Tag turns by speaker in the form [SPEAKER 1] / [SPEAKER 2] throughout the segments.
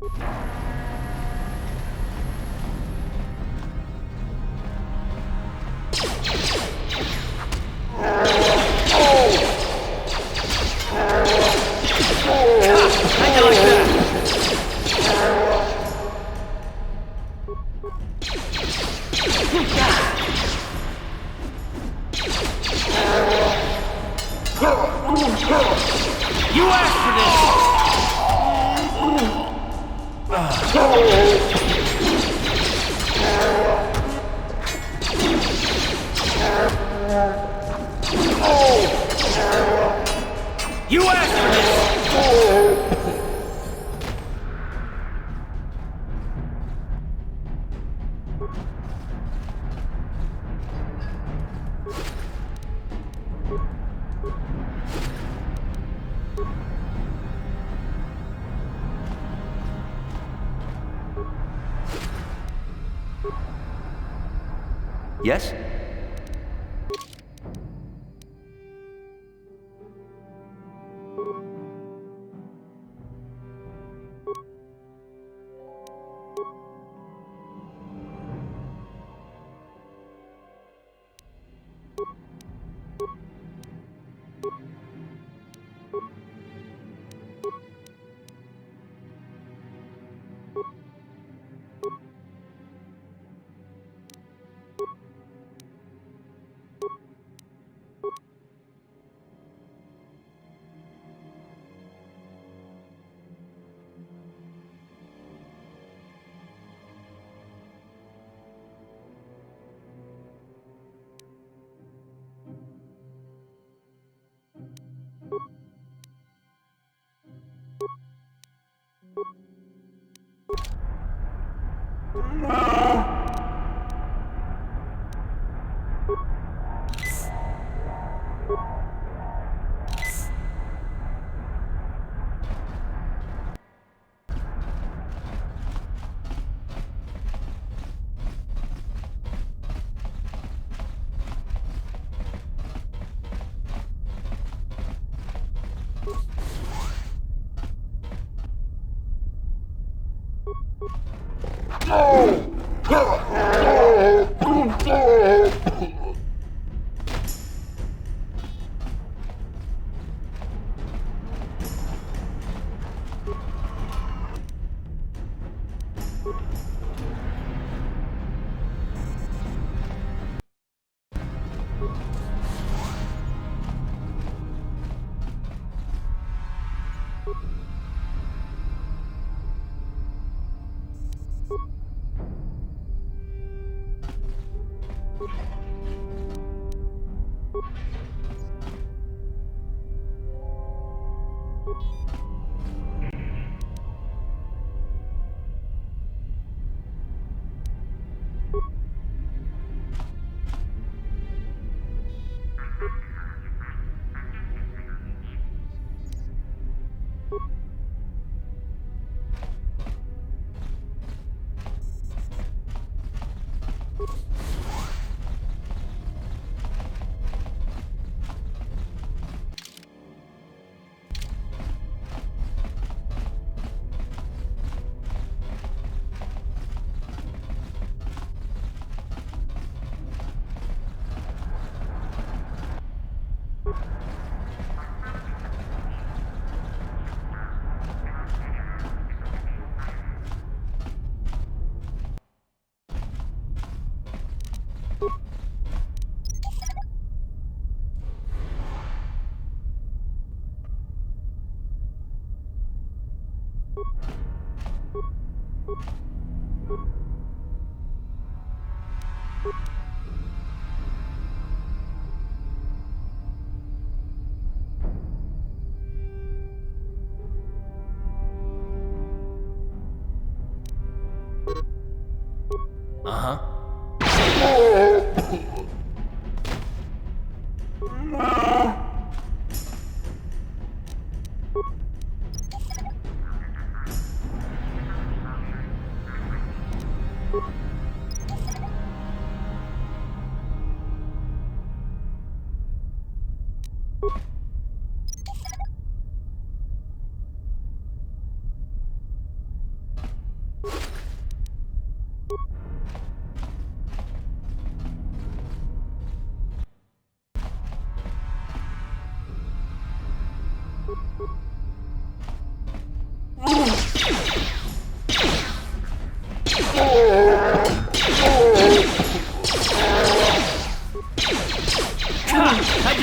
[SPEAKER 1] You asked for this! You asked for this!
[SPEAKER 2] Yes?
[SPEAKER 1] Uh-huh.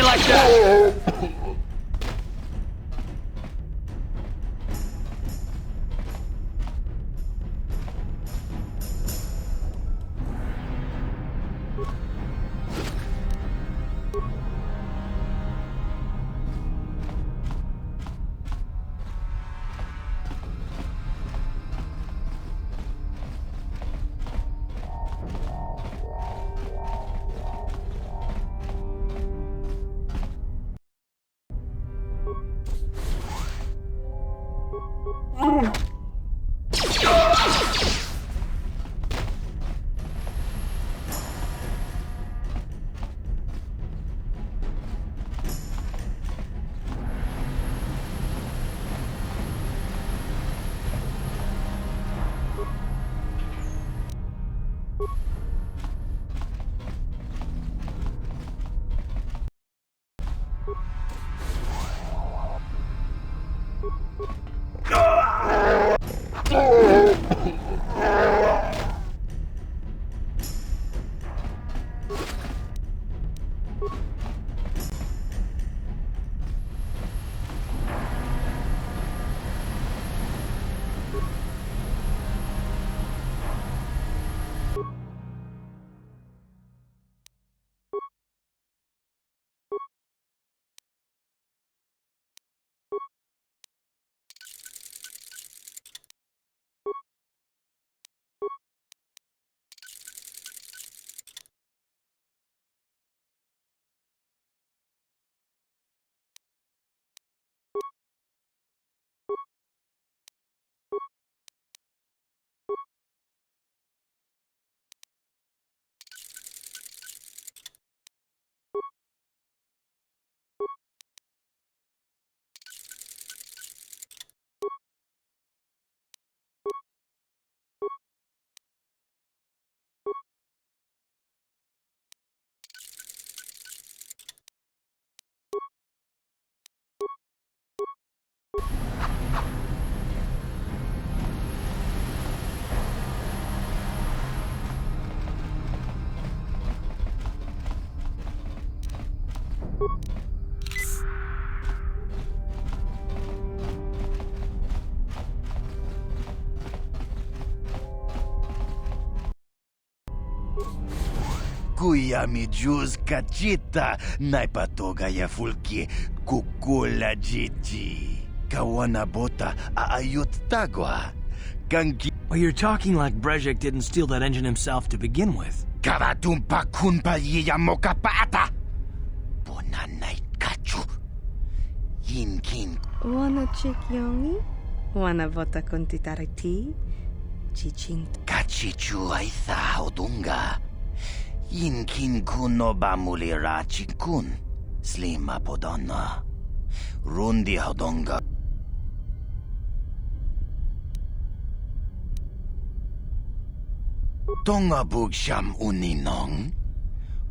[SPEAKER 1] like that!
[SPEAKER 3] Kuya mi juz kachita, naipatoga ya fulki, kukula jiji. Kawana bota aayut tagwa. Kangi
[SPEAKER 1] Well, you're talking like Brejik didn't steal that engine himself to begin with.
[SPEAKER 3] karatumpa kun paliya mo kapaata. Bonanay kachu. Yinkin
[SPEAKER 4] Wanna chick yongi? Wanna vota con titariti? Chichin.
[SPEAKER 3] kachichu ay odunga. Yinkin kuno ba mulira chikun. Slima podonna. Rundi hodonga. Tonga bugsham uninong.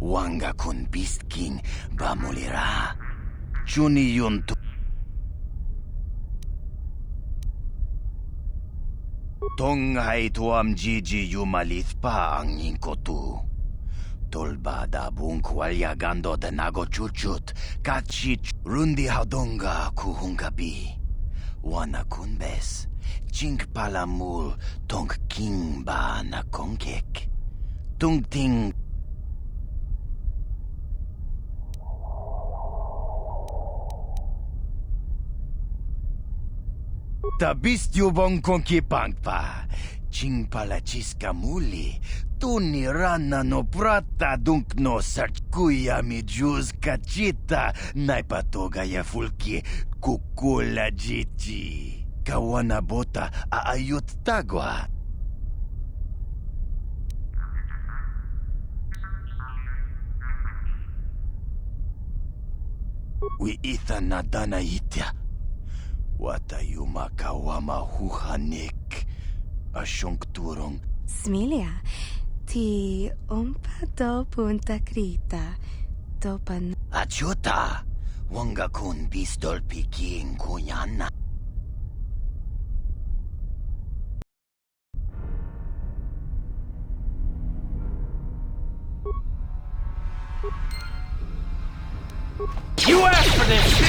[SPEAKER 3] Wanga kun beast king ba mulira. Chuni yun tu. Tonghay tuam jiji yumalit pa ang yingkotu. Tolbada bunkwalya gando de nago chuchut, kachich rundi haudonga kuhungabi. Wana kunbes, chink palamul tong king ba na kongkek. Tung ting tabis yubong kongki pangpa. Ching pala chiska muli. Tuni rana no prata dunk no search kuya mi juz kachita. Naipatoga ya fulki kukula jiji. Kawana bota aayut tagwa. Wi itha na dana itya. Watayuma kawama huhanik. Asyong turong
[SPEAKER 4] Smilia, ti umpa do punta krita. Do pan...
[SPEAKER 3] Achuta! Wanga kun pistol piking kunyana.
[SPEAKER 1] You asked for this!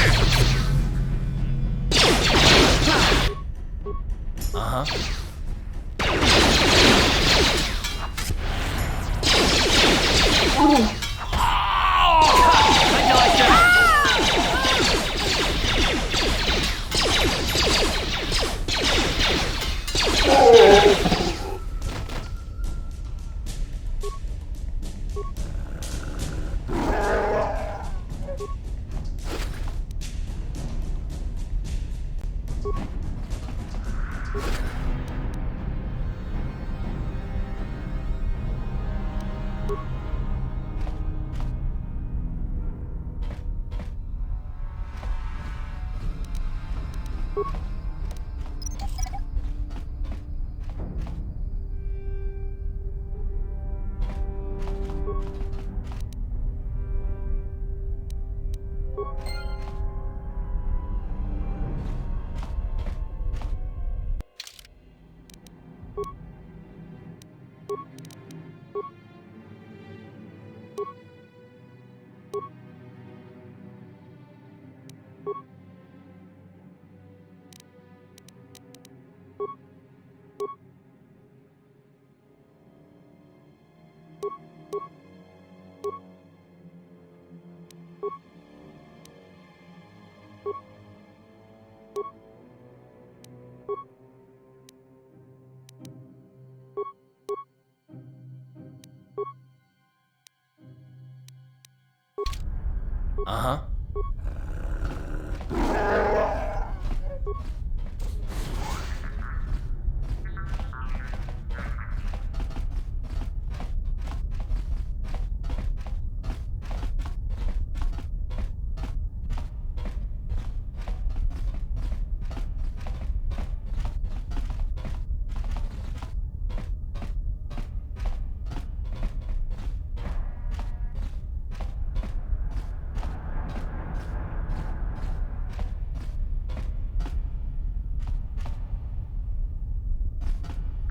[SPEAKER 1] Uh-huh.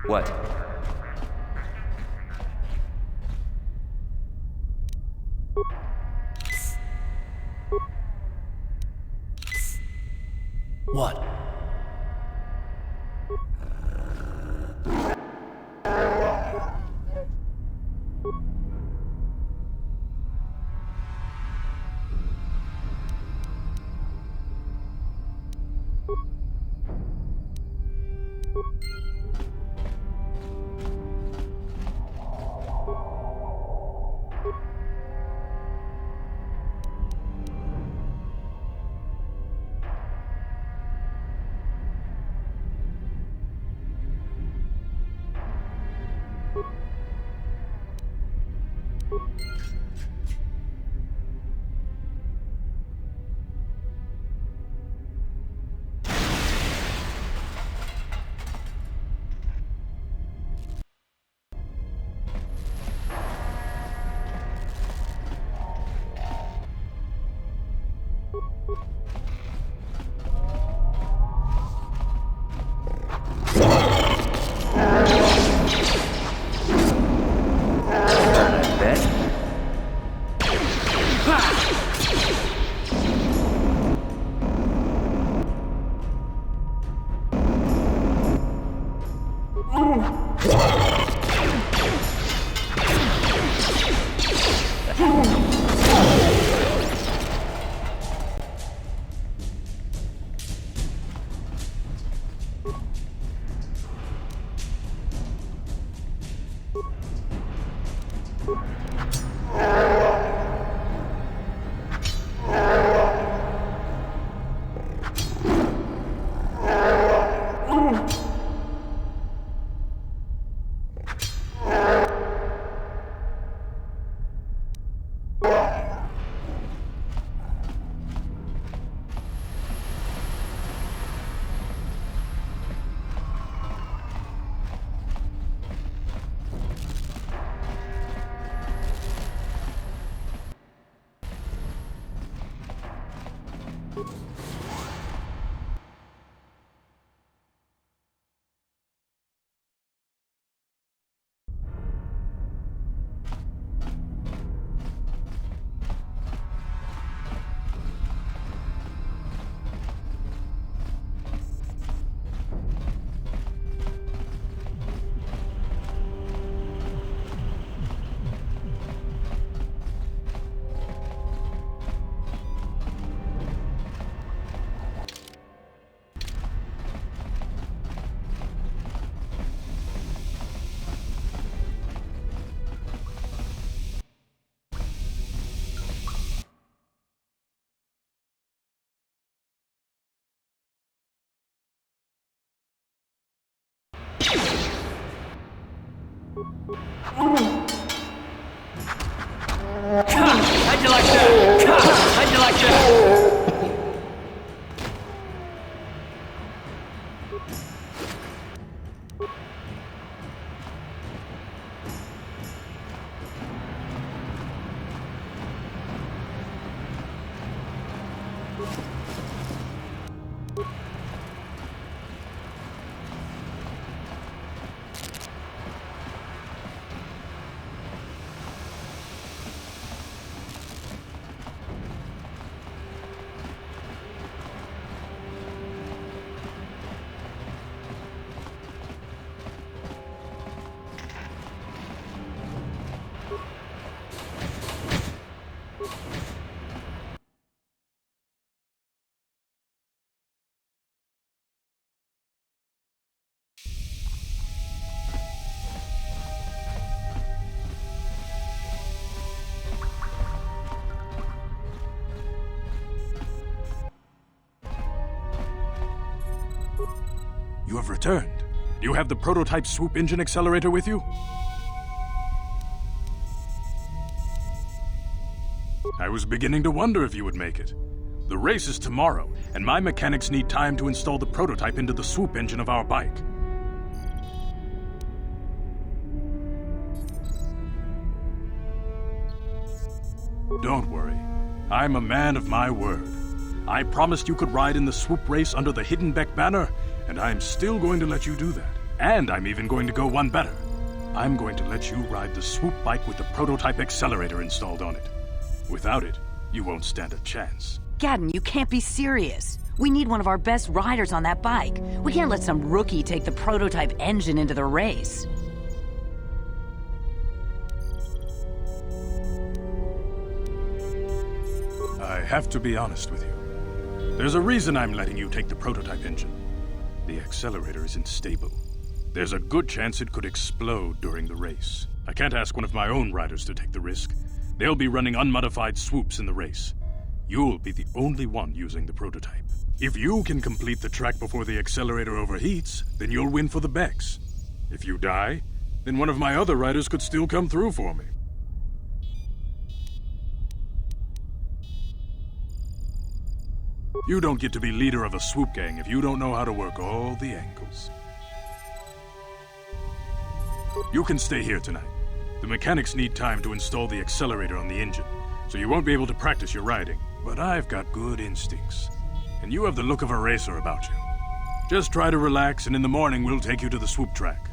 [SPEAKER 2] What?
[SPEAKER 1] What? How'd you like that? How'd you like that?
[SPEAKER 5] You have returned. Do you have the prototype swoop engine accelerator with you? I was beginning to wonder if you would make it. The race is tomorrow, and my mechanics need time to install the prototype into the swoop engine of our bike. Don't worry. I'm a man of my word. I promised you could ride in the swoop race under the Hiddenbeck banner, and I'm still going to let you do that. And I'm even going to go one better. I'm going to let you ride the swoop bike with the prototype accelerator installed on it. Without it, you won't stand a chance.
[SPEAKER 6] Gadden, you can't be serious. We need one of our best riders on that bike. We can't let some rookie take the prototype engine into the race.
[SPEAKER 5] I have to be honest with you. There's a reason I'm letting you take the prototype engine. The accelerator isn't stable. There's a good chance it could explode during the race. I can't ask one of my own riders to take the risk. They'll be running unmodified swoops in the race. You'll be the only one using the prototype. If you can complete the track before the accelerator overheats, then you'll win for the Becks. If you die, then one of my other riders could still come through for me. You don't get to be leader of a swoop gang if you don't know how to work all the angles. You can stay here tonight. The mechanics need time to install the accelerator on the engine, so you won't be able to practice your riding. But I've got good instincts, and you have the look of a racer about you. Just try to relax, and in the morning we'll take you to the swoop track.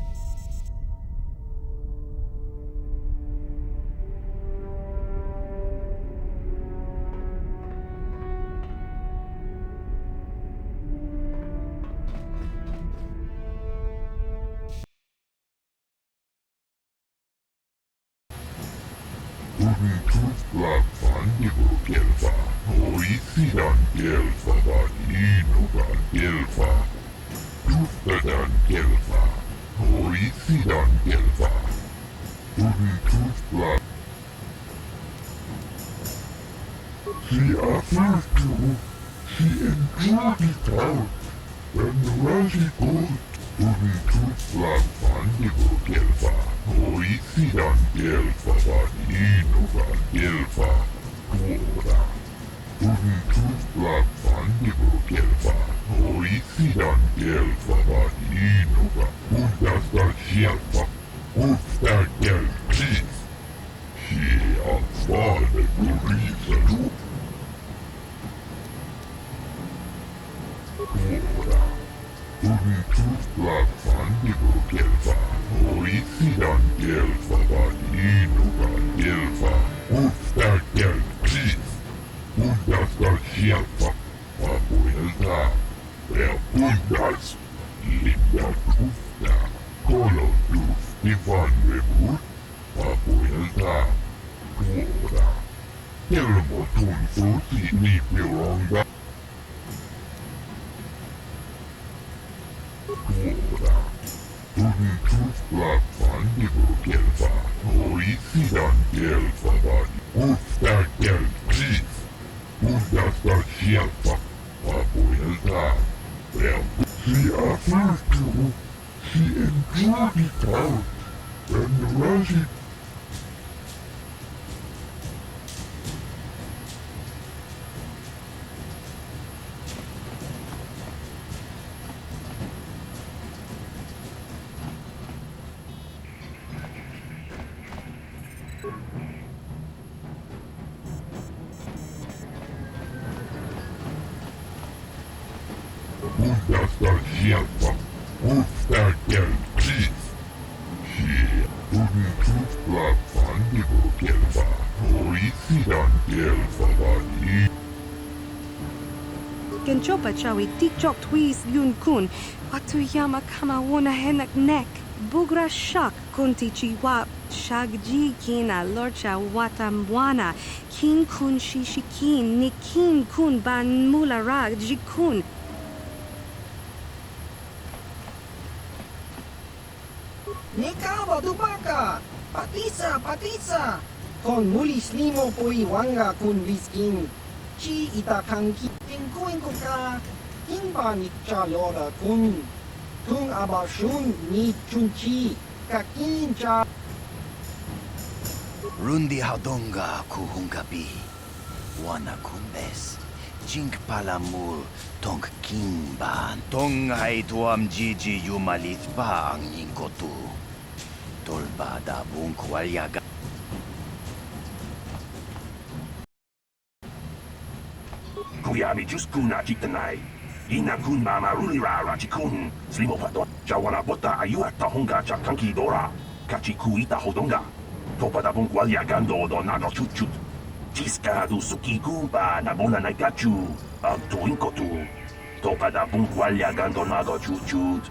[SPEAKER 4] Genchopa chawi tikchok twis yun kun. Watuyama kama wona henak nek. Bugra shak kunti chiwa. Shagji kina lorcha watamwana. Kin kun shishikin. Nikin kun ban mularag jikun.
[SPEAKER 7] Nika badubaka! Patisa! Kon mulis limo pui wanga kun viskin. Chi itakanki tingkuin ko ka. Himba ni chalora kun. Tung abashun ni chunchi. Kakin cha.
[SPEAKER 3] Rundi hadonga kuhungabi. Wana kumbes. Jink palamul tong kimban. Tong ay tuam jiji yumalit pa ang yingkotu. Tolbada bungkwalyaga.
[SPEAKER 8] Kuyami jus kuna chitanai. Ina kun mama rulira rachikun. Slimo pato. Jawana bota ayuat tahonga chakanki dora. Kachikuita hodonga. Topada bungkwalya gando do nado chutchut. Chiska du suki kumpa na bona naikachu. Ang tuinkotu. Topada bungkwalya gando nado chutchut.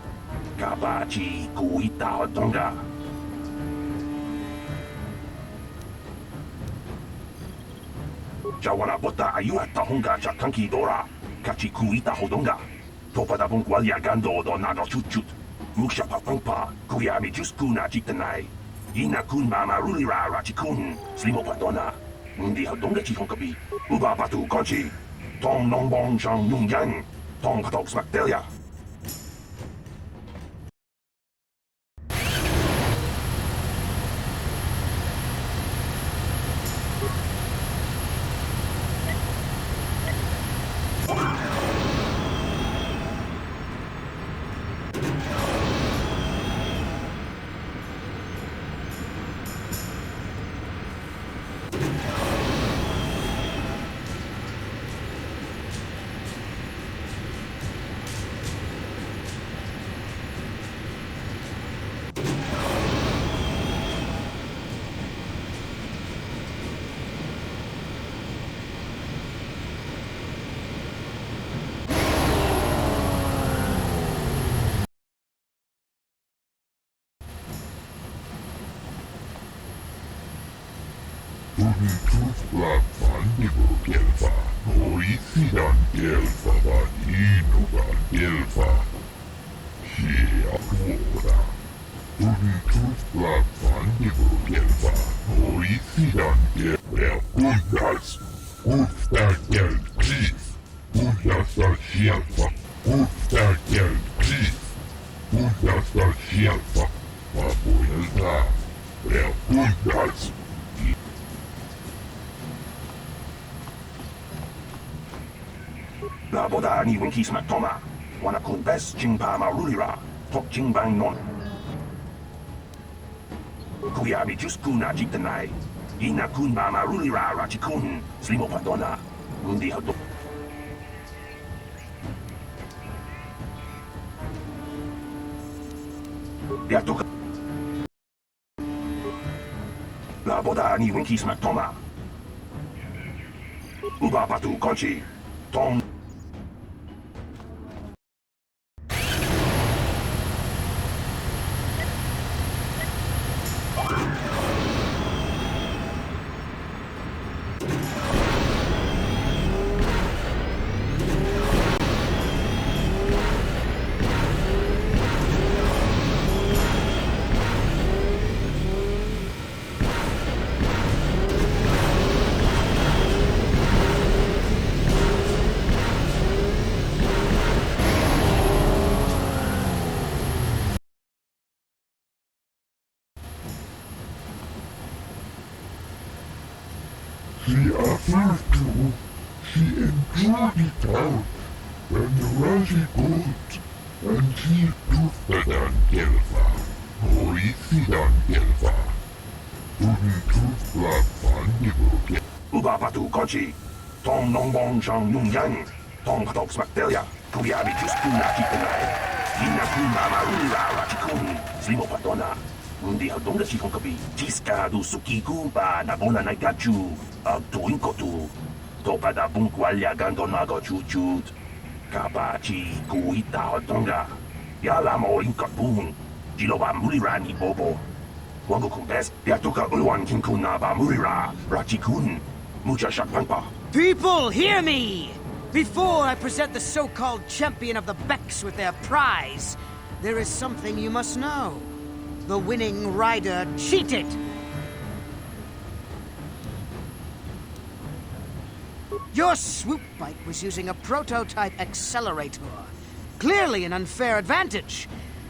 [SPEAKER 8] Kabachi kuita hodonga. Jawana bota ayuat tahonga chakanki dora. Kachikuita hodonga. Topada bungkwalya gando do nado chutchut. Muksha papangpa. Kuyami jus kuna chitanai. Ina kun mama rulira rachikun. Slimo patona. Hindi hodonga chihongkabi. Uba patu konchi. Tong nongbong shang yung yang. Tong katok smaktelia. La boda ni winki smak toma. Wana kun bes jingpa marulira. Tok jingbang non. Kuyami jus kuna jitanai. Ina kun ma marulira rachikun. Slimo patona. Mundi hado. Diatuka. La boda ni winki smak toma. Uba patu konchi. Tong.
[SPEAKER 9] She appeared to. She endured it out. And Raji good. And she tuftadan gelva. Horithidan gelva. Tuni tufla pandigo.
[SPEAKER 8] Uba patu kochi. Tom nongbong shang nung yang. Tom patok smaktelia. Kuyabi juskuna kitanai. Inaku mama ura rachikun. Slimo patona. Undi hadonga si kongkabi. Tiska du suki kumpa na bona na gachu. Tuin kotu. Topa da bunkwalya gandonago chuchut. Kabachi kuita hadonga. Yala mo inkapun. Jiloba mulirani bobo. Wango kumpes. Yatuka ulwan kinkuna ba mulira. Rachikun. Mucha shakpangpa.
[SPEAKER 1] People, hear me! Before I present the so-called champion of the Becks with their prize, there is something you must know. The winning rider cheated! Your swoop bike was using a prototype accelerator. Clearly an unfair advantage.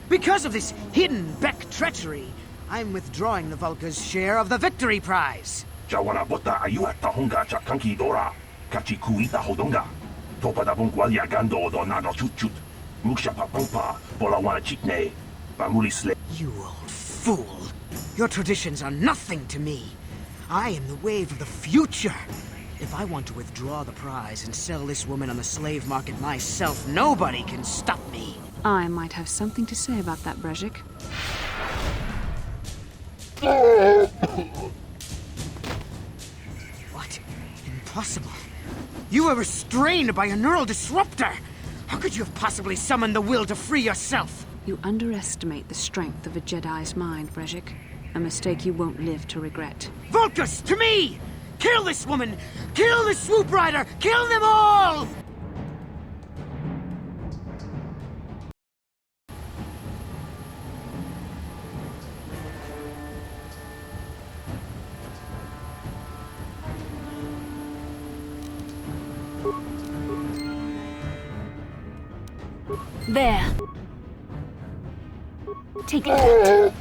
[SPEAKER 1] Because of this hidden Beck treachery, I'm withdrawing the Vulca's share of the victory prize.
[SPEAKER 8] Jawana bota ayuat tahonga cha kanki dora. Kachi kuita hodonga. Topa da bunkwalya gando do nago chuchut. Muksha papampa. Bola wana chitne. Bamuli sle.
[SPEAKER 1] You old fool. Your traditions are nothing to me. I am the wave of the future. If I want to withdraw the prize and sell this woman on the slave market myself, nobody can stop me.
[SPEAKER 4] I might have something to say about that, Brejik.
[SPEAKER 1] What? Impossible. You were restrained by a neural disruptor. How could you have possibly summoned the will to free yourself?
[SPEAKER 4] You underestimate the strength of a Jedi's mind, Brejik. A mistake you won't live to regret.
[SPEAKER 1] Vulcus, to me! Kill this woman! Kill the swoop rider! Kill them all!
[SPEAKER 4] There. Take it.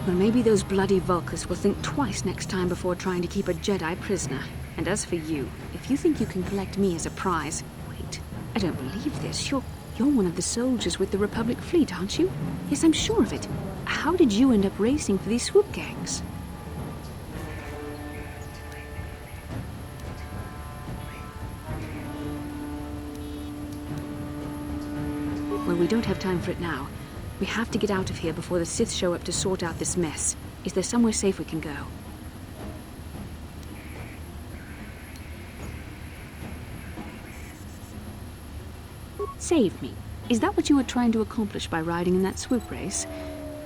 [SPEAKER 4] Well, maybe those bloody Vulcans will think twice next time before trying to keep a Jedi prisoner. And as for you, if you think you can collect me as a prize... Wait, I don't believe this. You're one of the soldiers with the Republic fleet, aren't you? Yes, I'm sure of it. How did you end up racing for these swoop gangs? Well, we don't have time for it now. We have to get out of here before the Sith show up to sort out this mess. Is there somewhere safe we can go? Save me. Is that what you were trying to accomplish by riding in that swoop race?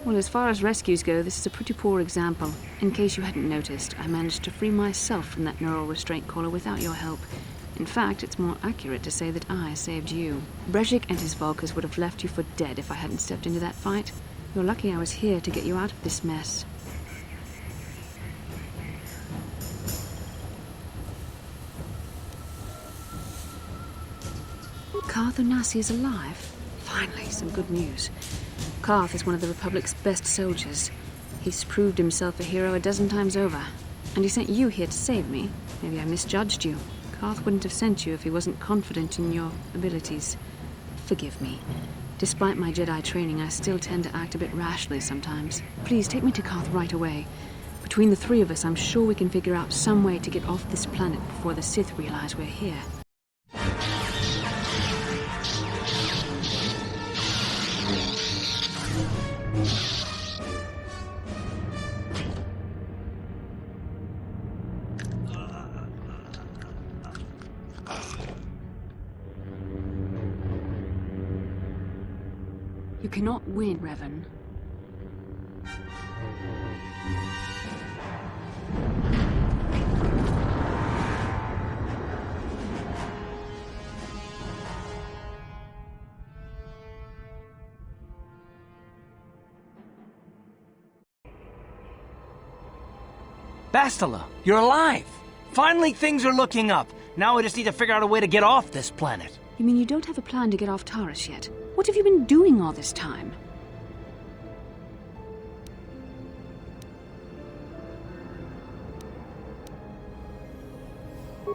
[SPEAKER 4] Well, as far as rescues go, this is a pretty poor example. In case you hadn't noticed, I managed to free myself from that neural restraint collar without your help. In fact, it's more accurate to say that I saved you. Brejik and his Vulcans would have left you for dead if I hadn't stepped into that fight. You're lucky I was here to get you out of this mess. Karth Onasi is alive? Finally, some good news. Karth is one of the Republic's best soldiers. He's proved himself a hero a dozen times over. And he sent you here to save me. Maybe I misjudged you. Karth wouldn't have sent you if he wasn't confident in your abilities. Forgive me. Despite my Jedi training, I still tend to act a bit rashly sometimes. Please, take me to Karth right away. Between the three of us, I'm sure we can figure out some way to get off this planet before the Sith realize we're here. You cannot win, Revan.
[SPEAKER 10] Bastila, you're alive! Finally, things are looking up. Now we just need to figure out a way to get off this planet.
[SPEAKER 4] You mean you don't have a plan to get off Taris yet? What have you been doing all this time?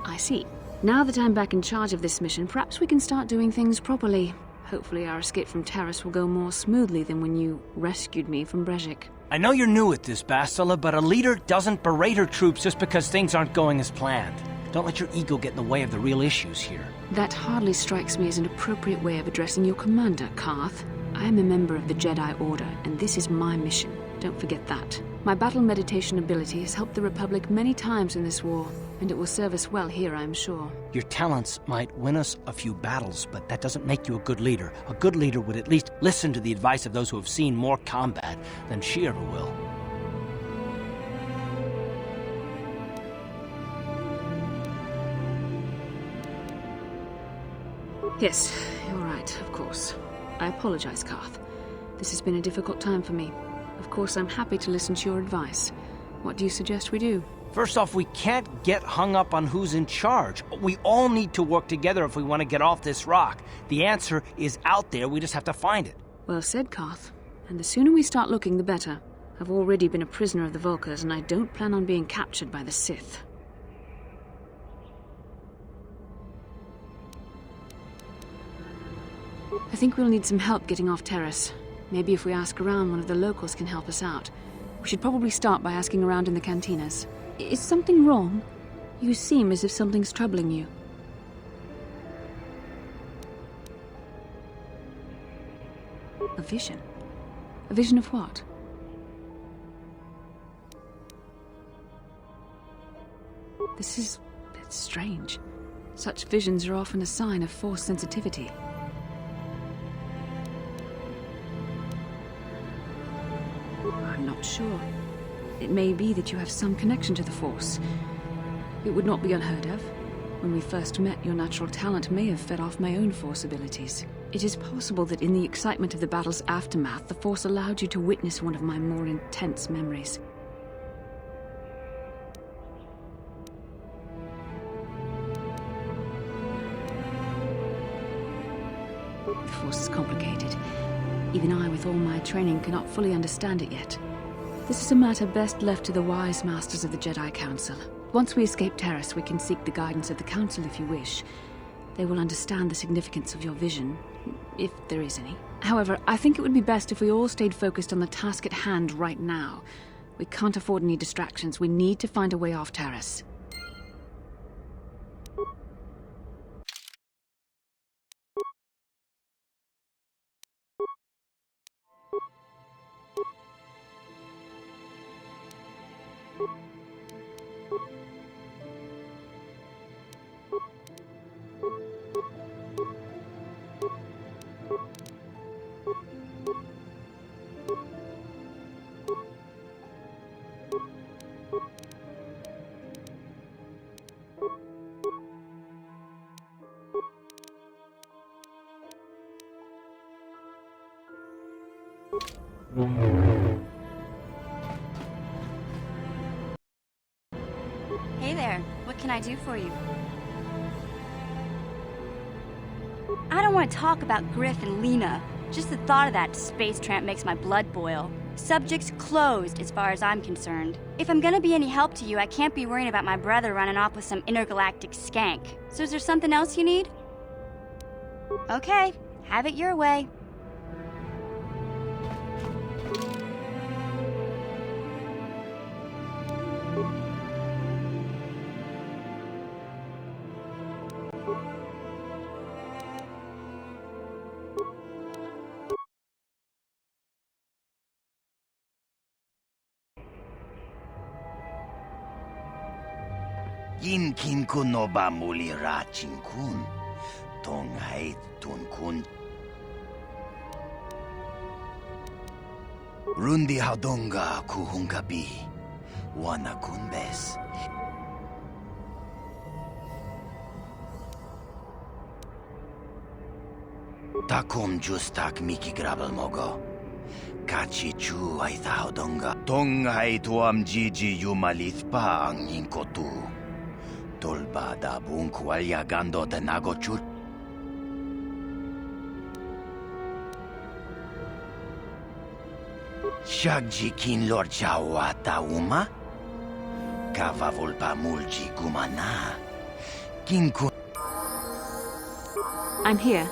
[SPEAKER 4] I see. Now that I'm back in charge of this mission, perhaps we can start doing things properly. Hopefully our escape from Taris will go more smoothly than when you rescued me from Brejik.
[SPEAKER 10] I know you're new at this, Bastila, but a leader doesn't berate her troops just because things aren't going as planned. Don't let your ego get in the way of the real issues here.
[SPEAKER 4] That hardly strikes me as an appropriate way of addressing your commander, Karth. I am a member of the Jedi Order, and this is my mission. Don't forget that. My battle meditation ability has helped the Republic many times in this war, and it will serve us well here, I'm sure.
[SPEAKER 10] Your talents might win us a few battles, but that doesn't make you a good leader. A good leader would at least listen to the advice of those who have seen more combat than she ever will.
[SPEAKER 4] Yes, you're right, of course. I apologize, Karth. This has been a difficult time for me. Of course, I'm happy to listen to your advice. What do you suggest we do?
[SPEAKER 10] First off, we can't get hung up on who's in charge. We all need to work together if we want to get off this rock. The answer is out there, we just have to find it.
[SPEAKER 4] Well said, Karth. And the sooner we start looking, the better. I've already been a prisoner of the Vulkars, and I don't plan on being captured by the Sith. I think we'll need some help getting off Taris. Maybe if we ask around, one of the locals can help us out. We should probably start by asking around in the cantinas. Is something wrong? You seem as if something's troubling you. A vision? A vision of what? This is a bit strange. Such visions are often a sign of Force sensitivity. I'm not sure. It may be that you have some connection to the Force. It would not be unheard of. When we first met, your natural talent may have fed off my own Force abilities. It is possible that in the excitement of the battle's aftermath, the Force allowed you to witness one of my more intense memories. The Force is complicated. Even I, with all my training, cannot fully understand it yet. This is a matter best left to the wise masters of the Jedi Council. Once we escape Taris, we can seek the guidance of the Council if you wish. They will understand the significance of your vision, if there is any. However, I think it would be best if we all stayed focused on the task at hand right now. We can't afford any distractions. We need to find a way off Taris.
[SPEAKER 11] Hey there, what can I do for you? I don't want to talk about Griff and Lena. Just the thought of that space tramp makes my blood boil. Subject's closed as far as I'm concerned. If I'm gonna be any help to you, I can't be worrying about my brother running off with some intergalactic skank. So is there something else you need? Okay, have it your way.
[SPEAKER 3] Yin kin kun no ba muli ra chin kun. Tong hai tun kun. Rundi haudonga kuhungabi. Wana kunbes. Takom justak miki grabel mogo. Kachi chu ay haudonga. Tong hai tuam jiji yumalit pa ang yinkotu. Tolba da bunk walyagando de nagochut. Shagji kin lor chawata uma? Kava volpa mulji gumana. Kinku.
[SPEAKER 11] I'm here.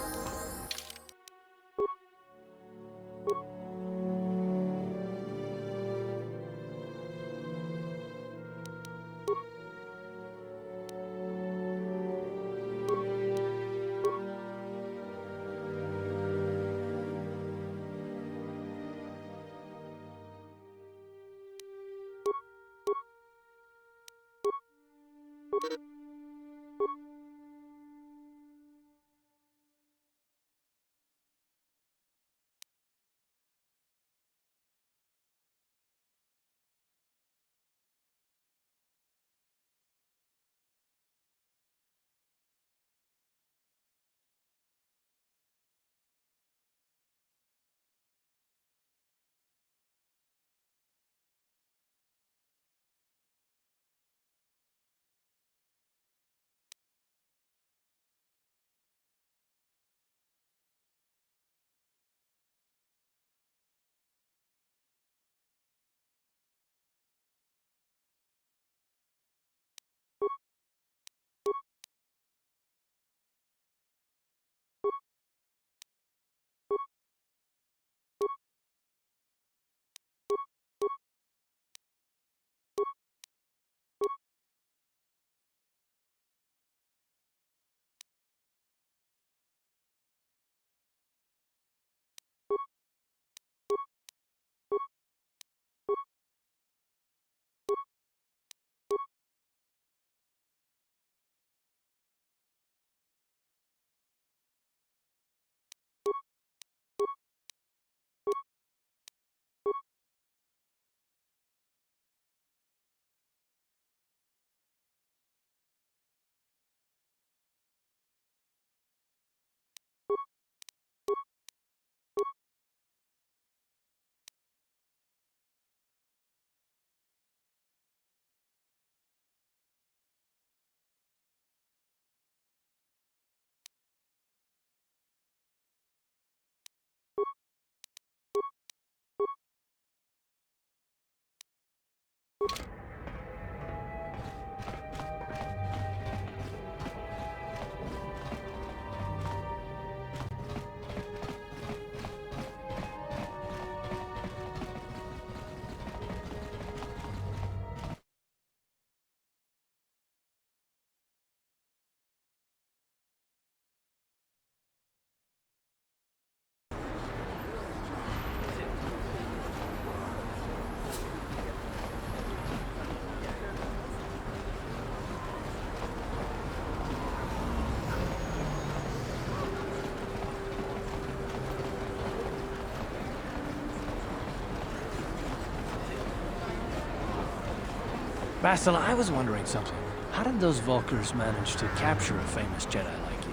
[SPEAKER 10] Bastila, I was wondering something. How did those Vulkars manage to capture a famous Jedi like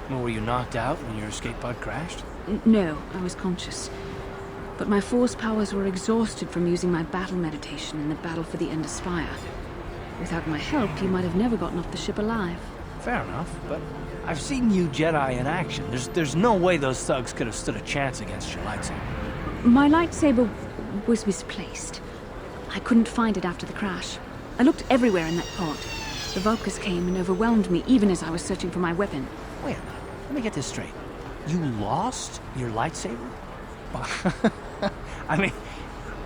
[SPEAKER 10] you? Were you knocked out when your escape pod crashed?
[SPEAKER 11] No, I was conscious.
[SPEAKER 12] but my force powers were exhausted from using my battle meditation in the battle for the Ender Spire. Without my help, you might have never gotten off the ship alive.
[SPEAKER 10] Fair enough, but I've seen you Jedi in action. There's no way those thugs could have stood a chance against your lightsaber.
[SPEAKER 12] My lightsaber was misplaced. I couldn't find it after the crash. I looked everywhere in that pod. The Vulkars came and overwhelmed me even as I was searching for my weapon.
[SPEAKER 10] Wait a minute. Let me get this straight. You lost your lightsaber? I mean,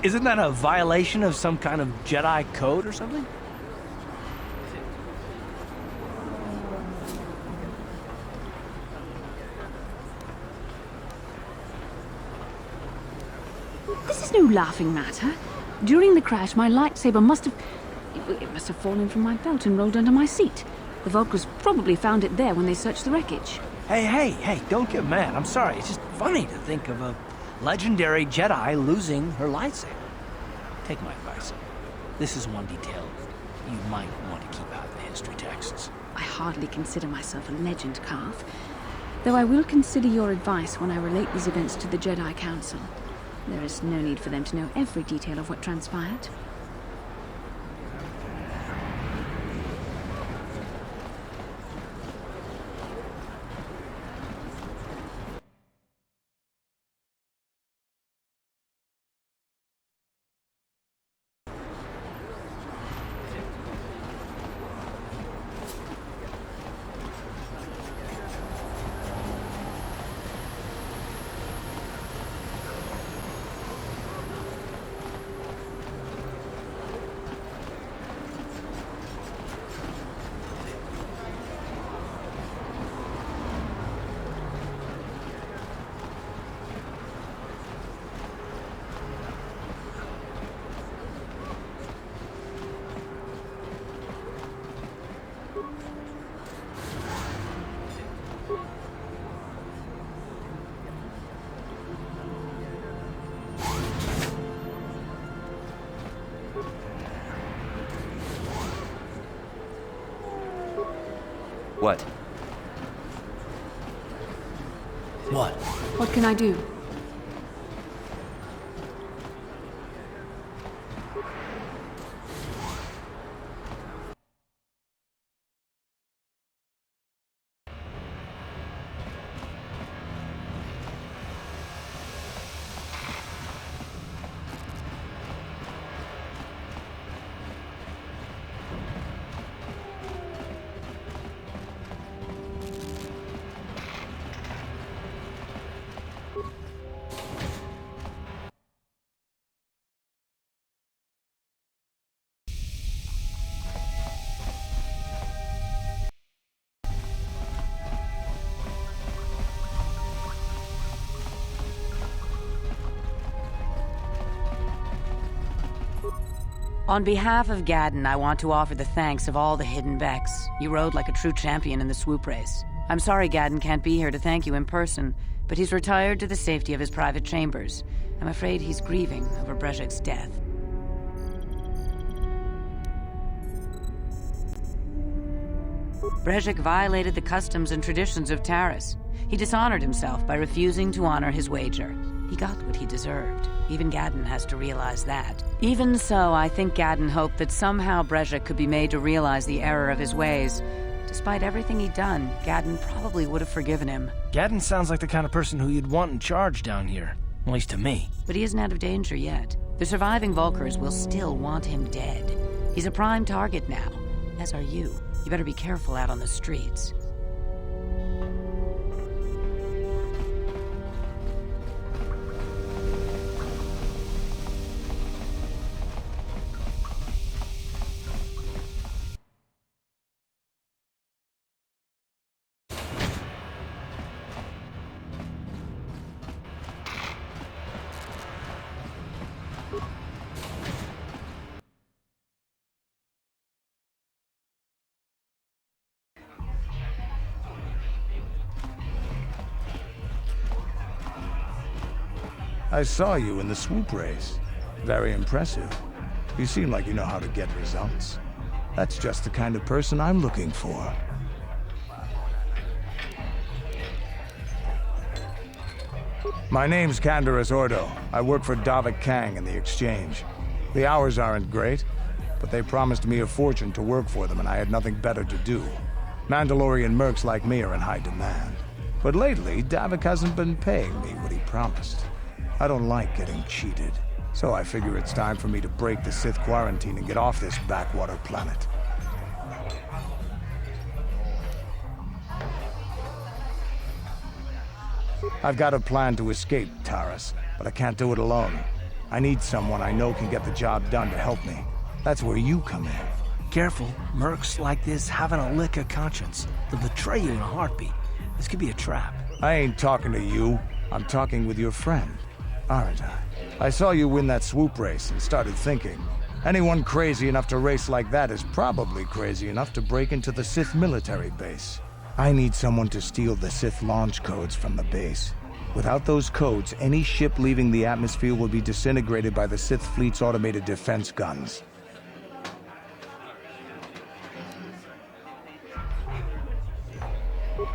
[SPEAKER 10] isn't that a violation of some kind of Jedi code or something?
[SPEAKER 12] This is no laughing matter. During the crash, my lightsaber must have fallen from my belt and rolled under my seat. The Vulkars probably found it there when they searched the wreckage.
[SPEAKER 10] Hey, don't get mad. I'm sorry. It's just funny to think of a legendary Jedi losing her lightsaber. Take my advice. This is one detail you might want to keep out of the history texts.
[SPEAKER 12] I hardly consider myself a legend, Carth. Though I will consider your advice when I relate these events to the Jedi Council. There is no need for them to know every detail of what transpired.
[SPEAKER 2] What?
[SPEAKER 10] What?
[SPEAKER 12] What can I do?
[SPEAKER 6] On behalf of Gadden, I want to offer the thanks of all the hidden Becks. You rode like a true champion in the swoop race. I'm sorry Gadden can't be here to thank you in person, but he's retired to the safety of his private chambers. I'm afraid he's grieving over Brejik's death. Brejik violated the customs and traditions of Taris. He dishonored himself by refusing to honor his wager. He got what he deserved. Even Gadden has to realize that. Even so, I think Gadden hoped that somehow Brejik could be made to realize the error of his ways. Despite everything he'd done, Gadden probably would have forgiven him.
[SPEAKER 10] Gadden sounds like the kind of person who you'd want in charge down here. At least to me.
[SPEAKER 6] But he isn't out of danger yet. The surviving Vulkars will still want him dead. He's a prime target now, as are you. You better be careful out on the streets.
[SPEAKER 13] I saw you in the swoop race. Very impressive. You seem like you know how to get results. That's just the kind of person I'm looking for. My name's Canderous Ordo. I work for Davik Kang in the Exchange. The hours aren't great, but they promised me a fortune to work for them and I had nothing better to do. Mandalorian mercs like me are in high demand. But lately, Davik hasn't been paying me what he promised. I don't like getting cheated, so I figure it's time for me to break the Sith quarantine and get off this backwater planet. I've got a plan to escape Taris, but I can't do it alone. I need someone I know can get the job done to help me. That's where you come in.
[SPEAKER 10] Careful, mercs like this haven't a lick of conscience. They'll betray you in a heartbeat. This could be a trap.
[SPEAKER 13] I ain't talking to you. I'm talking with your friend, aren't I? I saw you win that swoop race and started thinking, anyone crazy enough to race like that is probably crazy enough to break into the Sith military base. I need someone to steal the Sith launch codes from the base. Without those codes, any ship leaving the atmosphere will be disintegrated by the Sith fleet's automated defense guns.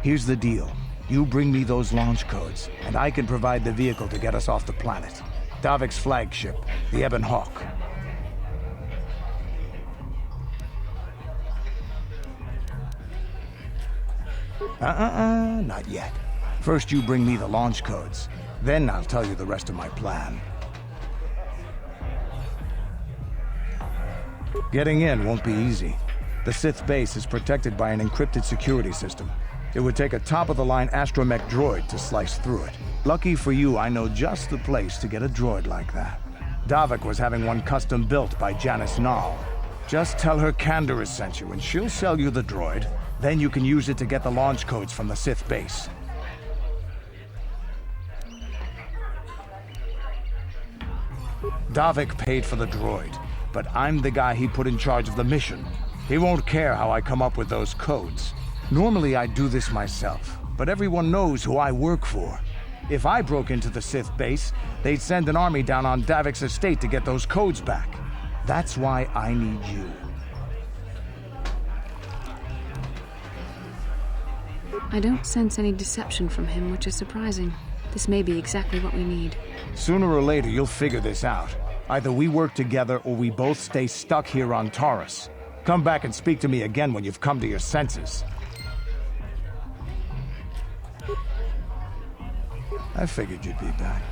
[SPEAKER 13] Here's the deal. You bring me those launch codes, and I can provide the vehicle to get us off the planet. Davik's flagship, the Ebon Hawk. Not yet. First you bring me the launch codes. Then I'll tell you the rest of my plan. Getting in won't be easy. The Sith base is protected by an encrypted security system. It would take a top-of-the-line astromech droid to slice through it. Lucky for you, I know just the place to get a droid like that. Davik was having one custom built by Janice Nall. Just tell her Canderous sent you, and she'll sell you the droid. Then you can use it to get the launch codes from the Sith base. Davik paid for the droid, but I'm the guy he put in charge of the mission. He won't care how I come up with those codes. Normally I'd do this myself, but everyone knows who I work for. If I broke into the Sith base, they'd send an army down on Davik's estate to get those codes back. That's why I need you.
[SPEAKER 12] I don't sense any deception from him, which is surprising. This may be exactly what we need.
[SPEAKER 13] Sooner or later, you'll figure this out. Either we work together or we both stay stuck here on Taris. Come back and speak to me again when you've come to your senses. I figured you'd be back.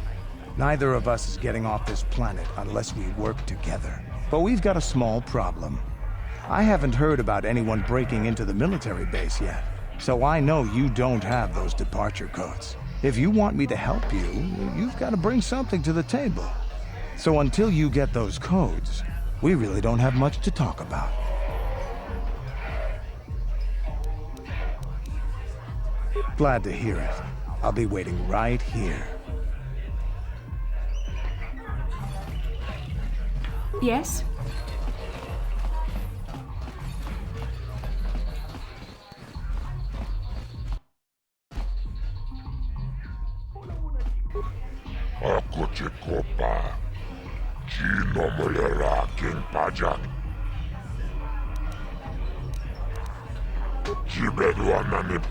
[SPEAKER 13] Neither of us is getting off this planet unless we work together. But we've got a small problem. I haven't heard about anyone breaking into the military base yet, so I know you don't have those departure codes. If you want me to help you, you've got to bring something to the table. So until you get those codes, we really don't have much to talk about. Glad to hear it. I'll be waiting right here.
[SPEAKER 12] Yes?
[SPEAKER 9] Ako Chikopa. Chino mulera king pajak. Chibedu anani.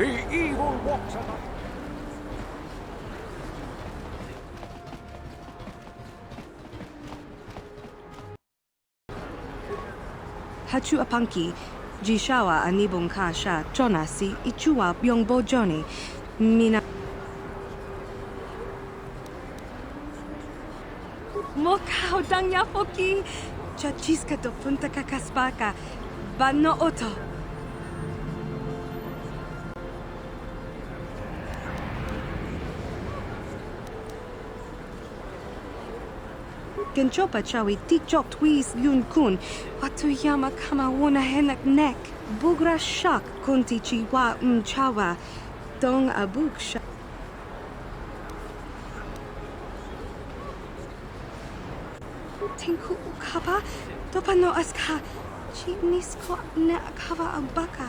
[SPEAKER 14] The evil walks among...
[SPEAKER 4] Hachu apanki, Jishawa anibong kasha, chona si ichua byongbo Johnny, mina. Mokao dangya foki, chachiska do punta kakaspaka, bano oto. Genchopa chawi tikchok twis yun kun, watuyama kama wona henak nek, bugra shak kunti chiwa mchawa, dong abuk shak. Tinku ukaba, dopano aska, chinisko ne akava abaka.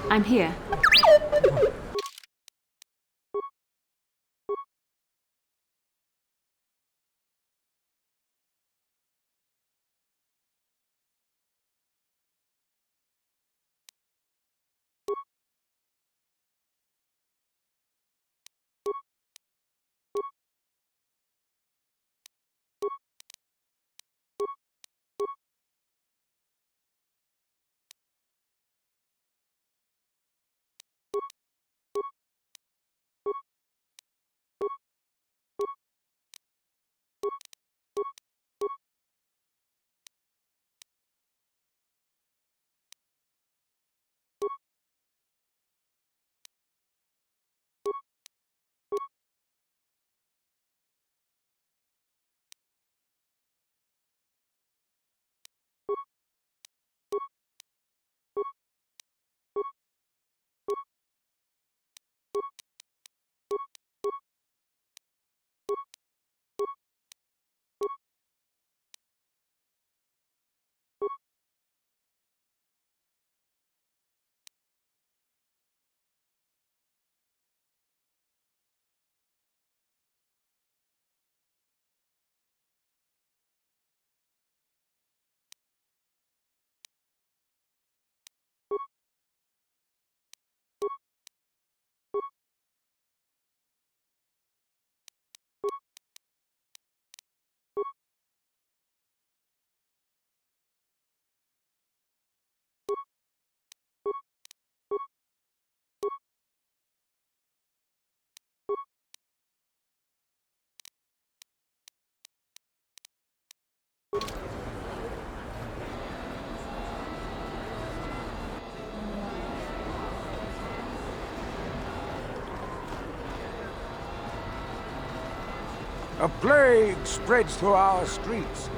[SPEAKER 12] I'm here.
[SPEAKER 14] A plague spreads through our streets.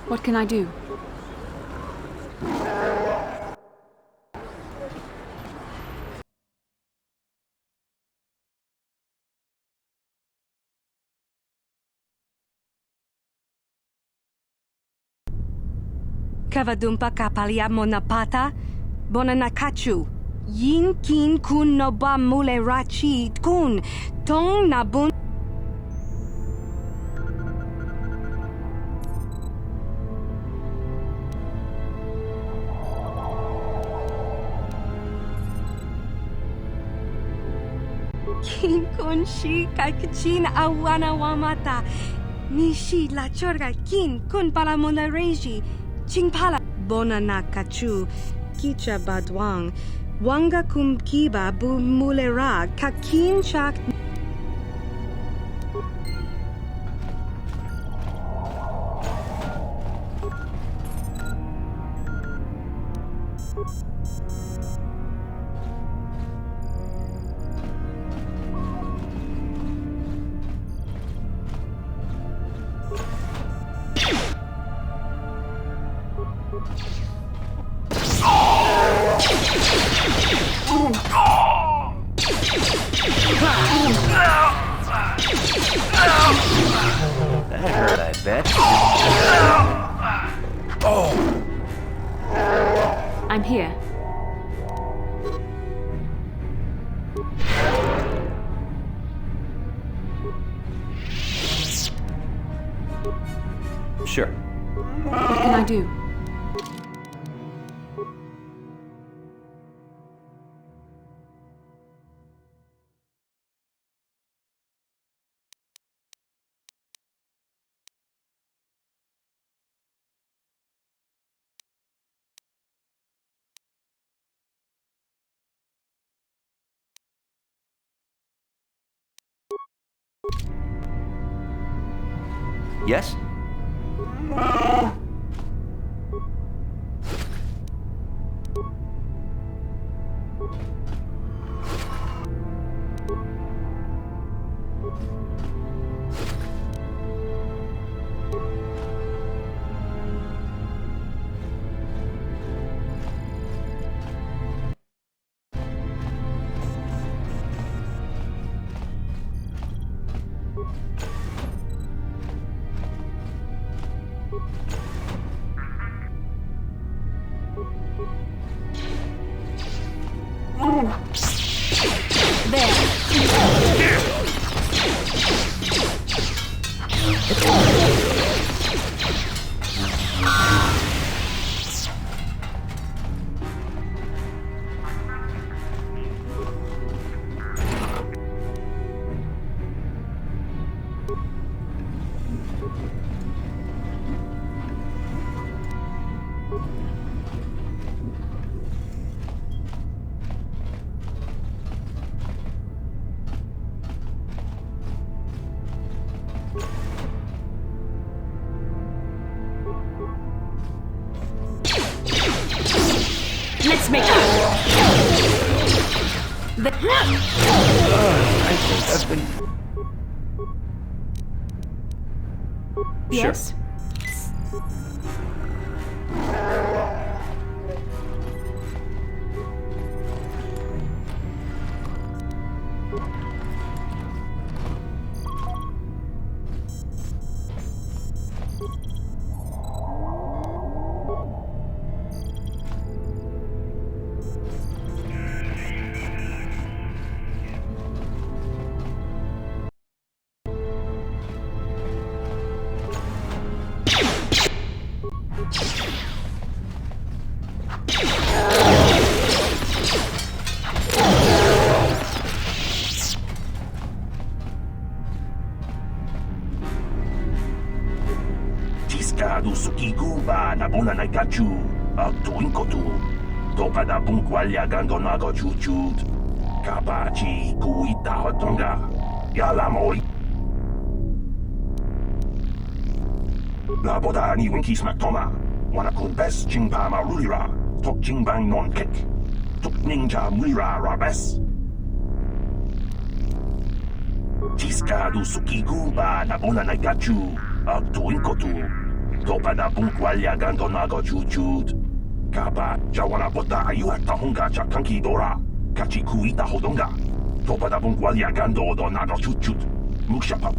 [SPEAKER 12] What can I do?
[SPEAKER 4] Kavadumpa kapalia monapata, bonanakachu. Yin kin kun noba mule rachi kun, tong nabun. Kin kun shi kakachin awana wamata. Nishi la chorga kin kun pala mona reji. Chingpala bona na kachu, kicha badwang, wanga kum kiba bu mulera, kakin chak.
[SPEAKER 2] That hurt, I bet.
[SPEAKER 12] I'm here.
[SPEAKER 2] Sure.
[SPEAKER 12] What can I do?
[SPEAKER 2] Yes?
[SPEAKER 12] Let's make
[SPEAKER 2] I think I've been...
[SPEAKER 12] Yes?
[SPEAKER 8] Tiskadu sukikuba na bona na kachu, tuin kotu. Topa da bunkwalya gando nago chuchut. Kapachi kuita hotonga. Yala moi. La boda ni winki smaktoma. Wana kun bes jingpa marulira. Tok jingbang non kek. Tok ninja mulira rabes. Tiskadu sukikuba na bona na kachu. Tuin kotu. Topa da bunkwalya gando nago chuchut. Kapa jawana bota ayuat tahonga cha kanki dora. Kachi kuita hodonga. Topa da bunkwalya gando do nago chuchut. Mukshapa.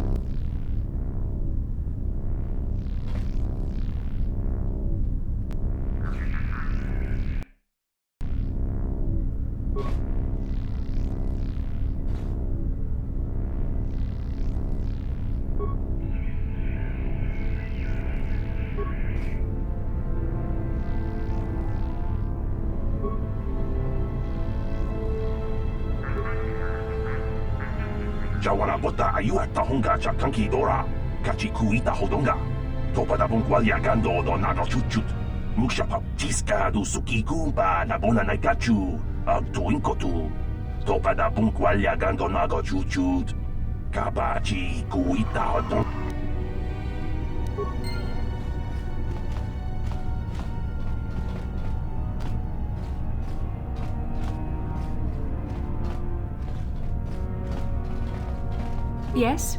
[SPEAKER 8] Jawana bota ayuat tahonga cha kanki dora. Kachi kuita hodonga. Topa da bunkwalya gando do nago chuchut. Muksha Jiska du Sukikumba Nabona Naikachu Tuin Kotu Topada Bunkwalya Gandonago Chuchut Kabachi Kuita Don.
[SPEAKER 12] Yes?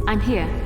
[SPEAKER 12] I'm here.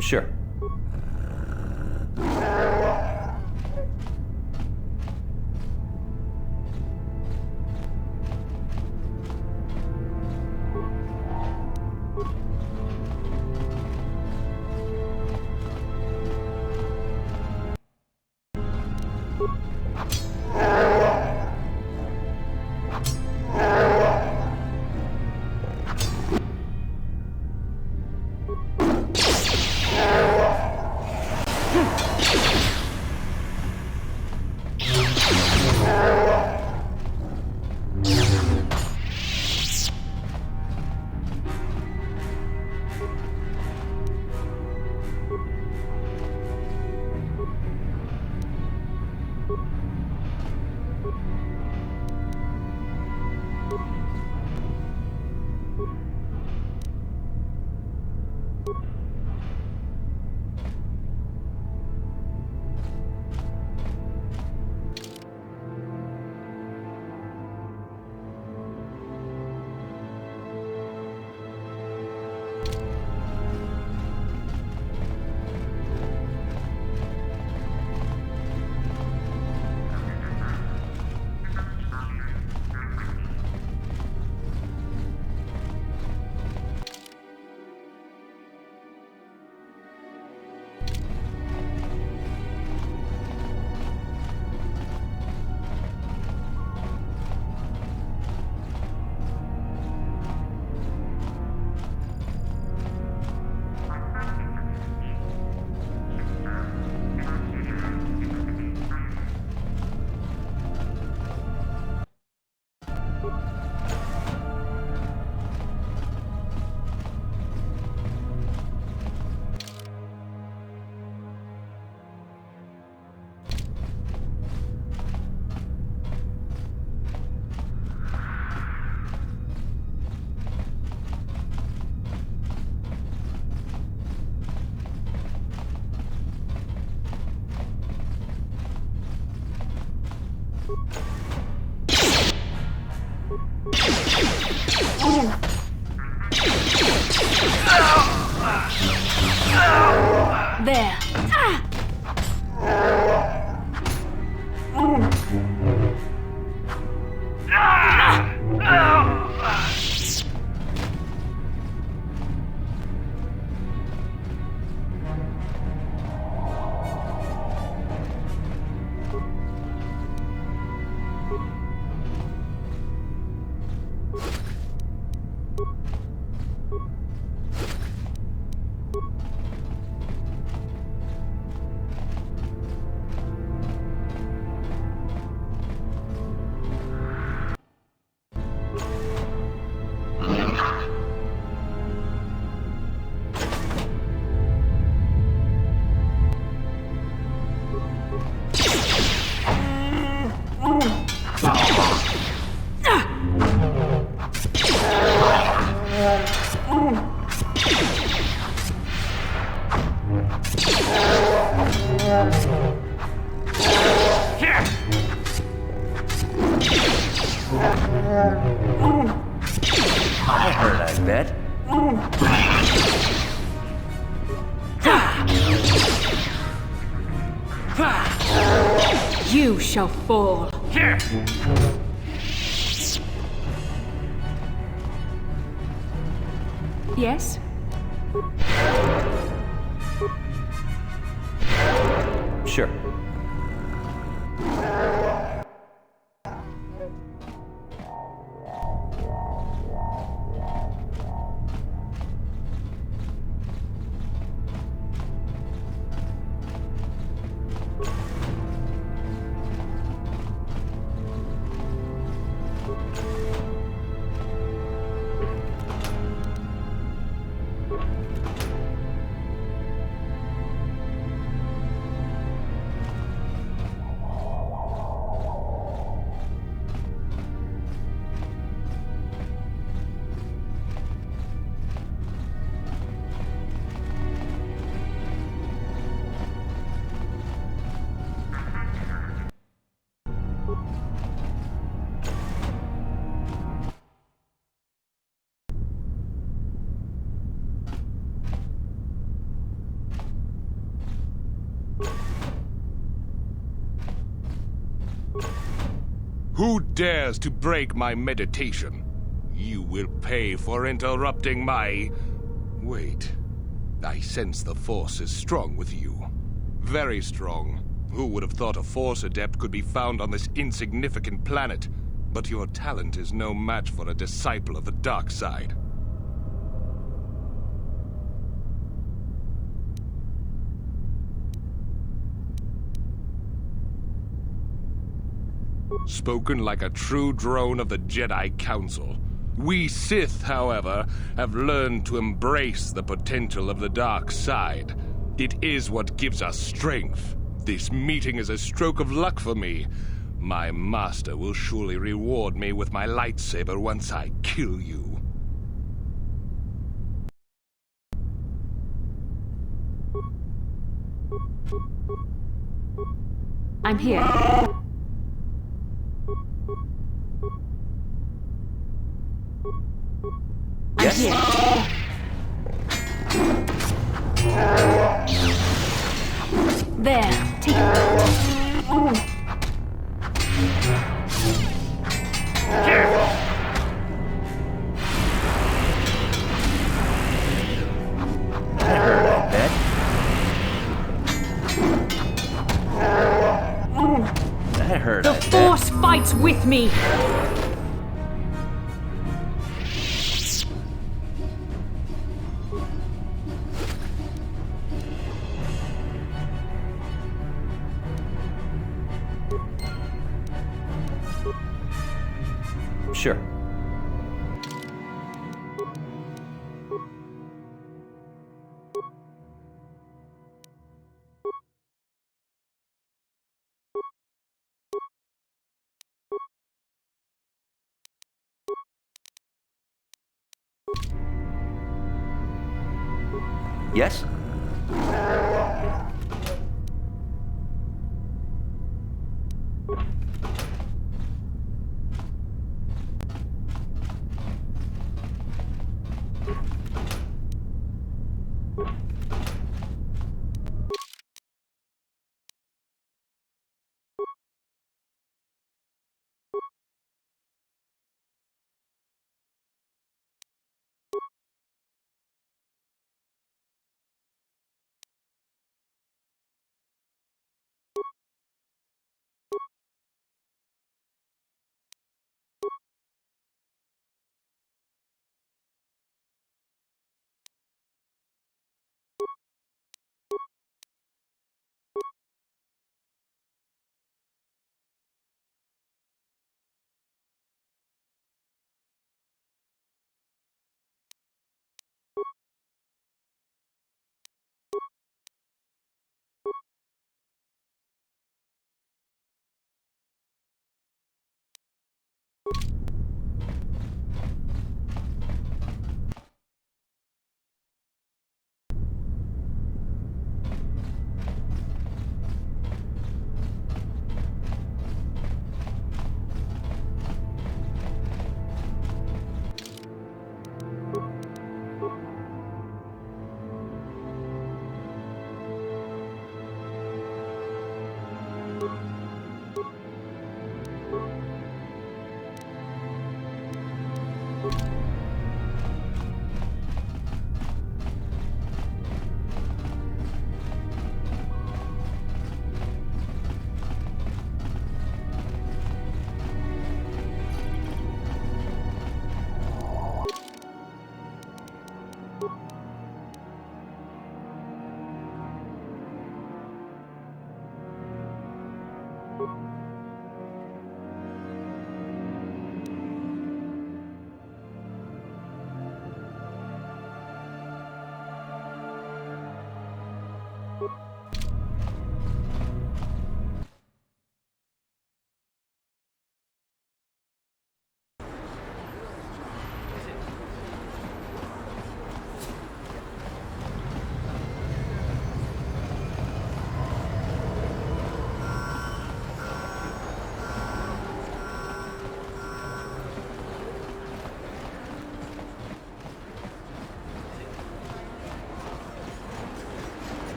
[SPEAKER 2] Sure.
[SPEAKER 11] There.
[SPEAKER 2] That hurt, I bet.
[SPEAKER 12] You shall fall. Yes?
[SPEAKER 2] Sure.
[SPEAKER 15] Who dares to break my meditation? You will pay for interrupting my... Wait. I sense the Force is strong with you. Very strong. Who would have thought a Force adept could be found on this insignificant planet? But your talent is no match for a disciple of the dark side. Spoken like a true drone of the Jedi Council. We Sith, however, have learned to embrace the potential of the dark side. It is what gives us strength. This meeting is a stroke of luck for me. My master will surely reward me with my lightsaber once I kill you.
[SPEAKER 12] I'm here.
[SPEAKER 2] Yes?
[SPEAKER 12] There, take it.
[SPEAKER 2] That hurt, I bet. That hurt,
[SPEAKER 16] The Force fights with me!
[SPEAKER 2] Sure. Yes?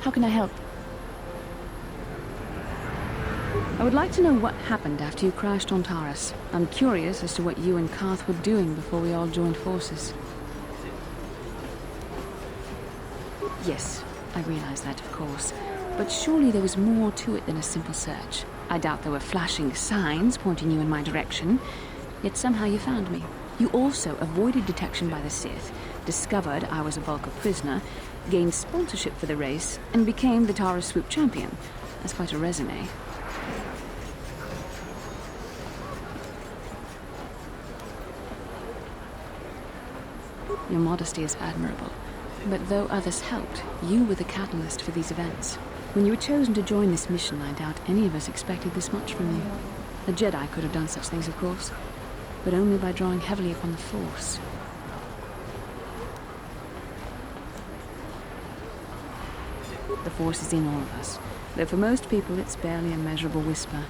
[SPEAKER 12] How can I help? I would like to know what happened after you crashed on Taurus. I'm curious as to what you and Karth were doing before we all joined forces. Yes, I realize that, of course. But surely there was more to it than a simple search. I doubt there were flashing signs pointing you in my direction. Yet somehow you found me. You also avoided detection by the Sith, discovered I was a Vulca prisoner, gained sponsorship for the race, and became the Taurus Swoop champion. That's quite a resume. Your modesty is admirable. But though others helped, you were the catalyst for these events. When you were chosen to join this mission, I doubt any of us expected this much from you. A Jedi could have done such things, of course, but only by drawing heavily upon the Force. The Force is in all of us, though for most people it's barely a measurable whisper.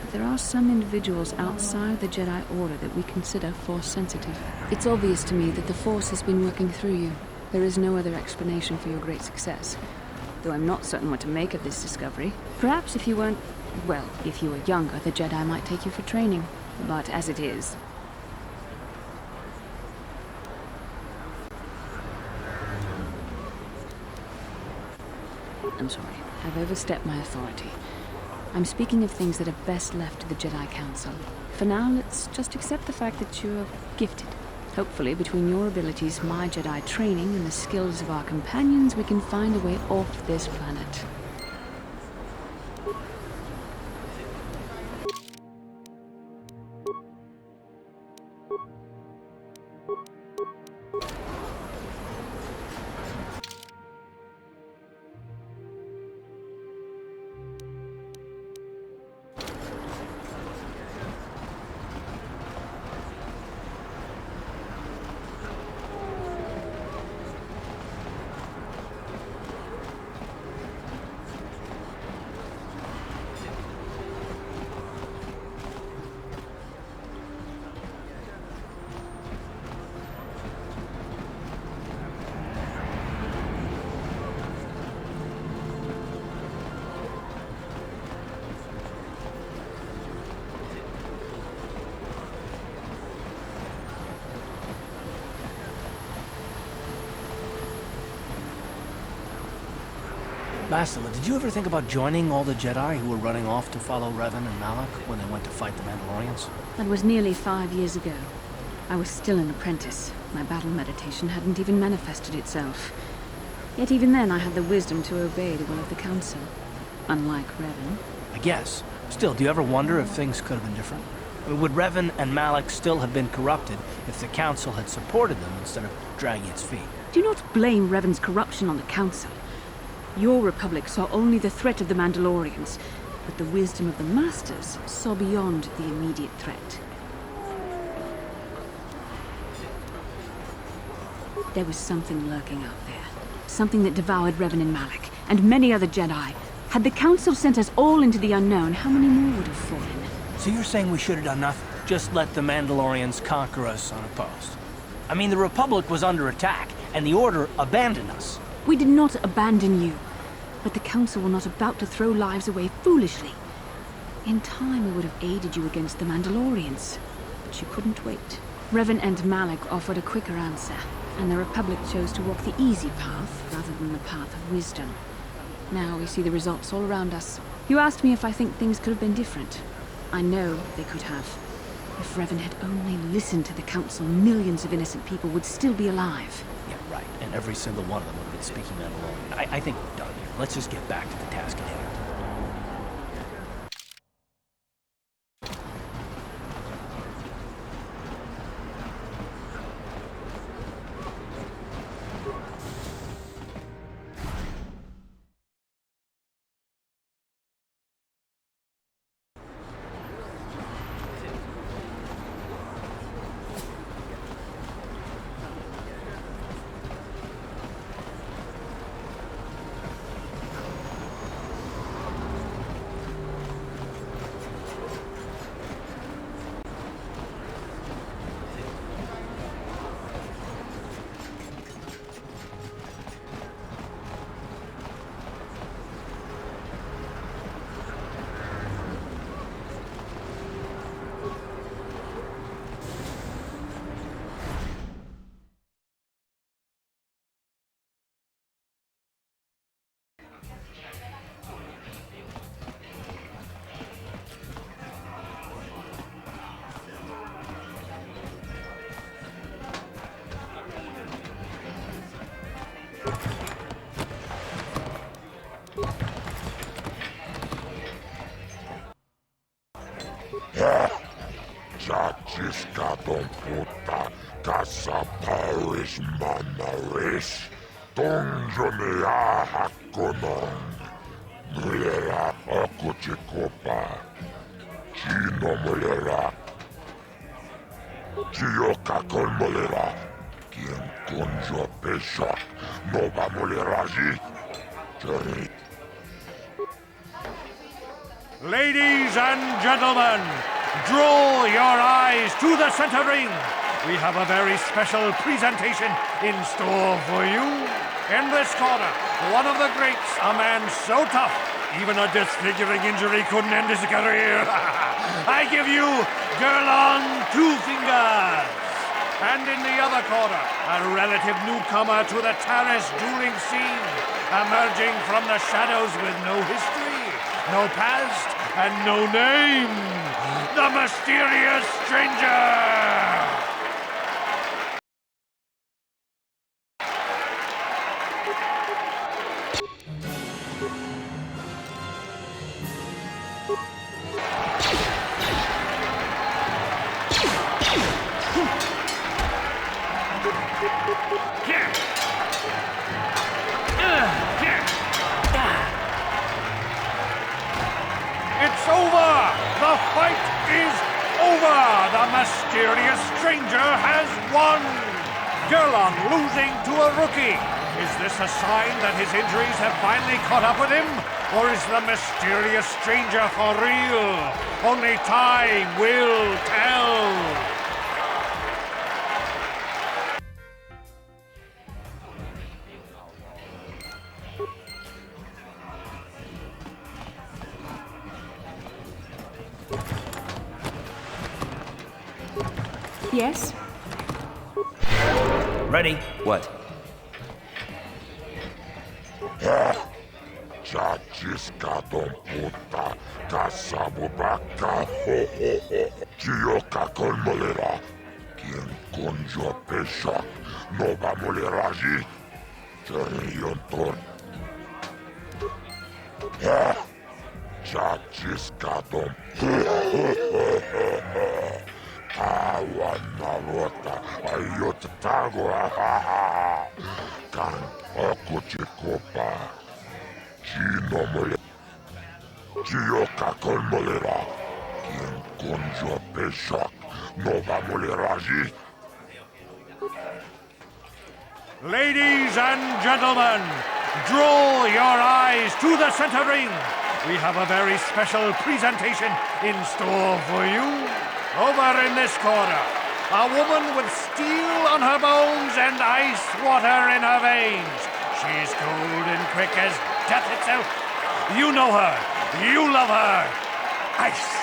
[SPEAKER 12] But there are some individuals outside the Jedi Order that we consider Force-sensitive. It's obvious to me that the Force has been working through you. There is no other explanation for your great success. Though I'm not certain what to make of this discovery. Perhaps if you weren't... well, if you were younger, the Jedi might take you for training. But as it is... I'm sorry. I've overstepped my authority. I'm speaking of things that are best left to the Jedi Council. For now, let's just accept the fact that you're gifted. Hopefully, between your abilities, my Jedi training, and the skills of our companions, we can find a way off this planet.
[SPEAKER 10] Bastila, did you ever think about joining all the Jedi who were running off to follow Revan and Malak when they went to fight the Mandalorians?
[SPEAKER 12] That was nearly 5 years ago. I was still an apprentice. My battle meditation hadn't even manifested itself. Yet even then I had the wisdom to obey the will of the Council. Unlike Revan.
[SPEAKER 10] I guess. Still, do you ever wonder if things could have been different? I mean, would Revan and Malak still have been corrupted if the Council had supported them instead of dragging its feet?
[SPEAKER 12] Do not blame Revan's corruption on the Council. Your Republic saw only the threat of the Mandalorians, but the wisdom of the Masters saw beyond the immediate threat. There was something lurking out there. Something that devoured Revan and Malak, and many other Jedi. Had the Council sent us all into the unknown, how many more would have fallen?
[SPEAKER 10] So you're saying we should have done nothing? Just let the Mandalorians conquer us unopposed? I mean, the Republic was under attack, and the Order abandoned us.
[SPEAKER 12] We did not abandon you. But the Council were not about to throw lives away foolishly. In time, we would have aided you against the Mandalorians. But you couldn't wait. Revan and Malak offered a quicker answer, and the Republic chose to walk the easy path rather than the path of wisdom. Now we see the results all around us. You asked me if I think things could have been different. I know they could have. If Revan had only listened to the Council, millions of innocent people would still be alive.
[SPEAKER 10] Yeah, right. And every single one of them would have been speaking Mandalorian. I think we're done here. Let's just get back to the task at hand.
[SPEAKER 9] Chachiskadon puta kasaparis manaris. Tonjonea hakonon. Mulera akuchikopa. Chino mulera. Chiyokakon mulera. Quien conjo peshak. Nova muleraji. Jerry.
[SPEAKER 5] Ladies and gentlemen, draw your eyes to the center ring. We have a very special presentation in store for you. In this corner, one of the greats, a man so tough, even a disfiguring injury couldn't end his career. I give you Gerlon Two Fingers. And in the other corner, a relative newcomer to the Taris dueling scene, emerging from the shadows with no history, no past, and no name, the mysterious stranger! It's over! The fight is over! The mysterious stranger has won! Gerlon losing to a rookie. Is this a sign that his injuries have finally caught up with him? Or is the mysterious stranger for real? Only time will tell!
[SPEAKER 12] Yes?
[SPEAKER 2] Ready? What?
[SPEAKER 9] Chachiskadon puta kasabubaka. Chiyokakon mulera. Quien conjo peshak. Nova muleraji. Jeriontor. Chachiskadon. Awanarota ayotagua. Kan akuchikopa. Chino mulera. Chiyokakon mulera. Quien conjo peshak. Nova muleraji.
[SPEAKER 5] Ladies and gentlemen, draw your eyes to the center ring. We have a very special presentation in store for you. Over in this corner, a woman with steel on her bones and ice water in her veins. She's cold and quick as death itself. You know her. You love her. Ice.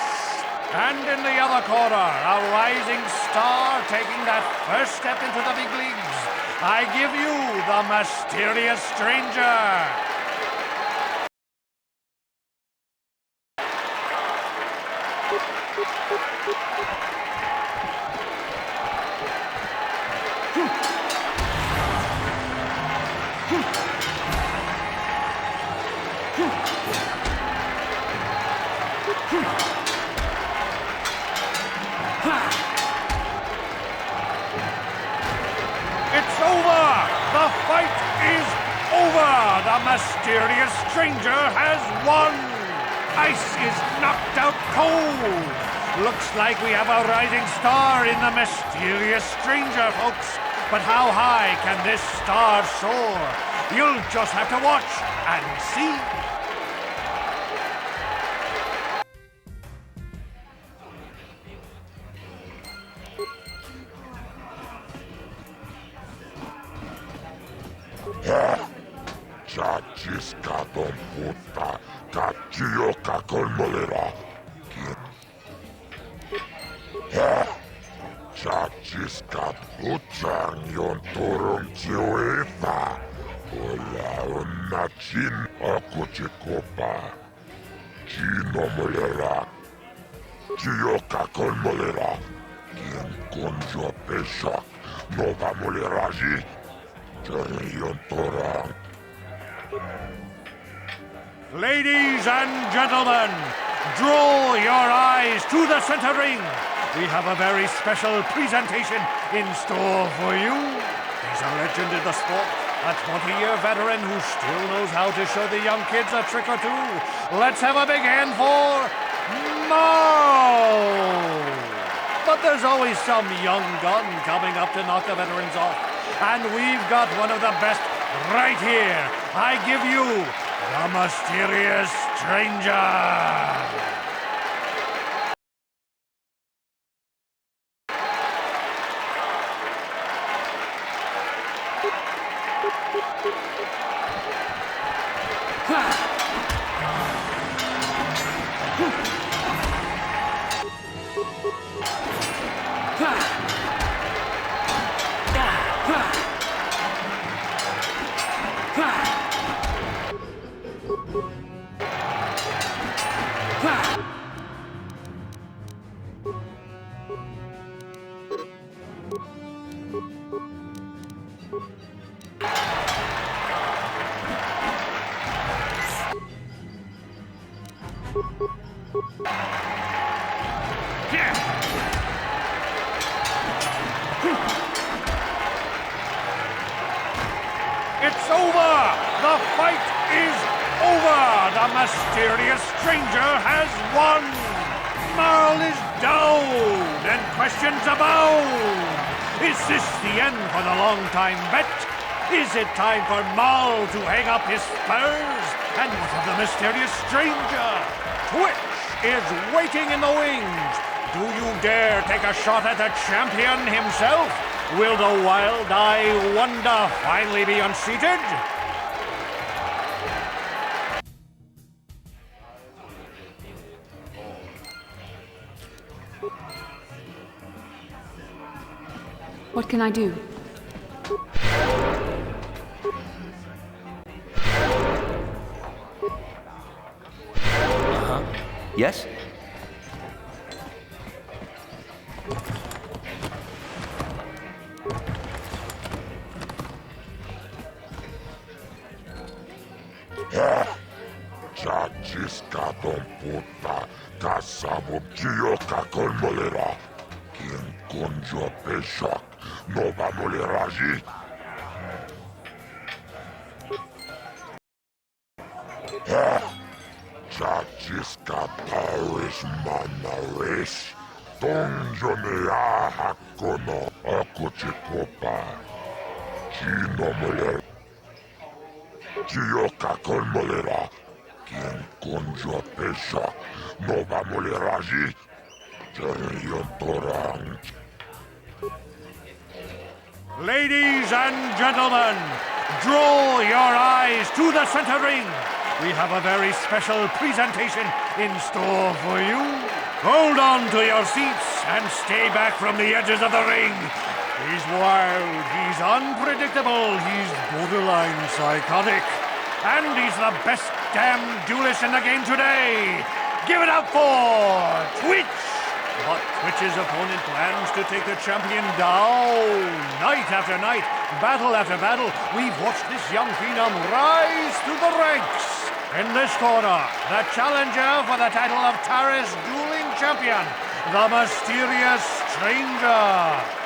[SPEAKER 5] And in the other corner, a rising star taking that first step into the big leagues. I give you the mysterious stranger. It's over! The fight is over! The mysterious stranger has won! Ice is knocked out cold! Looks like we have a rising star in the mysterious stranger, folks. But how high can this star soar? You'll just have to watch and see.
[SPEAKER 9] Chachiskadon puta kachiyokakon mulera. Chachiskad utang yon turun chiwefa. Wala unachin akuchikopa. Chino mulera. Chiyokakon mulera. Quien conjo peshak. Nova muleraji. Jerion torang.
[SPEAKER 5] Ladies and gentlemen,
[SPEAKER 17] draw your eyes to the center ring. We have a very special presentation in store for you. He's a legend in the sport, a 20-year veteran who still knows how to show the young kids a trick or two. Let's have a big hand for Marl! But there's always some young gun coming up to knock the veterans off. And we've got one of the best right here. I give you the Mysterious Stranger. It's over! The fight is over! The Mysterious Stranger has won! Marl is down, and questions abound! Is this the end for the long-time bet? Is it time for Marl to hang up his spurs? And what of the Mysterious Stranger? Twitch is waiting in the wings! Do you dare take a shot at the champion himself? Will the wild-eye wonder finally be unseated?
[SPEAKER 12] What can I do?
[SPEAKER 2] Yes?
[SPEAKER 9] Chachiska don puta, kasabo kiyoka kolmolera. Quien conjo peshak, no va moleraji. Chachiska Paris manares. Donjo nea hakono, akochikopa. Chino molera. Kiyoka kolmolera. Quien conjo peshak, no va moleraji.
[SPEAKER 17] Ladies and gentlemen, draw your eyes to the center ring. We have a very special presentation in store for you. Hold on to your seats and stay back from the edges of the ring. He's wild, he's unpredictable, he's borderline psychotic. And he's the best damn duelist in the game today. Give it up for Twitch! But Twitch's opponent plans to take the champion down. Night after night, battle after battle, we've watched this young phenom rise through the ranks. In this corner, the challenger for the title of Taris Dueling Champion, the Mysterious Stranger.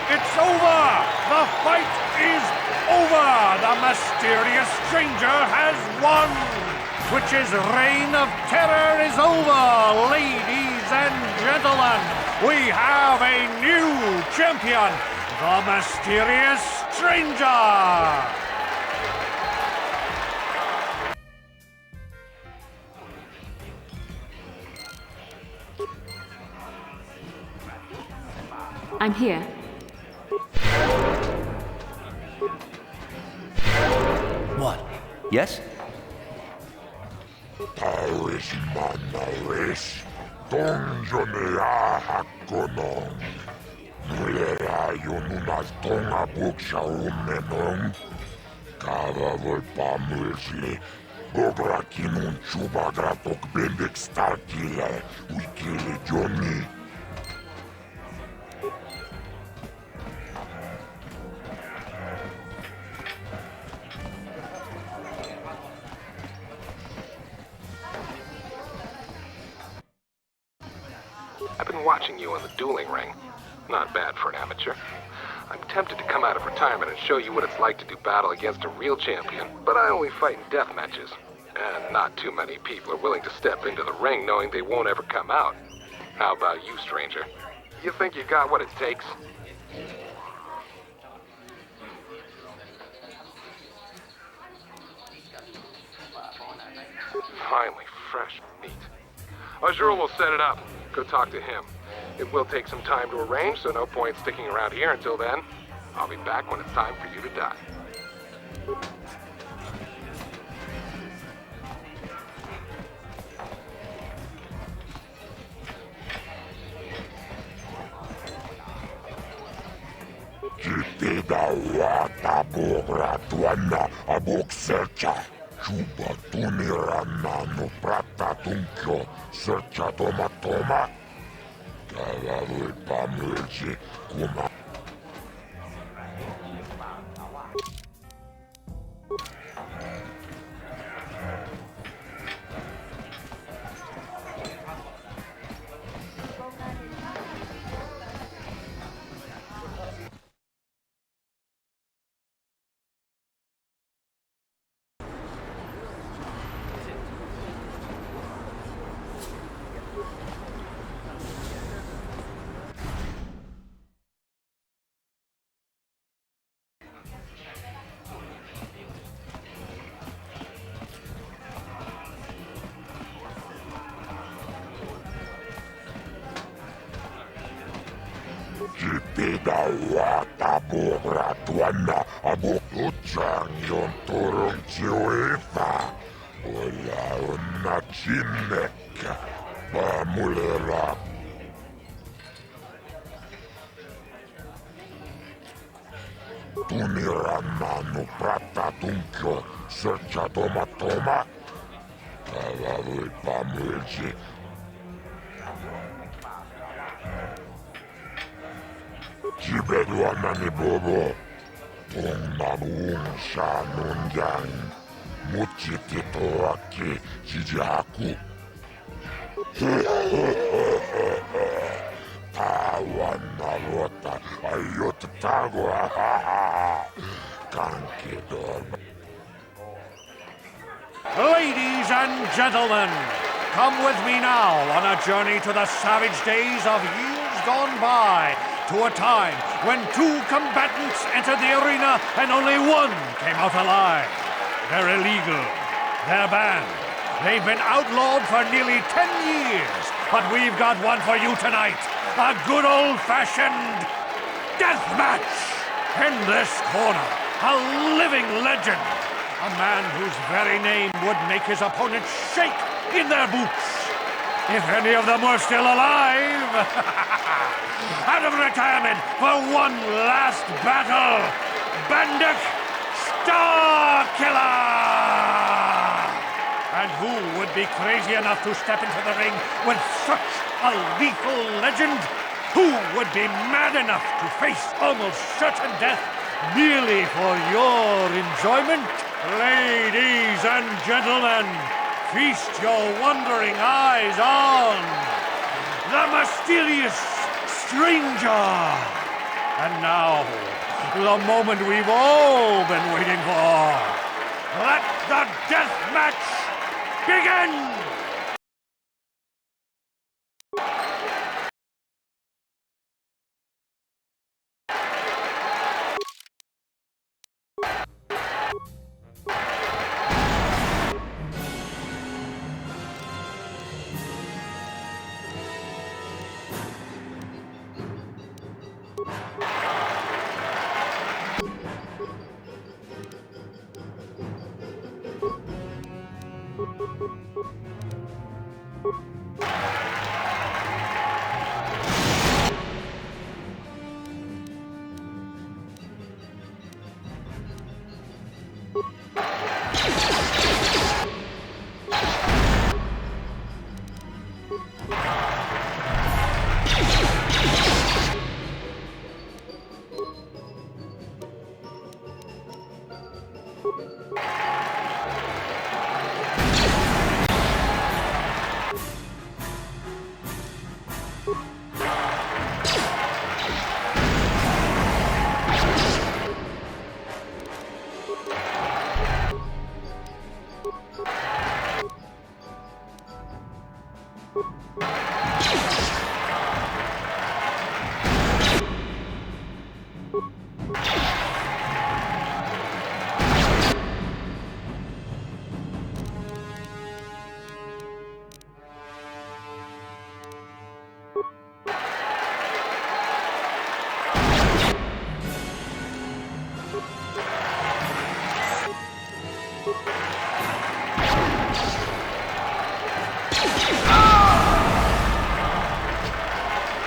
[SPEAKER 17] It's over! The fight is over! The Mysterious Stranger has won! Twitch's reign of terror is over! Ladies and gentlemen, we have a new champion! the mysterious stranger!
[SPEAKER 12] I'm here.
[SPEAKER 2] What? Yes?
[SPEAKER 9] Taris manaris, tonjonea hakkonong. Mulera yonunas tonga buksha umenong. Kava volpamulsli, bograkinun chubagratok bembek starkile, wikili Johnny.
[SPEAKER 18] I've been watching you on the dueling ring. Not bad for an amateur. I'm tempted to come out of retirement and show you what it's like to do battle against a real champion, but I only fight in death matches. And not too many people are willing to step into the ring knowing they won't ever come out. How about you, stranger? You think you got what it takes? Finally, fresh meat. Azul will set it up. Go talk to him. It will take some time to arrange, so no point sticking around here until then. I'll be back when it's time for you to die.
[SPEAKER 9] Kitida wata bogra tuana abok sercha. Chuba tunirana no prata tunkyo sercha toma toma. Kavavul pamulji kuma. Kitida wata bogra tuana abok uchang yon turong chiwefa. Wala una chinek. Pamulera. Tunirana no prata tunkyo sercha toma toma. Kavavul pamulji. Jibeduana ni bobo. Tongnamuung sha nungyang. Muchitito aki jijaku. Tawan narota ayot tago. Kankidor.
[SPEAKER 17] Ladies and gentlemen, come with me now on a journey to the savage days of years gone by, to a time when two combatants entered the arena and only one came out alive. They're illegal. They're banned. They've been outlawed for nearly 10 years, but we've got one for you tonight. A good old-fashioned death match. In this corner, a living legend. A man whose very name would make his opponents shake in their boots. If any of them were still alive. Out of retirement for one last battle. Banduk Starkiller! And who would be crazy enough to step into the ring with such a lethal legend? Who would be mad enough to face almost certain death merely for your enjoyment? Ladies and gentlemen, feast your wondering eyes on the mysterious stranger. And now, the moment we've all been waiting for. Let the death match begin!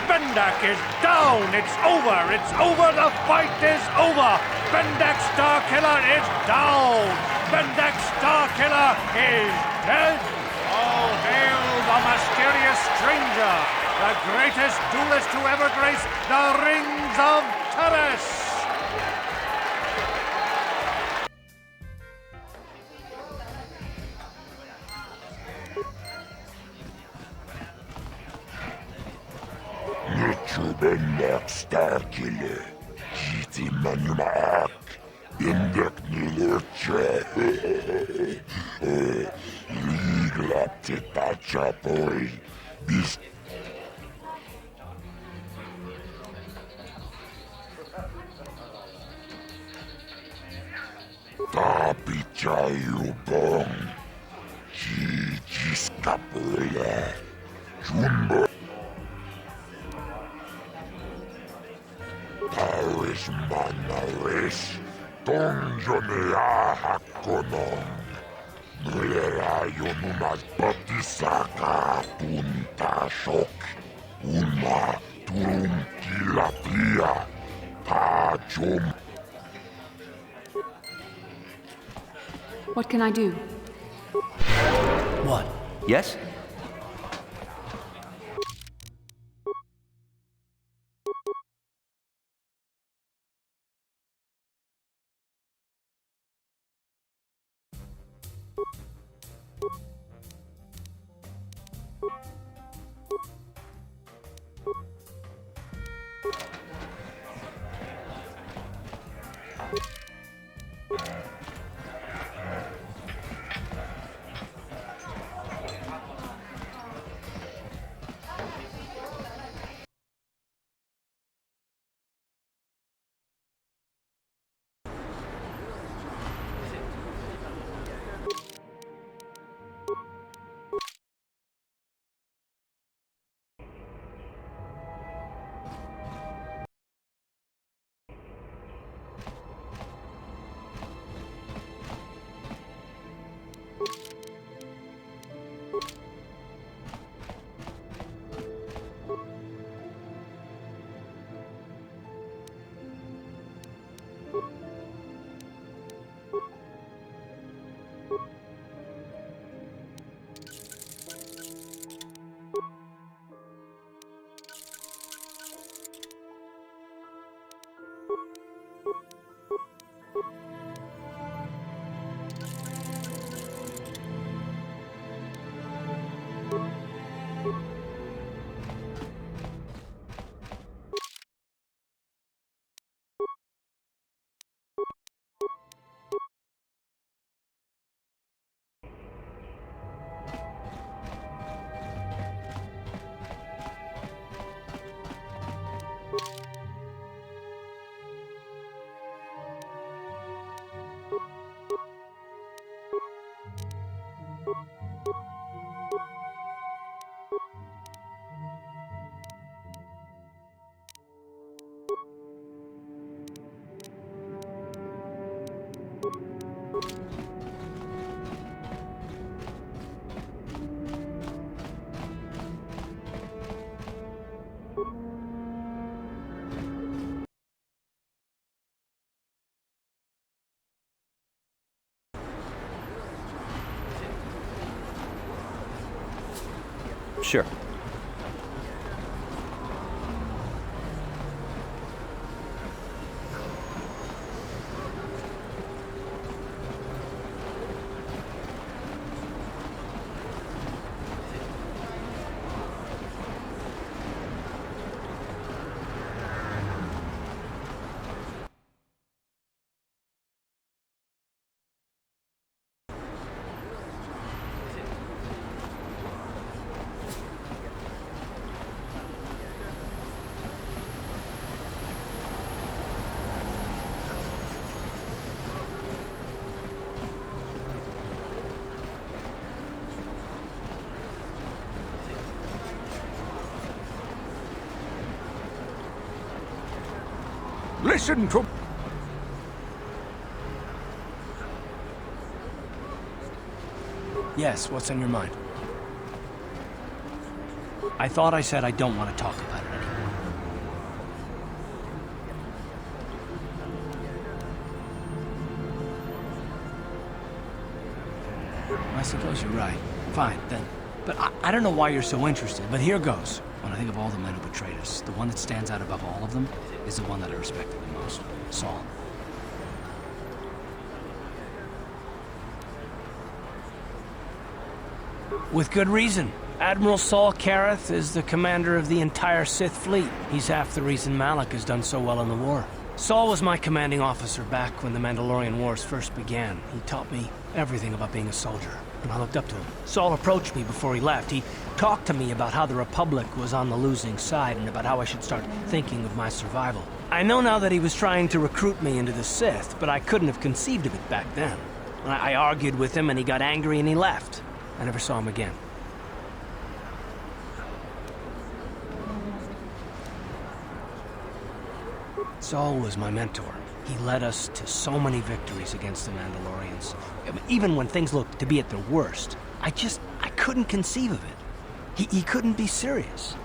[SPEAKER 17] Bendak is down! It's over! It's over! The fight is over! Bendak Starkiller is down! Bendak Starkiller is dead! All hail the mysterious stranger! The greatest duelist to ever grace the rings of Taris!
[SPEAKER 9] Bendak Starkiller, Giti Manumaak, Bendak Nilurche, Liglapti Pachapoi, Bis. Tapichayu Bong, Gigiskapola, Jumbo. Paris Manaris, Tonjonea Hakonon, Nulerayo Numas Batisaka Tuntashok, Uma Turum Kilapia, Tajum.
[SPEAKER 12] What can I do?
[SPEAKER 2] What? Yes? Sure.
[SPEAKER 14] Listen to...
[SPEAKER 10] Yes, what's on your mind? I thought I said I don't want to talk about it anymore. I suppose you're right. Fine, then. But I don't know why you're so interested, but here goes. When I think of all the men who betrayed us, the one that stands out above all of them is the one that I respected the most. Saul. With good reason. Admiral Saul Karath is the commander of the entire Sith fleet. He's half the reason Malak has done so well in the war. Saul was my commanding officer back when the Mandalorian Wars first began. He taught me everything about being a soldier, and I looked up to him. Saul approached me before he left. He talked to me about how the Republic was on the losing side and about how I should start thinking of my survival. I know now that he was trying to recruit me into the Sith, but I couldn't have conceived of it back then. I argued with him and he got angry and he left. I never saw him again. Saul was my mentor. He led us to so many victories against the Mandalorians. Even when things looked to be at their worst, I couldn't conceive of it. He couldn't be serious.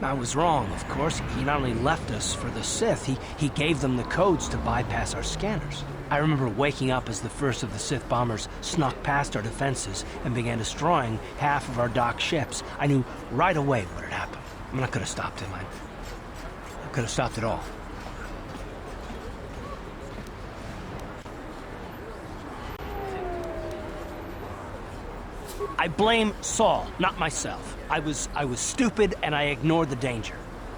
[SPEAKER 10] I was wrong, of course. He not only left us for the Sith, he gave them the codes to bypass our scanners. I remember waking up as the first of the Sith bombers snuck past our defenses and began destroying half of our docked ships. I knew right away what had happened. I mean, I could have stopped him. I could have stopped it all. I blame Saul, not myself. I was stupid and I ignored the danger.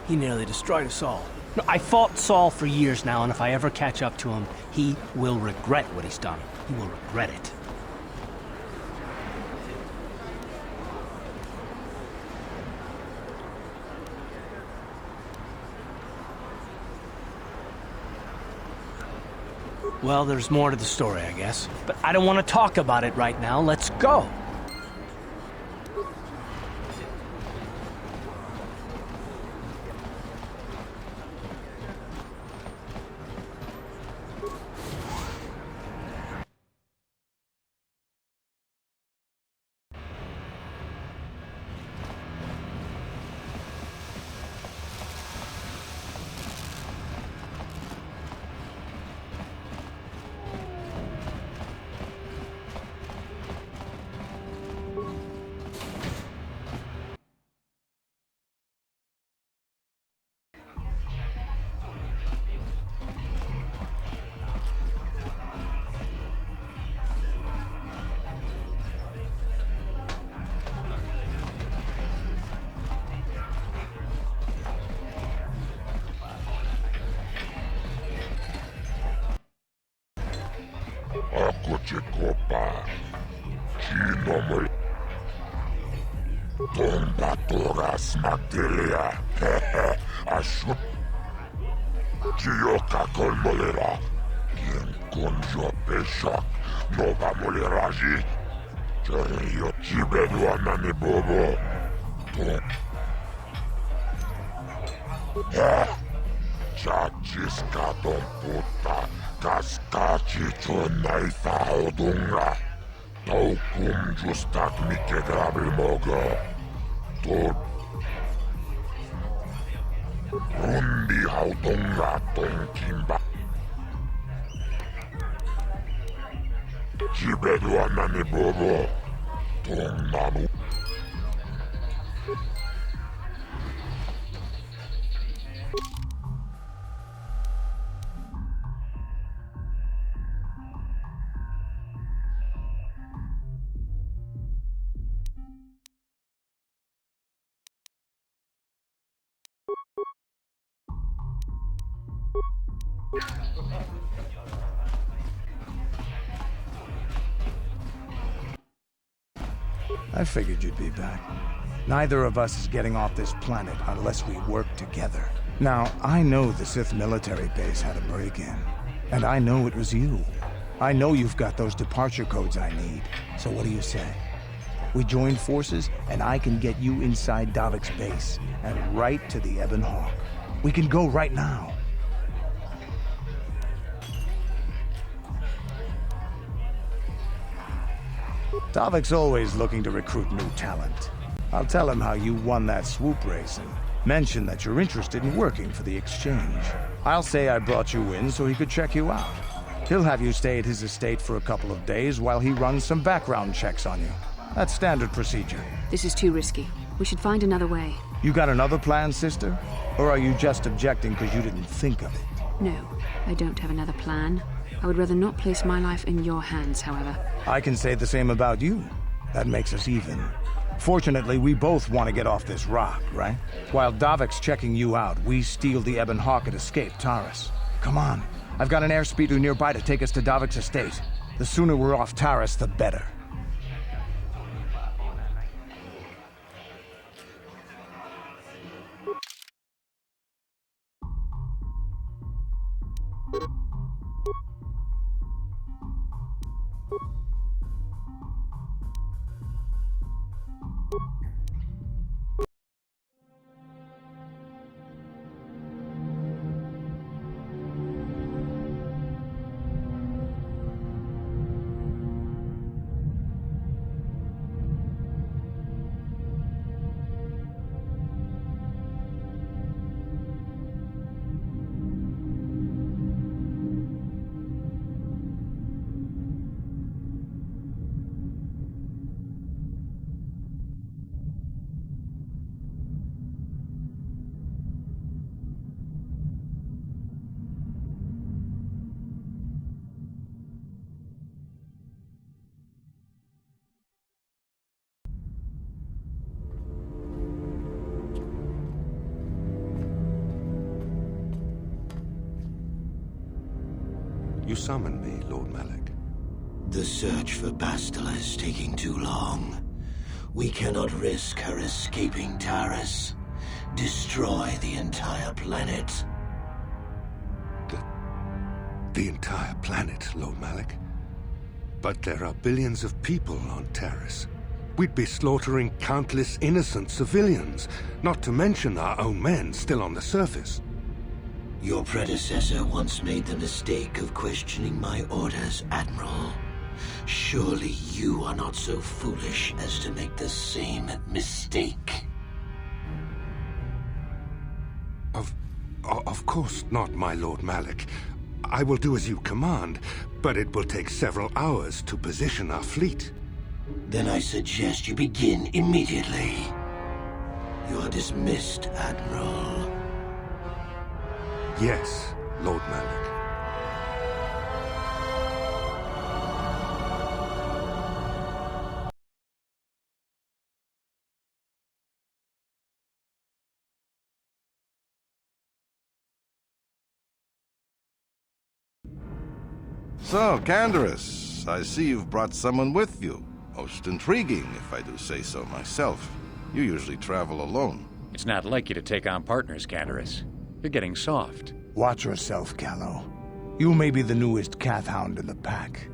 [SPEAKER 10] He nearly destroyed us all. No, I fought Saul for years now, and if I ever catch up to him, he will regret what he's done. He will regret it. Well, there's more to the story, I guess. But I don't want to talk about it right now. Let's go.
[SPEAKER 9] Ako Chikopa, Chinomul, Tomba Toras Magdelia, Ashut, Chioka Colmolera, Quien Conjo Peshak, Nova Moleraji, Cherio Chibeduana Nibobo, Chachiska Don Puta. Kaskachi chonai faudunga. Taukum justak mike grabil mogo. Tod. Rundi haudunga tonkimba. Chibedu anani bobo. Tong namu.
[SPEAKER 13] I figured you'd be back. Neither of us is getting off this planet unless we work together. Now, I know the Sith military base had a break-in, and I know it was you. I know you've got those departure codes I need, so what do you say? We join forces, and I can get you inside Davik's base, and right to the Ebon Hawk. We can go right now. Davik's always looking to recruit new talent. I'll tell him how you won that swoop race and mention that you're interested in working for the Exchange. I'll say I brought you in so he could check you out. He'll have you stay at his estate for a couple of days while he runs some background checks on you. That's standard procedure.
[SPEAKER 12] This is too risky. We should find another way.
[SPEAKER 13] You got another plan, sister? Or are you just objecting because you didn't think of it?
[SPEAKER 12] No, I don't have another plan. I would rather not place my life in your hands, however.
[SPEAKER 13] I can say the same about you. That makes us even. Fortunately, we both want to get off this rock, right? While Davik's checking you out, we steal the Ebon Hawk and escape Taris. Come on. I've got an airspeeder nearby to take us to Davik's estate. The sooner we're off Taris, the better.
[SPEAKER 19] You summoned me, Lord Malak.
[SPEAKER 2] The search for Bastila is taking too long. We cannot risk her escaping Taris. Destroy the entire planet.
[SPEAKER 19] The entire planet, Lord Malak? But there are billions of people on Taris. We'd be slaughtering countless innocent civilians, not to mention our own men still on the surface.
[SPEAKER 2] Your predecessor once made the mistake of questioning my orders, Admiral. Surely you are not so foolish as to make the same mistake.
[SPEAKER 19] Of course not, my Lord Malak. I will do as you command, but it will take several hours to position our fleet.
[SPEAKER 2] Then I suggest you begin immediately. You are dismissed, Admiral.
[SPEAKER 19] Yes, Lord Malak.
[SPEAKER 20] So, Canderous, I see you've brought someone with you. Most intriguing, if I do say so myself. You usually travel alone.
[SPEAKER 21] It's not like you to take on partners, Canderous. You're getting soft.
[SPEAKER 13] Watch yourself, Callow. You may be the newest Cathhound in the pack,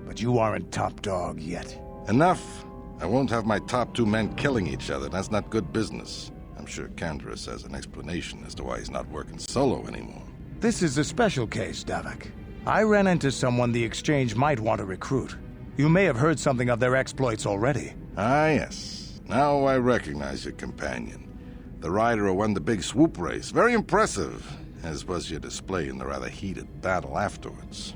[SPEAKER 13] but you aren't top dog yet.
[SPEAKER 20] Enough! I won't have my top two men killing each other. That's not good business. I'm sure Canderous has an explanation as to why he's not working solo anymore.
[SPEAKER 13] This is a special case, Davik. I ran into someone the Exchange might want to recruit. You may have heard something of their exploits already.
[SPEAKER 20] Ah, yes. Now I recognize your companion. The rider who won the big swoop race. Very impressive, as was your display in the rather heated battle afterwards.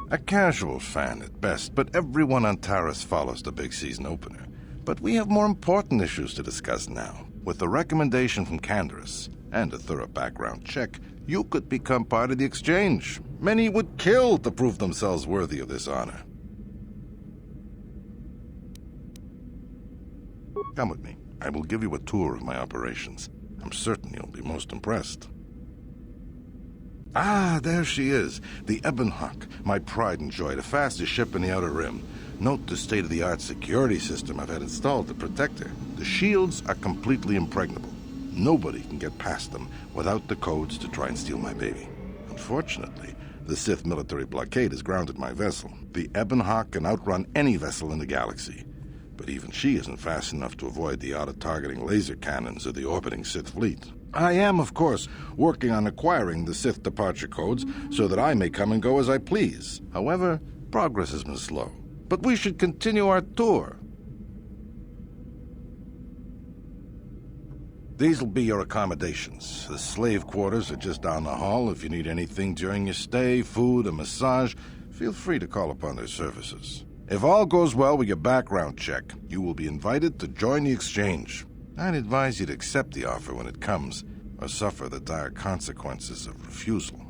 [SPEAKER 20] A casual fan at best, but everyone on Taris follows the big season opener. But we have more important issues to discuss now. With the recommendation from Canderous and a thorough background check, you could become part of the Exchange. Many would kill to prove themselves worthy of this honor. Come with me. I will give you a tour of my operations. I'm certain you'll be most impressed. Ah, there she is. The Ebonhawk, my pride and joy, the fastest ship in the Outer Rim. Note the state-of-the-art security system I've had installed to protect her. The shields are completely impregnable. Nobody can get past them without the codes to try and steal my baby. Unfortunately, the Sith military blockade has grounded my vessel. The Ebonhawk can outrun any vessel in the galaxy. But even she isn't fast enough to avoid the auto-targeting laser cannons of the orbiting Sith fleet. I am, of course, working on acquiring the Sith departure codes so that I may come and go as I please. However, progress has been slow. But we should continue our tour. These will be your accommodations. The slave quarters are just down the hall. If you need anything during your stay, food, a massage, feel free to call upon their services. If all goes well with your background check, you will be invited to join the exchange. I'd advise you to accept the offer when it comes, or suffer the dire consequences of refusal.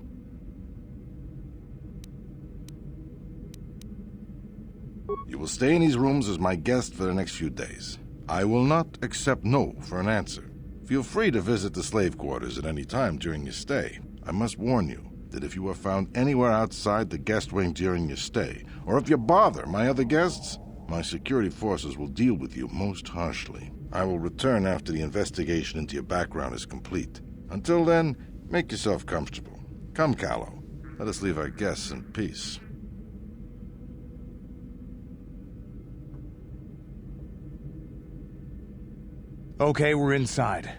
[SPEAKER 20] You will stay in these rooms as my guest for the next few days. I will not accept no for an answer. Feel free to visit the slave quarters at any time during your stay. I must warn you that if you are found anywhere outside the guest wing during your stay, or if you bother my other guests, my security forces will deal with you most harshly. I will return after the investigation into your background is complete. Until then, make yourself comfortable. Come, Callow. Let us leave our guests in peace.
[SPEAKER 13] Okay, we're inside.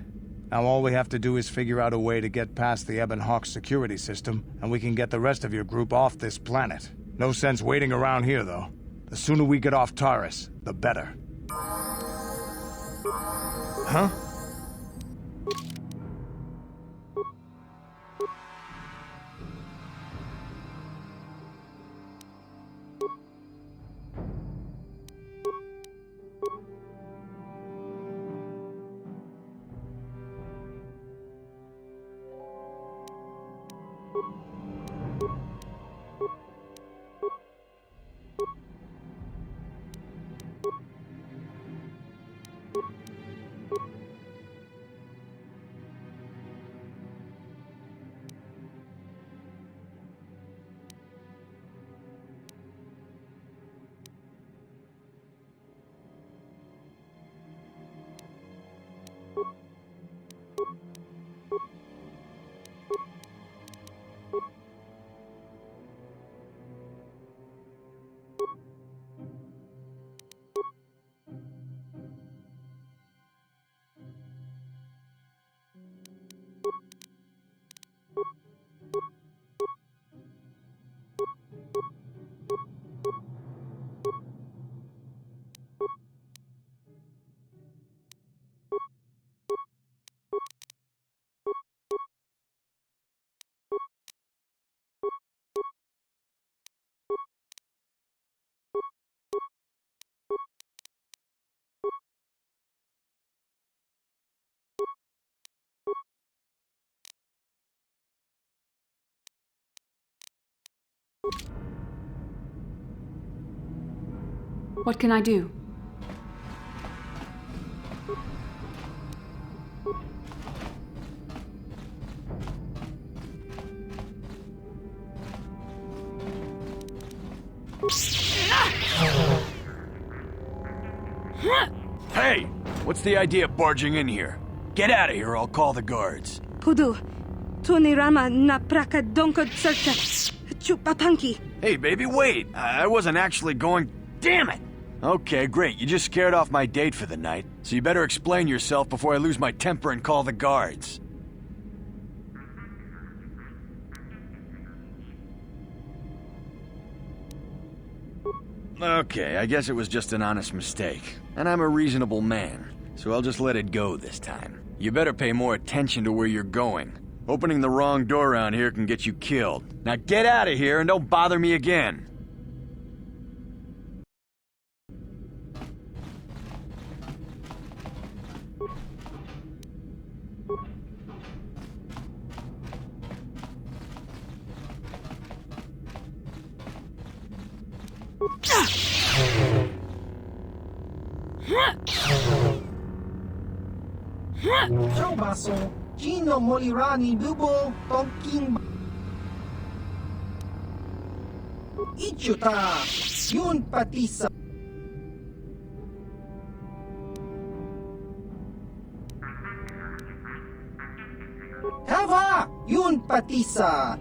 [SPEAKER 13] Now all we have to do is figure out a way to get past the Ebonhawk security system, and we can get the rest of your group off this planet. No sense waiting around here, though. The sooner we get off Taris, the better. Huh?
[SPEAKER 12] What can I do?
[SPEAKER 7] Hey! What's the idea of barging in here? Get out of here or I'll call the guards.
[SPEAKER 4] Pudu, Tunirama na praka donko tserta, chupapanki.
[SPEAKER 7] Hey, baby, wait! I wasn't actually going... Damn it! Okay, great. You just scared off my date for the night, so you better explain yourself before I lose my temper and call the guards. Okay, I guess it was just an honest mistake. And I'm a reasonable man, so I'll just let it go this time. You better pay more attention to where you're going. Opening the wrong door around here can get you killed. Now get out of here and don't bother me again.
[SPEAKER 1] Chobaso, Gino Molirani Lubo, Tonking Ichuta, Yun Patisa. Hava, Yun Patisa.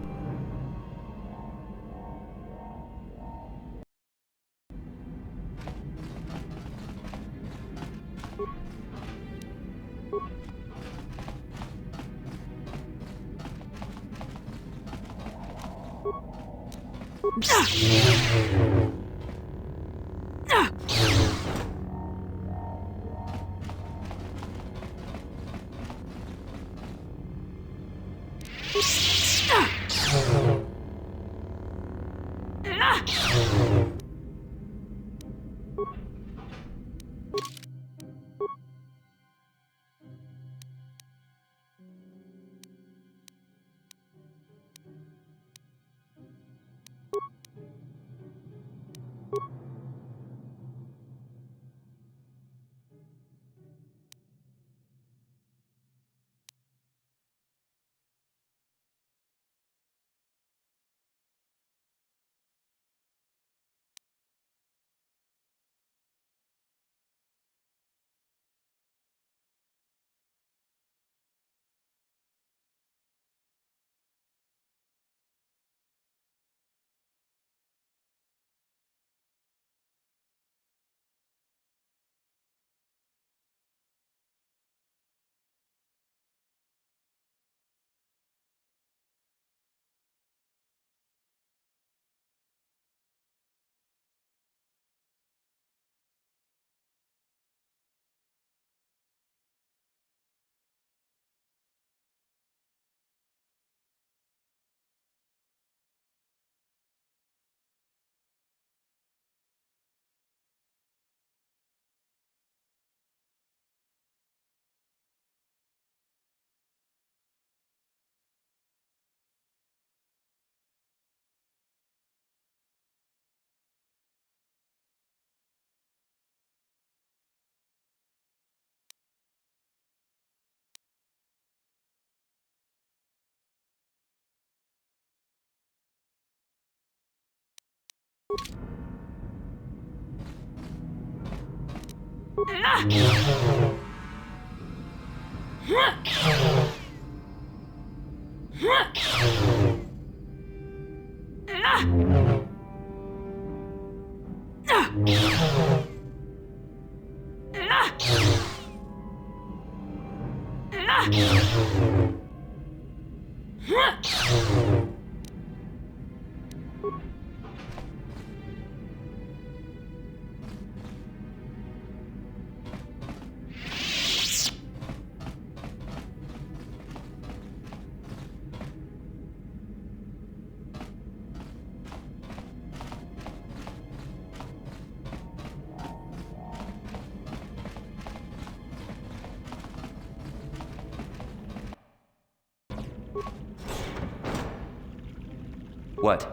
[SPEAKER 22] What?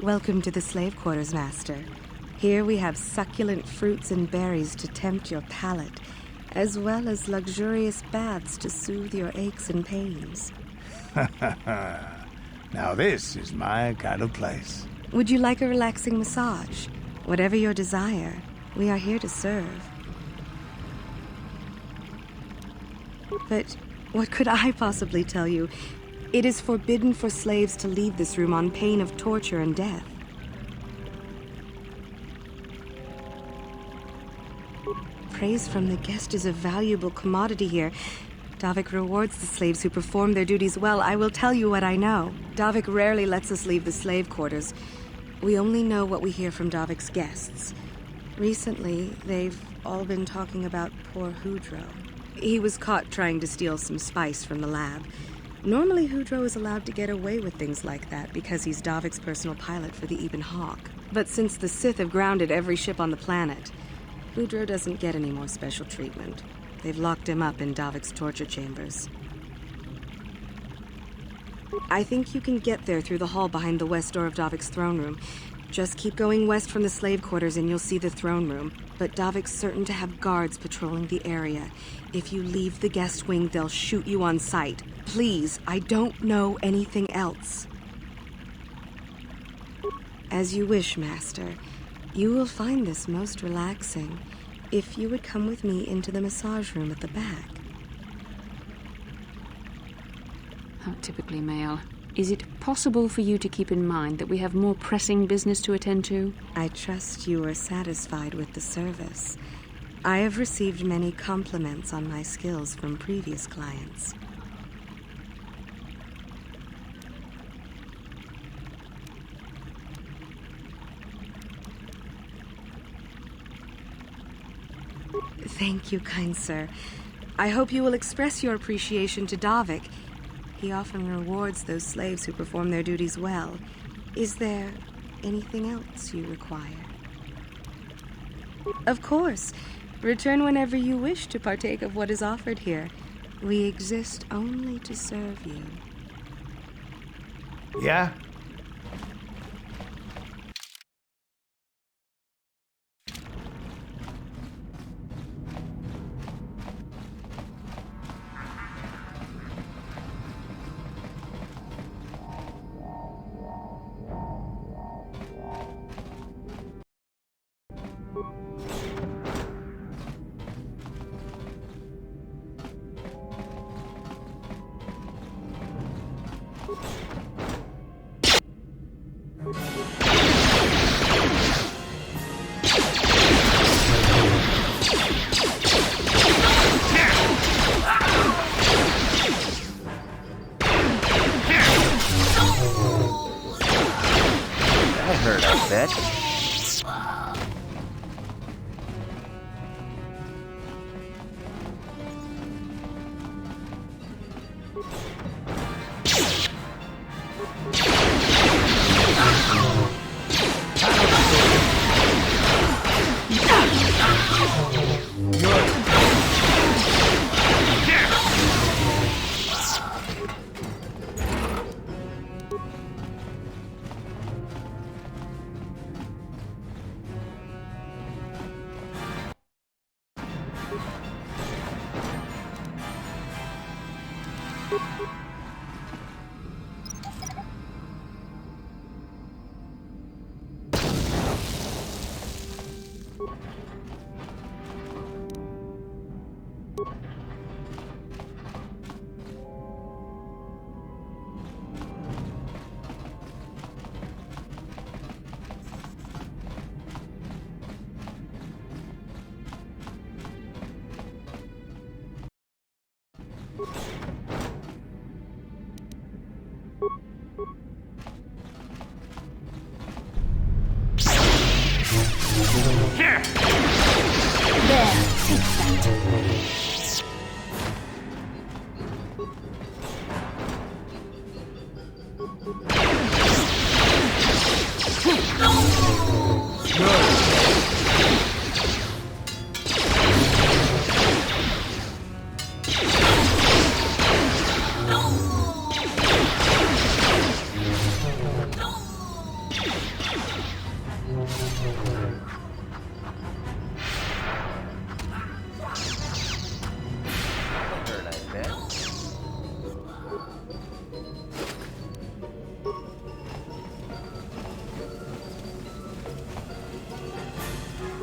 [SPEAKER 4] Welcome to the slave quarters, Master. Here we have succulent fruits and berries to tempt your palate, as well as luxurious baths to soothe your aches and pains.
[SPEAKER 13] Now this is my kind of place.
[SPEAKER 4] Would you like a relaxing massage? Whatever your desire, we are here to serve. But what could I possibly tell you? It is forbidden for slaves to leave this room on pain of torture and death. Praise from the guest is a valuable commodity here. Davik rewards the slaves who perform their duties well. I will tell you what I know. Davik rarely lets us leave the slave quarters. We only know what we hear from Davik's guests. Recently, they've all been talking about poor Hudro. He was caught trying to steal some spice from the lab. Normally, Hudro is allowed to get away with things like that because he's Davik's personal pilot for the Ebon Hawk. But since the Sith have grounded every ship on the planet, Hudro doesn't get any more special treatment. They've locked him up in Davik's torture chambers. I think you can get there through the hall behind the west door of Davik's throne room. Just keep going west from the slave quarters and you'll see the throne room. But Davik's certain to have guards patrolling the area. If you leave the guest wing, they'll shoot you on sight. Please, I don't know anything else. As you wish, Master. You will find this most relaxing. If you would come with me into the massage room at the back.
[SPEAKER 12] How typically male. Is it possible for you to keep in mind that we have more pressing business to attend to?
[SPEAKER 4] I trust you are satisfied with the service. I have received many compliments on my skills from previous clients. Thank you, kind sir. I hope you will express your appreciation to Davik. He often rewards those slaves who perform their duties well. Is there anything else you require? Of course. Return whenever you wish to partake of what is offered here. We exist only to serve you.
[SPEAKER 13] Yeah?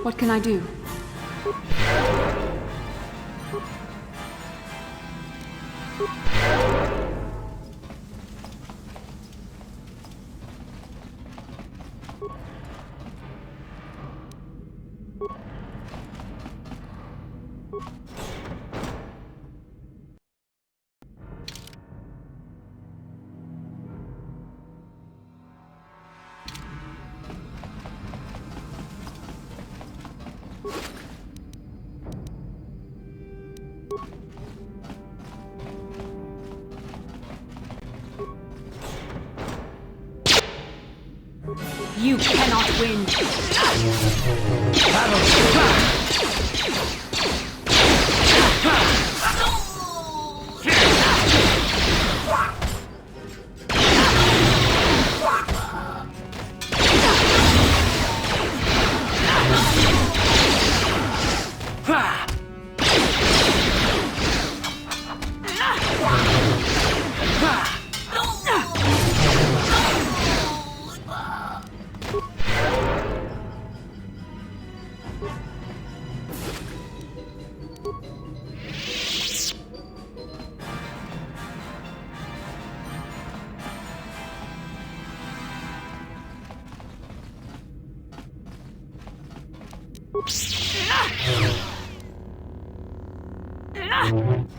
[SPEAKER 12] What can I do?
[SPEAKER 16] You cannot win.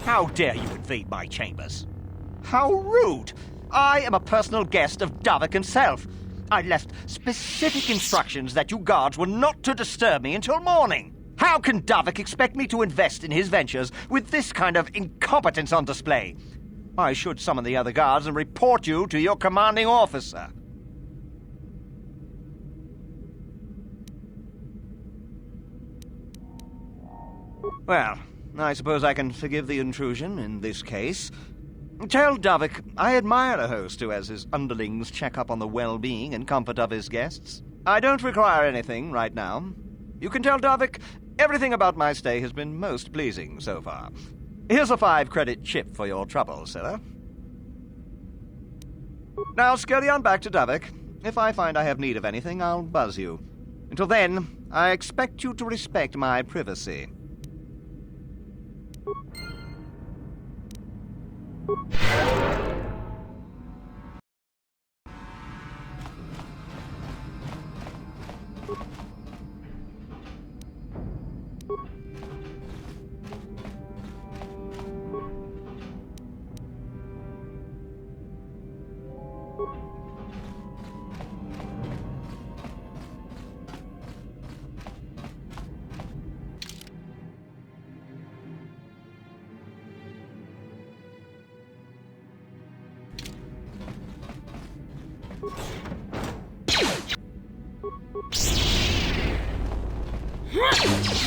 [SPEAKER 3] How dare you invade my chambers? How rude! I am a personal guest of Davik himself. I left specific instructions that you guards were not to disturb me until morning. How can Davik expect me to invest in his ventures with this kind of incompetence on display? I should summon the other guards and report you to your commanding officer. Well, I suppose I can forgive the intrusion in this case. Tell Davik I admire a host who has his underlings check up on the well-being and comfort of his guests. I don't require anything right now. You can tell Davik everything about my stay has been most pleasing so far. Here's a 5-credit chip for your trouble, sir. Now scurry on back to Davik. If I find I have need of anything, I'll buzz you. Until then, I expect you to respect my privacy.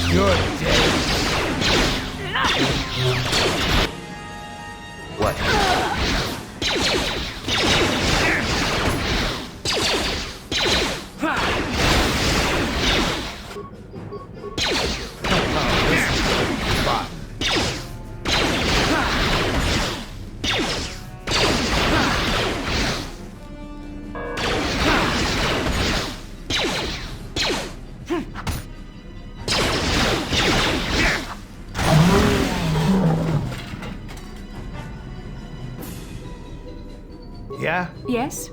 [SPEAKER 3] You're dead. What?
[SPEAKER 13] Yeah?
[SPEAKER 12] Yes?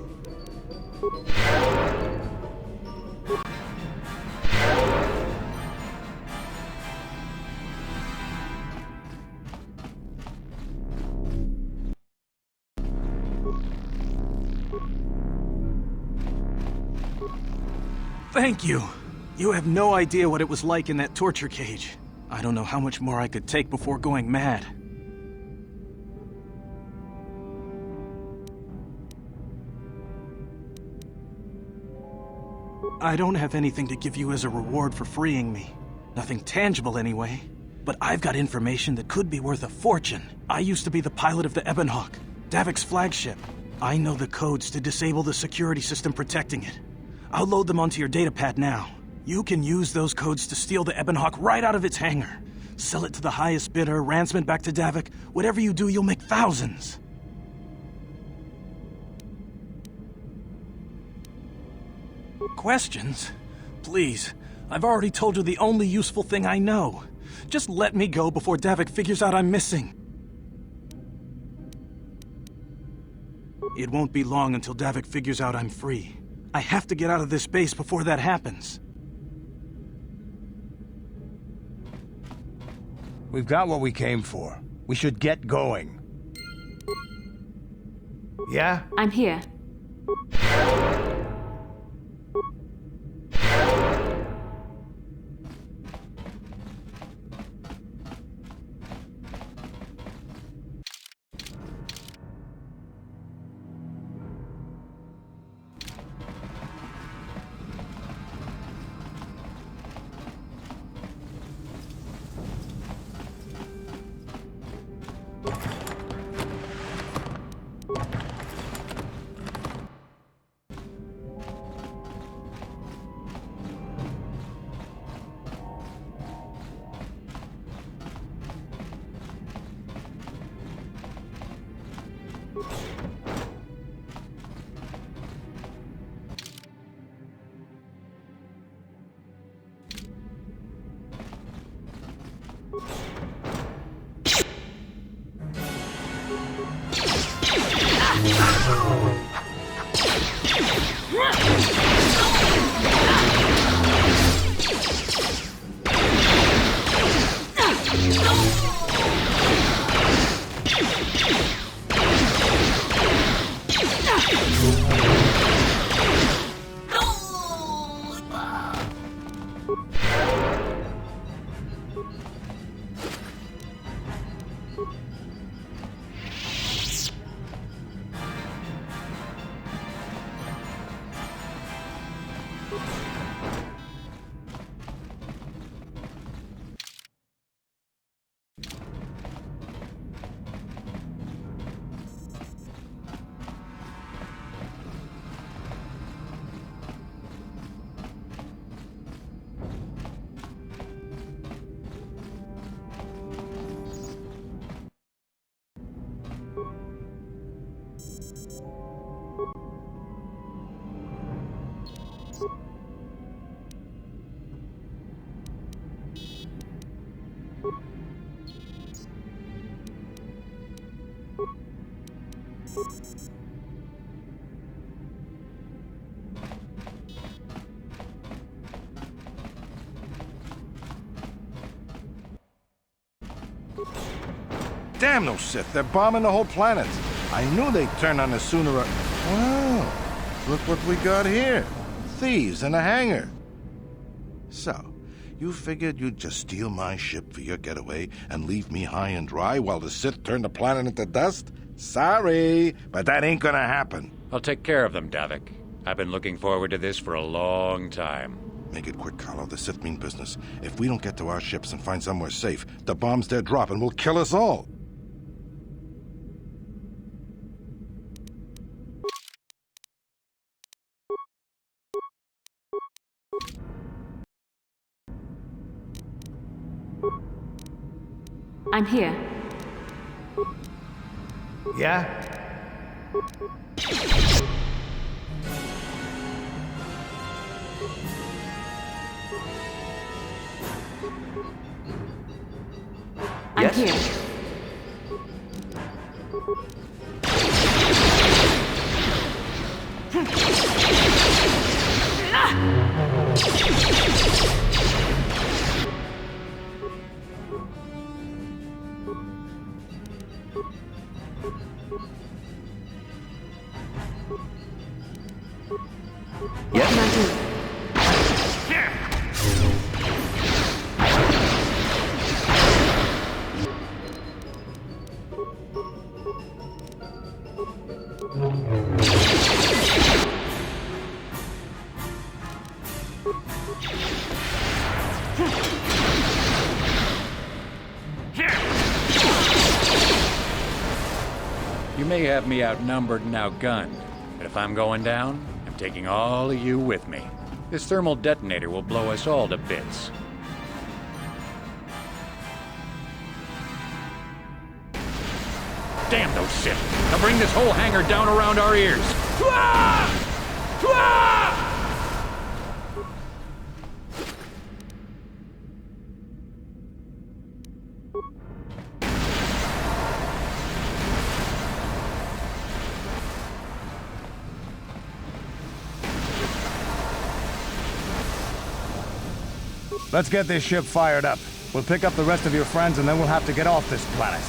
[SPEAKER 22] Thank you. You have no idea what it was like in that torture cage. I don't know how much more I could take before going mad. I don't have anything to give you as a reward for freeing me. Nothing tangible anyway. But I've got information that could be worth a fortune. I used to be the pilot of the Ebonhawk, Davik's flagship. I know the codes to disable the security system protecting it. I'll load them onto your datapad now. You can use those codes to steal the Ebonhawk right out of its hangar. Sell it to the highest bidder, ransom it back to Davik. Whatever you do, you'll make thousands. Questions? Please, I've already told you the only useful thing I know. Just let me go before Davik figures out I'm missing. It won't be long until Davik figures out I'm free. I have to get out of this base before that happens.
[SPEAKER 13] We've got what we came for. We should get going. Yeah?
[SPEAKER 12] I'm here.
[SPEAKER 20] Damn those Sith, they're bombing the whole planet. I knew they'd turn on us sooner or... Wow, look what we got here. Thieves in a hangar. So, you figured you'd just steal my ship for your getaway and leave me high and dry while the Sith turn the planet into dust? Sorry, but that ain't gonna happen.
[SPEAKER 21] I'll take care of them, Davik. I've been looking forward to this for a long time.
[SPEAKER 20] Make it quick, Carlo. The Sith mean business. If we don't get to our ships and find somewhere safe, the bombs they're dropping will kill us all.
[SPEAKER 12] I'm here.
[SPEAKER 1] Yeah?
[SPEAKER 12] I'm here. What can I do?
[SPEAKER 21] You may have me outnumbered and outgunned, but if I'm going down, I'm taking all of you with me. This thermal detonator will blow us all to bits. Damn those Sith! They'll bring this whole hangar down around our ears!
[SPEAKER 13] Let's get this ship fired up. We'll pick up the rest of your friends and then we'll have to get off this planet.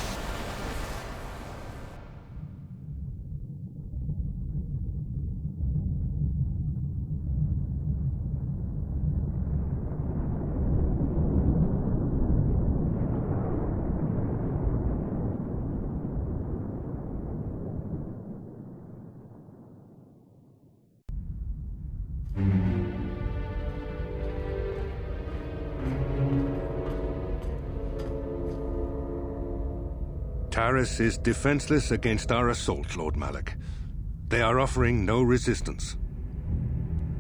[SPEAKER 19] Taris is defenseless against our assault, Lord Malak. They are offering no resistance.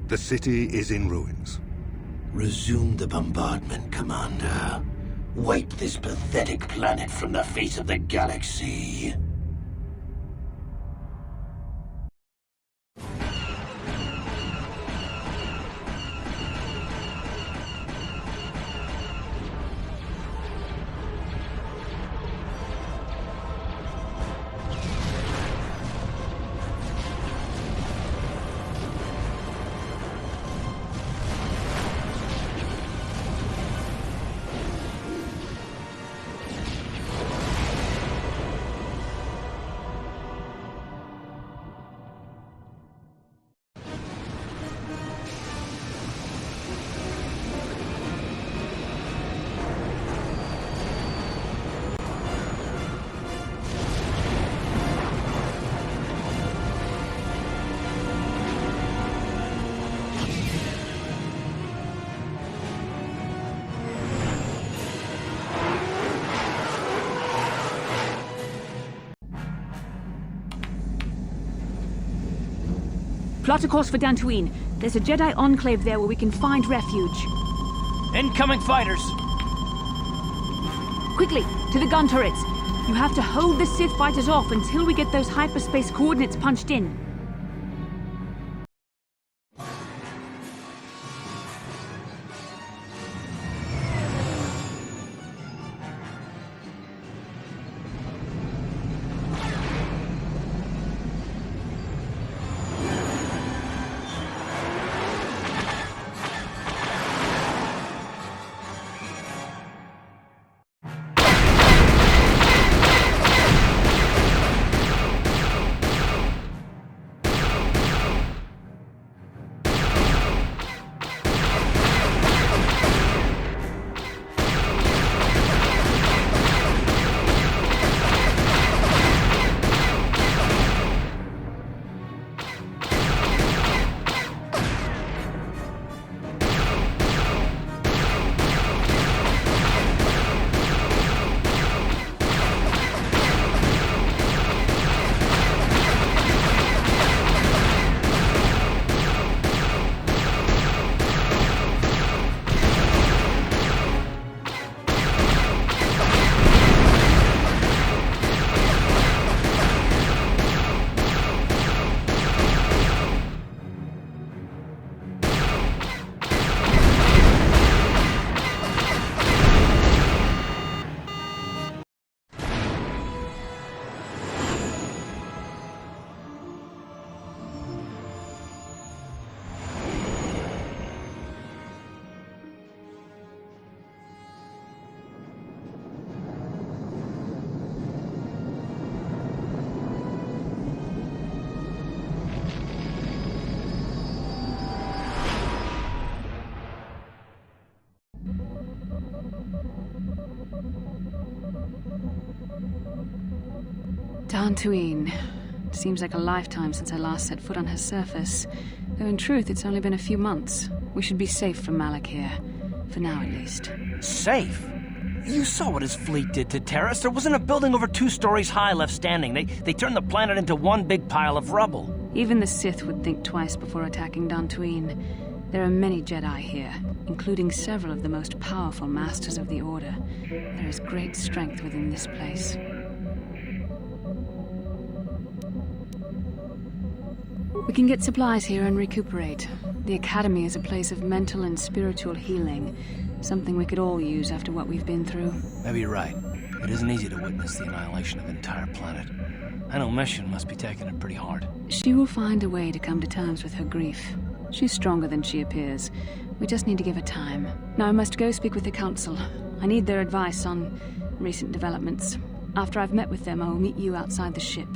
[SPEAKER 19] The city is in ruins.
[SPEAKER 2] Resume the bombardment, Commander. Wipe this pathetic planet from the face of the galaxy.
[SPEAKER 12] Plot a course for Dantooine. There's a Jedi enclave there where we can find refuge.
[SPEAKER 10] Incoming fighters!
[SPEAKER 12] Quickly, to the gun turrets. You have to hold the Sith fighters off until we get those hyperspace coordinates punched in. Dantooine. Seems like a lifetime since I last set foot on her surface. Though in truth, it's only been a few months. We should be safe from Malak here. For now, at least.
[SPEAKER 10] Safe? You saw what his fleet did to Terrace. There wasn't a building over 2 stories high left standing. They turned the planet into one big pile of rubble.
[SPEAKER 12] Even the Sith would think twice before attacking Dantooine. There are many Jedi here, including several of the most powerful Masters of the Order. There is great strength within this place. We can get supplies here and recuperate. The Academy is a place of mental and spiritual healing. Something we could all use after what we've been through.
[SPEAKER 10] Maybe you're right. It isn't easy to witness the annihilation of an entire planet. I know Mission must be taking it pretty hard.
[SPEAKER 12] She will find a way to come to terms with her grief. She's stronger than she appears. We just need to give her time. Now I must go speak with the Council. I need their advice on recent developments. After I've met with them, I will meet you outside the ship.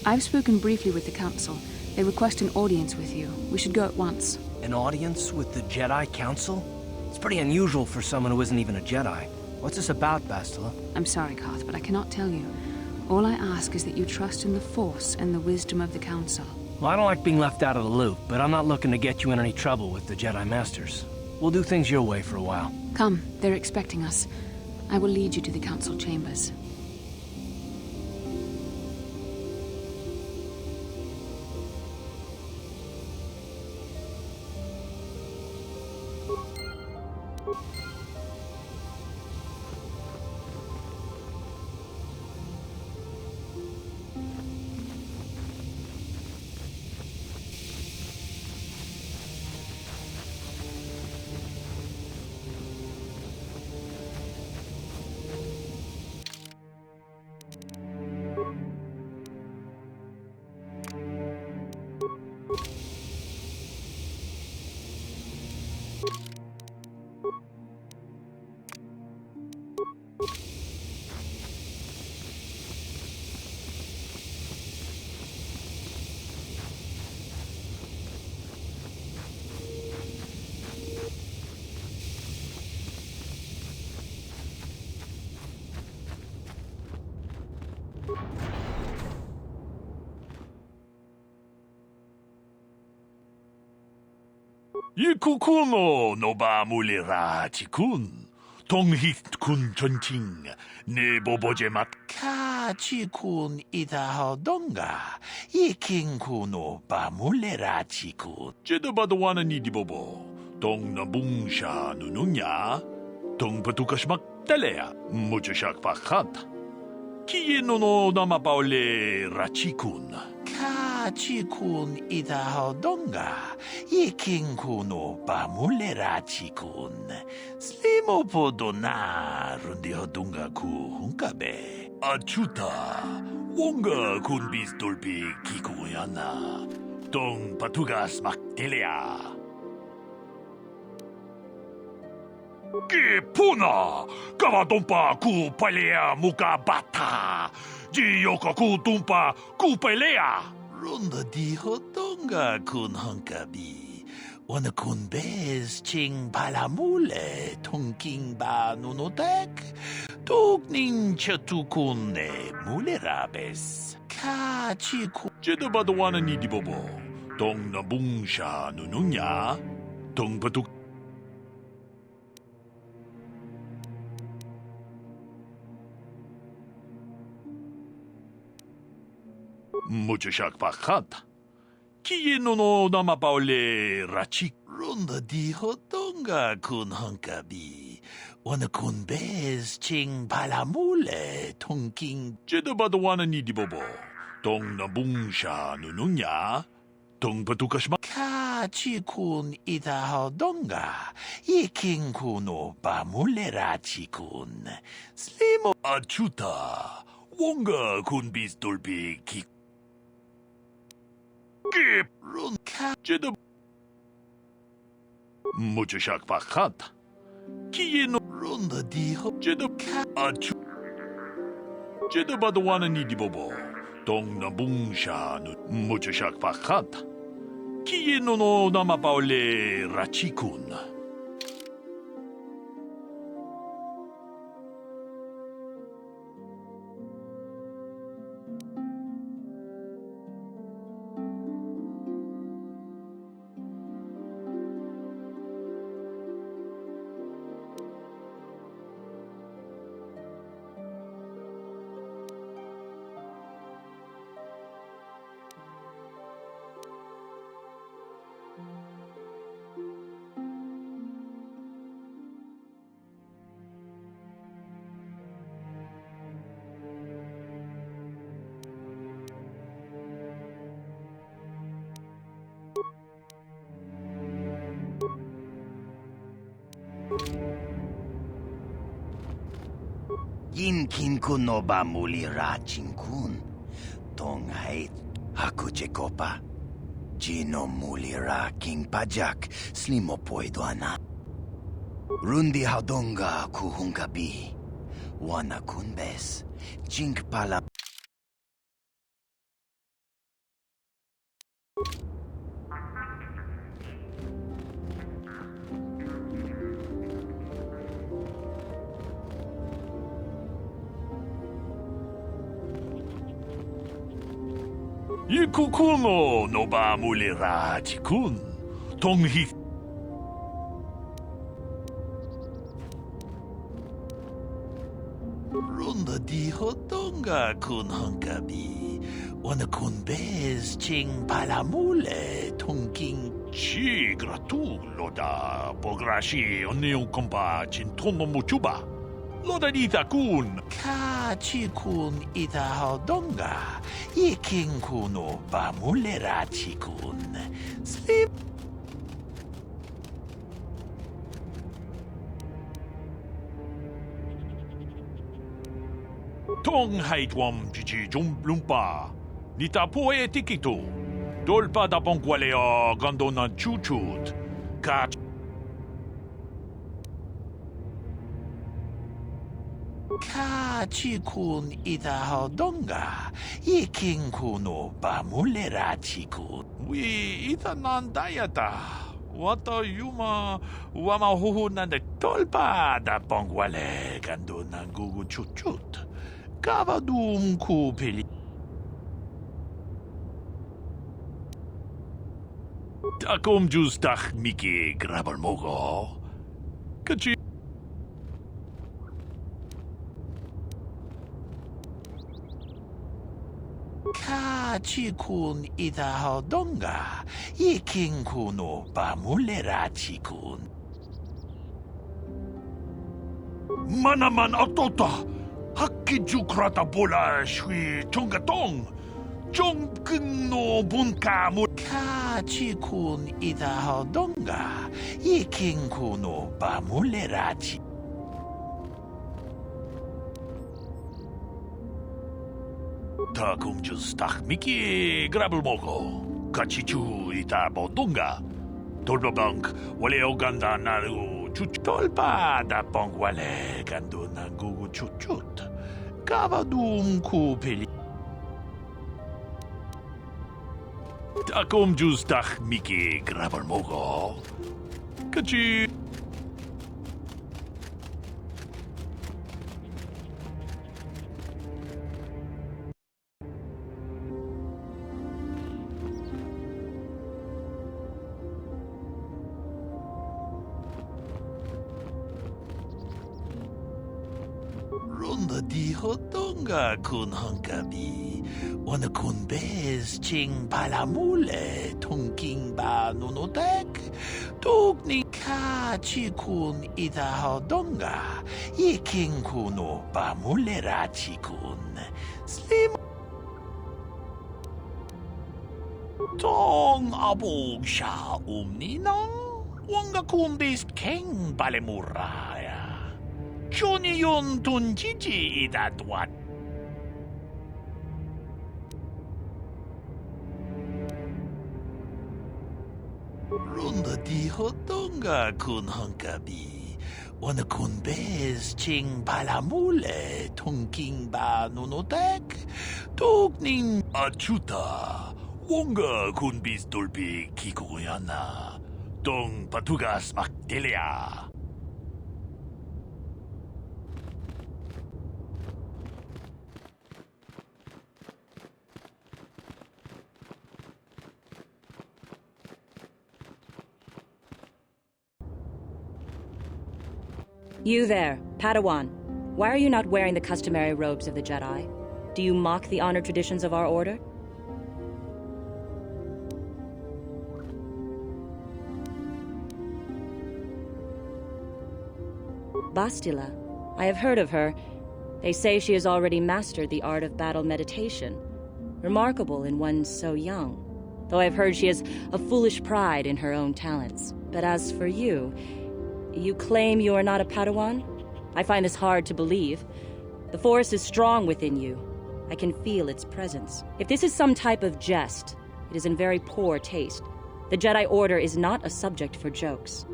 [SPEAKER 12] I've spoken briefly with the Council. They request an audience with you. We should go at once.
[SPEAKER 10] An audience with the Jedi Council? It's pretty unusual for someone who isn't even a Jedi. What's this about, Bastila?
[SPEAKER 12] I'm sorry, Koth, but I cannot tell you. All I ask is that you trust in the Force and the wisdom of the Council.
[SPEAKER 10] Well, I don't like being left out of the loop, but I'm not looking to get you in any trouble with the Jedi Masters. We'll do things your way for a while.
[SPEAKER 12] Come, they're expecting us. I will lead you to the Council chambers.
[SPEAKER 6] 이쿠쿠노 노바물리라 지군 동희군 전팅 네보보제 맛 카지군 이다하던가 이킹쿠노 바물레라 지군 제도바도 와는 이디보보 동나붕샤 누누냐 동바두카시막 달레야 무주샥 바칸타 키예노노 나마바올레 라치군 카지군 이다하던가 이킹쿠노 바물레라 지군 슬리모포도나 룬디호둥가 쿠훈카베 아추타 웡가 군비스돌비 기쿠야나 동바투가스 막텔레야 Kipuna! Kavatumpa kupalea mukabata! Jiyoka kutumpa kupalea! Runda diho tonga kun hankabi. Wana kun bez ching palamule tongking ba nunotek. Tugning chatukune mulerabes. Ka chiku. Jedabado wana nidibobo. Tong nabungsha nununya. Tong patuk. Muchachak Pakhat. Kienono Namapaole Rachik. Runda diho tonga kun hankabi. Wana kun bez ching palamule tongking. Jedabado wana nidibobo. Tong nabungsha nununya. Tong patukashma. Kachi kun idahadonga. Iking kuno bamulera chikun. Slimo achuta. Wonga kun bisdolbi kik. Kip run jedab Muchachak Pakhat. Kieno runda diho jedab achu jedabadwana nidibobo. Tong nabungsha nu Muchachak Pakhat. Kieno no namapaole rachikun.
[SPEAKER 2] Inkinkun no bamulira chinkun. Tongait hakuchekopa. Jino mulira king pajak slimopoidwana. Rundi hadonga kuhungabi. Wana kunbes. Jink pala.
[SPEAKER 6] Ikukuno no bamulira chikun. Tonghi. Runda diho tonga kun hankabi. Wana kun bez ching palamule tongking. Chi gratu loda pograshi onneon kompa chintono muchuba. Loda dita kun. Kachi kun ita hodonga. Iking kuno bamulera chikun. Slip. Tong haitwam chichi jumplumpa. Nita poe tikito. Dolpa da bonqualeo gandona chuchut. Kach. Kachi kun ita hodonga. Iking kuno bamulera chikun. We ita nandayata. Wata yuma wama huhu nande tolpa da bonquale gandona gugu chuchut. Kavadum kupili. Takom justach Miki Grabalmogo. Kachi. Kachikun Idahodonga. Ikinkuno Bamulerachikun. Manaman Otota. Hakijukrata Bola Shui Chongatong. Chongkung no Bunkamu. Kachikun Idahodonga. Ikinkuno Bamulerachi. Takum justach Miki Grabalmogo. Kachichu Itabodunga. Tolbabank Wale Oganda Naru Chuch Tolpa da Bank Wale Gando Nangu Chuchut. Gabadum Kupeli. Takum justach Miki Grabalmogo. Kachi. Ronda di Hodonga kun Hunkabi. Wana kun bez ching palamule tunking ba nunotek. Tugni kachi kun ida Hodonga. Iking kuno ba mulerachi kun. Slim. Tong abog sha umninang. Wanga kun bez king palemuraya. Johnny yon tunjiji idadwat. Ronda di Hodonga kun Hunkabi. Wana kun bez ching palamule tunking ba nunotek. Tugning achuta. Wonga kun bis dolpi kikuyana. Tong patugas makdelia.
[SPEAKER 8] You there, Padawan. Why are you not wearing the customary robes of the Jedi? Do you mock the honor traditions of our order? Bastila. I have heard of her. They say she has already mastered the art of battle meditation. Remarkable in one so young. Though I've heard she has a foolish pride in her own talents. But as for you, you claim you are not a Padawan? I find this hard to believe. The Force is strong within you. I can feel its presence. If this is some type of jest, it is in very poor taste. The Jedi Order is not a subject for jokes.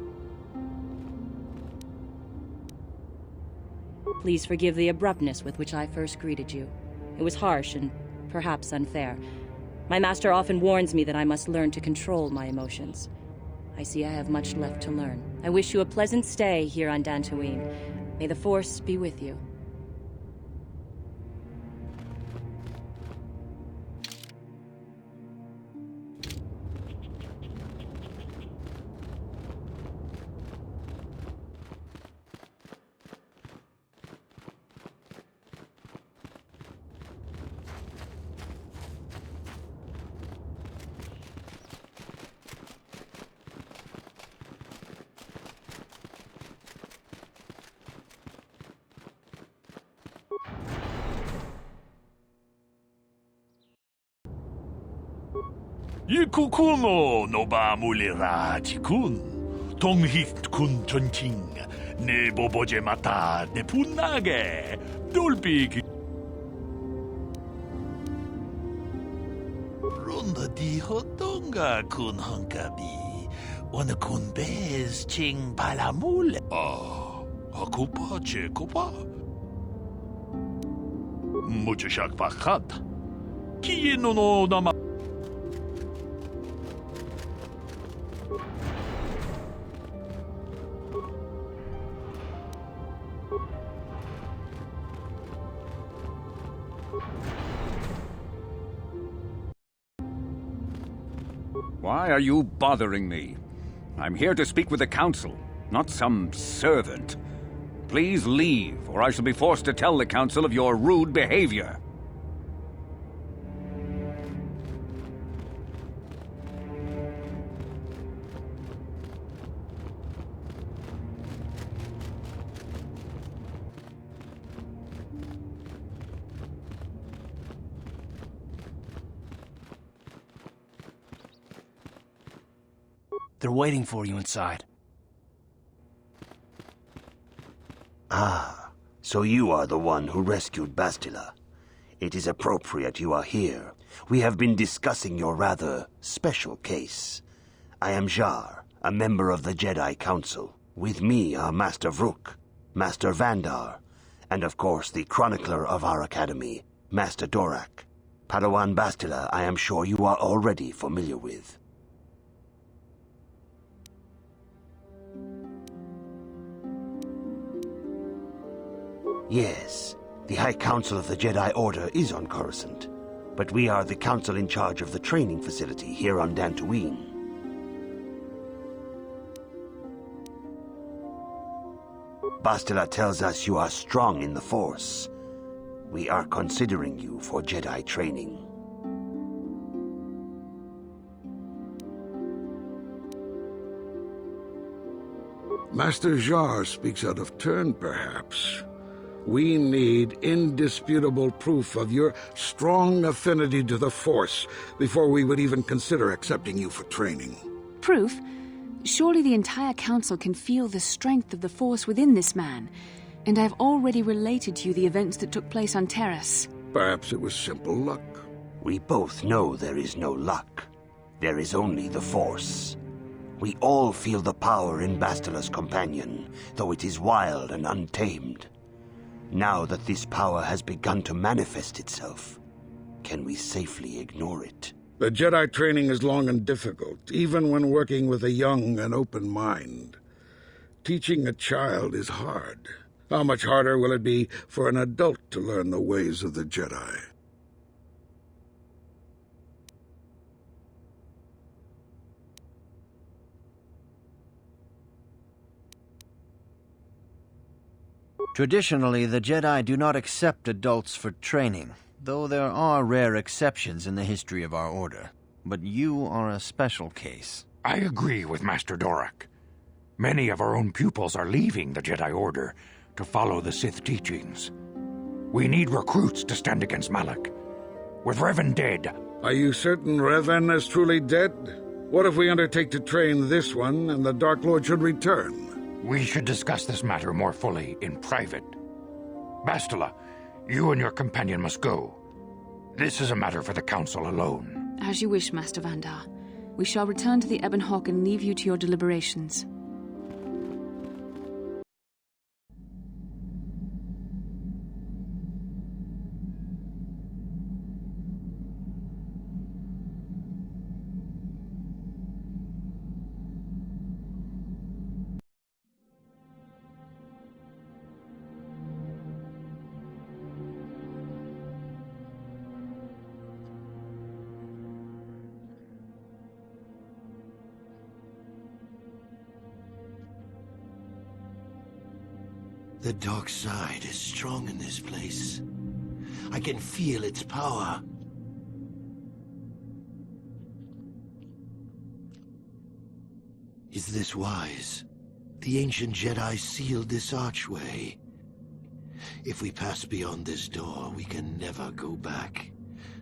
[SPEAKER 8] Please forgive the abruptness with which I first greeted you. It was harsh and perhaps unfair. My master often warns me that I must learn to control my emotions. I see I have much left to learn. I wish you a pleasant stay here on Dantooine. May the Force be with you.
[SPEAKER 6] Yikukuno no ba mulera chikun. Tonghit kun chonching. Ne boboje mata de punage. Dolpig. Ronda di Hodonga kun Hunkabi. Wana kun bez ching palamule. Hakupa che kupa. Mucho shak pakhat. Kiye no nama.
[SPEAKER 11] Why are you bothering me? I'm here to speak with the Council, not some servant. Please leave, or I shall be forced to tell the Council of your rude behavior.
[SPEAKER 10] They're waiting for you inside.
[SPEAKER 15] Ah, so you are the one who rescued Bastila. It is appropriate you are here. We have been discussing your rather special case. I am Jar, a member of the Jedi Council. With me are Master Vrook, Master Vandar, and of course the chronicler of our academy, Master Dorak. Padawan Bastila, I am sure you are already familiar with. Yes, the High Council of the Jedi Order is on Coruscant, but we are the council in charge of the training facility here on Dantooine. Bastila tells us you are strong in the Force. We are considering you for Jedi training.
[SPEAKER 14] Master Jar speaks out of turn, perhaps. We need indisputable proof of your strong affinity to the Force before we would even consider accepting you for training.
[SPEAKER 12] Proof? Surely the entire council can feel the strength of the Force within this man, and I've already related to you the events that took place on Terrace.
[SPEAKER 14] Perhaps it was simple luck.
[SPEAKER 15] We both know there is no luck. There is only the Force. We all feel the power in Bastila's companion, though it is wild and untamed. Now that this power has begun to manifest itself, can we safely ignore it?
[SPEAKER 14] The Jedi training is long and difficult, even when working with a young and open mind. Teaching a child is hard. How much harder will it be for an adult to learn the ways of the Jedi?
[SPEAKER 7] Traditionally, the Jedi do not accept adults for training, though there are rare exceptions in the history of our order. But you are a special case.
[SPEAKER 6] I agree with Master Dorak. Many of our own pupils are leaving the Jedi Order to follow the Sith teachings. We need recruits to stand against Malak. With Revan dead...
[SPEAKER 14] Are you certain Revan is truly dead? What if we undertake to train this one and the Dark Lord should return?
[SPEAKER 6] We should discuss this matter more fully in private. Bastila, you and your companion must go. This is a matter for the Council alone.
[SPEAKER 12] As you wish, Master Vandar. We shall return to the Ebon Hawk and leave you to your deliberations.
[SPEAKER 2] The dark side is strong in this place. I can feel its power. Is this wise? The ancient Jedi sealed this archway. If we pass beyond this door, we can never go back.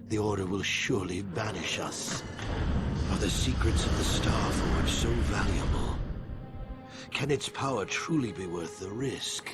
[SPEAKER 2] The Order will surely banish us. Are the secrets of the Star Forge so valuable? Can its power truly be worth the risk?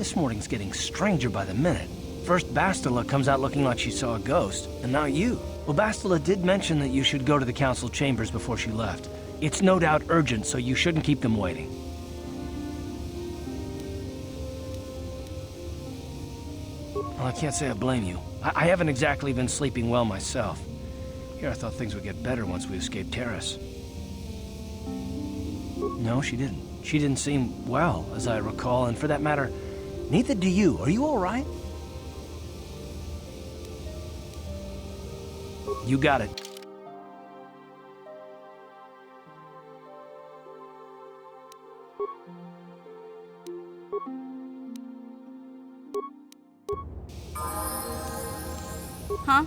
[SPEAKER 10] This morning's getting stranger by the minute. First Bastila comes out looking like she saw a ghost, and now you. Well, Bastila did mention that you should go to the council chambers before she left. It's no doubt urgent, so you shouldn't keep them waiting. Well, I can't say I blame you. I haven't exactly been sleeping well myself. Kiara thought things would get better once we escaped Terrace. No, she didn't. She didn't seem well, as I recall, and for that matter, neither do you. Are you all right? You got it.
[SPEAKER 5] Huh?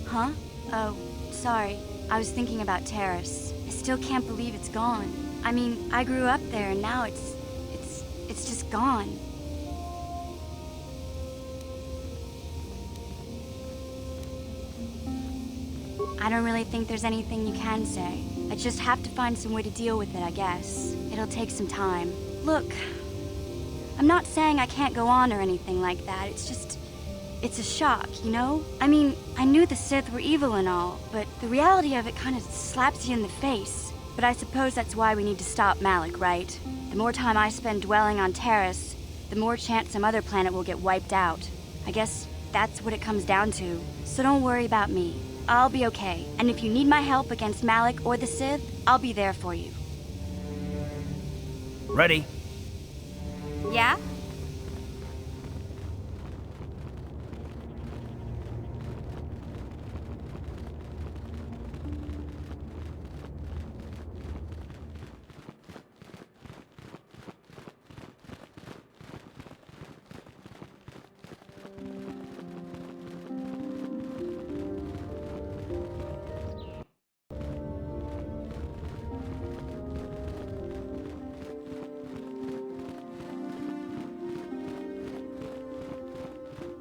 [SPEAKER 5] Huh? Oh, sorry. I was thinking about Terrace. I still can't believe it's gone. I mean, I grew up there and now it's just gone. I don't really think there's anything you can say. I just have to find some way to deal with it, I guess. It'll take some time. Look, I'm not saying I can't go on or anything like that. It's a shock, you know? I mean, I knew the Sith were evil and all, but the reality of it kind of slaps you in the face. But I suppose that's why we need to stop Malak, right? The more time I spend dwelling on Terrace, the more chance some other planet will get wiped out. I guess that's what it comes down to. So don't worry about me. I'll be okay. And if you need my help against Malak or the Sith, I'll be there for you.
[SPEAKER 10] Ready?
[SPEAKER 5] Yeah?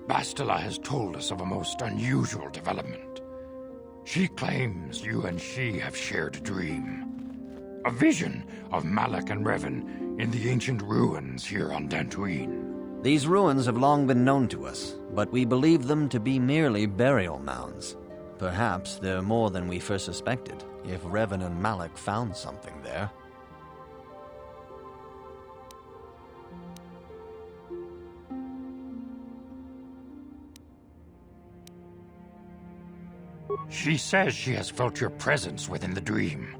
[SPEAKER 6] Bastila has told us of a most unusual development. She claims you and she have shared a dream. A vision of Malak and Revan in the ancient ruins here on Dantooine.
[SPEAKER 18] These ruins have long been known to us, but we believe them to be merely burial mounds. Perhaps they're more than we first suspected, if Revan and Malak found something there.
[SPEAKER 6] She says she has felt your presence within the dream.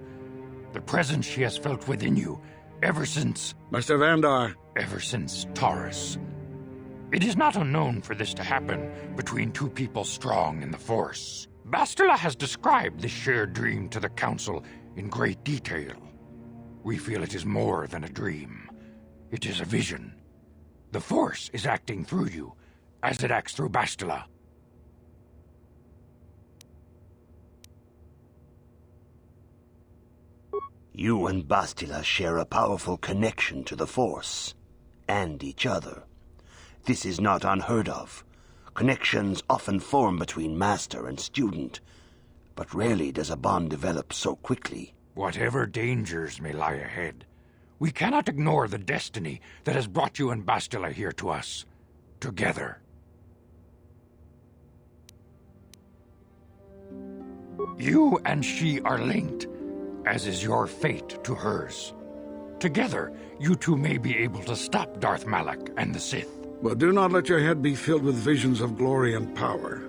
[SPEAKER 6] The presence she has felt within you ever since...
[SPEAKER 14] Master Vandar.
[SPEAKER 6] Ever since Taurus. It is not unknown for this to happen between two people strong in the Force. Bastila has described this shared dream to the Council in great detail. We feel it is more than a dream. It is a vision. The Force is acting through you, as it acts through Bastila.
[SPEAKER 15] You and Bastila share a powerful connection to the Force, and each other. This is not unheard of. Connections often form between master and student, but rarely does a bond develop so quickly.
[SPEAKER 6] Whatever dangers may lie ahead, we cannot ignore the destiny that has brought you and Bastila here to us, together. You and she are linked, as is your fate to hers. Together, you two may be able to stop Darth Malak and the Sith.
[SPEAKER 14] But do not let your head be filled with visions of glory and power.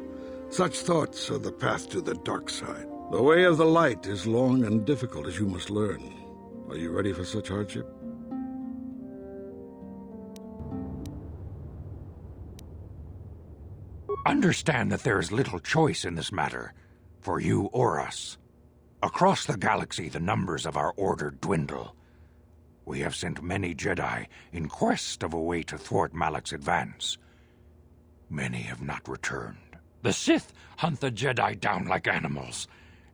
[SPEAKER 14] Such thoughts are the path to the dark side. The way of the light is long and difficult, as you must learn. Are you ready for such hardship?
[SPEAKER 6] Understand that there is little choice in this matter, for you or us. Across the galaxy, the numbers of our order dwindle. We have sent many Jedi in quest of a way to thwart Malak's advance. Many have not returned. The Sith hunt the Jedi down like animals,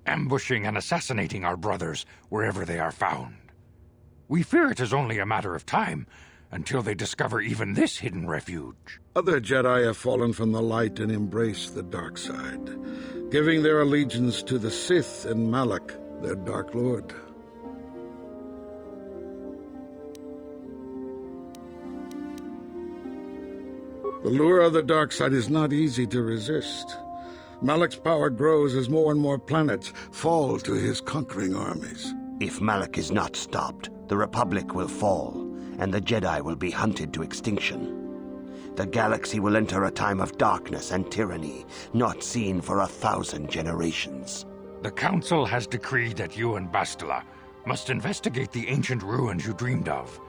[SPEAKER 6] ambushing and assassinating our brothers wherever they are found. We fear it is only a matter of time until they discover even this hidden refuge.
[SPEAKER 14] Other Jedi have fallen from the light and embraced the dark side, giving their allegiance to the Sith and Malak, their Dark Lord. The lure of the dark side is not easy to resist. Malak's power grows as more and more planets fall to his conquering armies.
[SPEAKER 15] If Malak is not stopped, the Republic will fall, and the Jedi will be hunted to extinction. The galaxy will enter a time of darkness and tyranny, not seen for 1,000 generations.
[SPEAKER 6] The Council has decreed that you and Bastila must investigate the ancient ruins you dreamed of,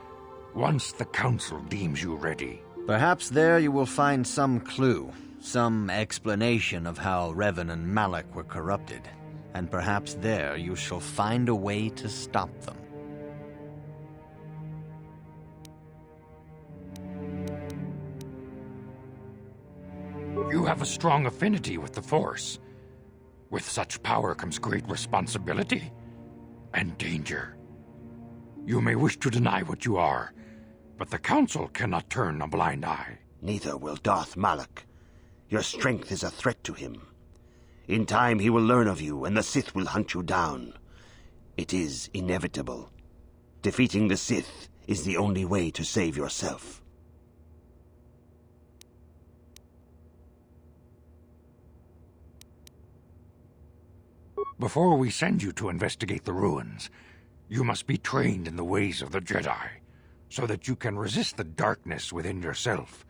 [SPEAKER 6] once the Council deems you ready.
[SPEAKER 18] Perhaps there you will find some clue, some explanation of how Revan and Malak were corrupted, and perhaps there you shall find a way to stop them.
[SPEAKER 6] You have a strong affinity with the Force. With such power comes great responsibility and danger. You may wish to deny what you are, but the Council cannot turn a blind eye.
[SPEAKER 15] Neither will Darth Malak. Your strength is a threat to him. In time he will learn of you, and the Sith will hunt you down. It is inevitable. Defeating the Sith is the only way to save yourself.
[SPEAKER 6] Before we send you to investigate the ruins, you must be trained in the ways of the Jedi, so that you can resist the darkness within yourself,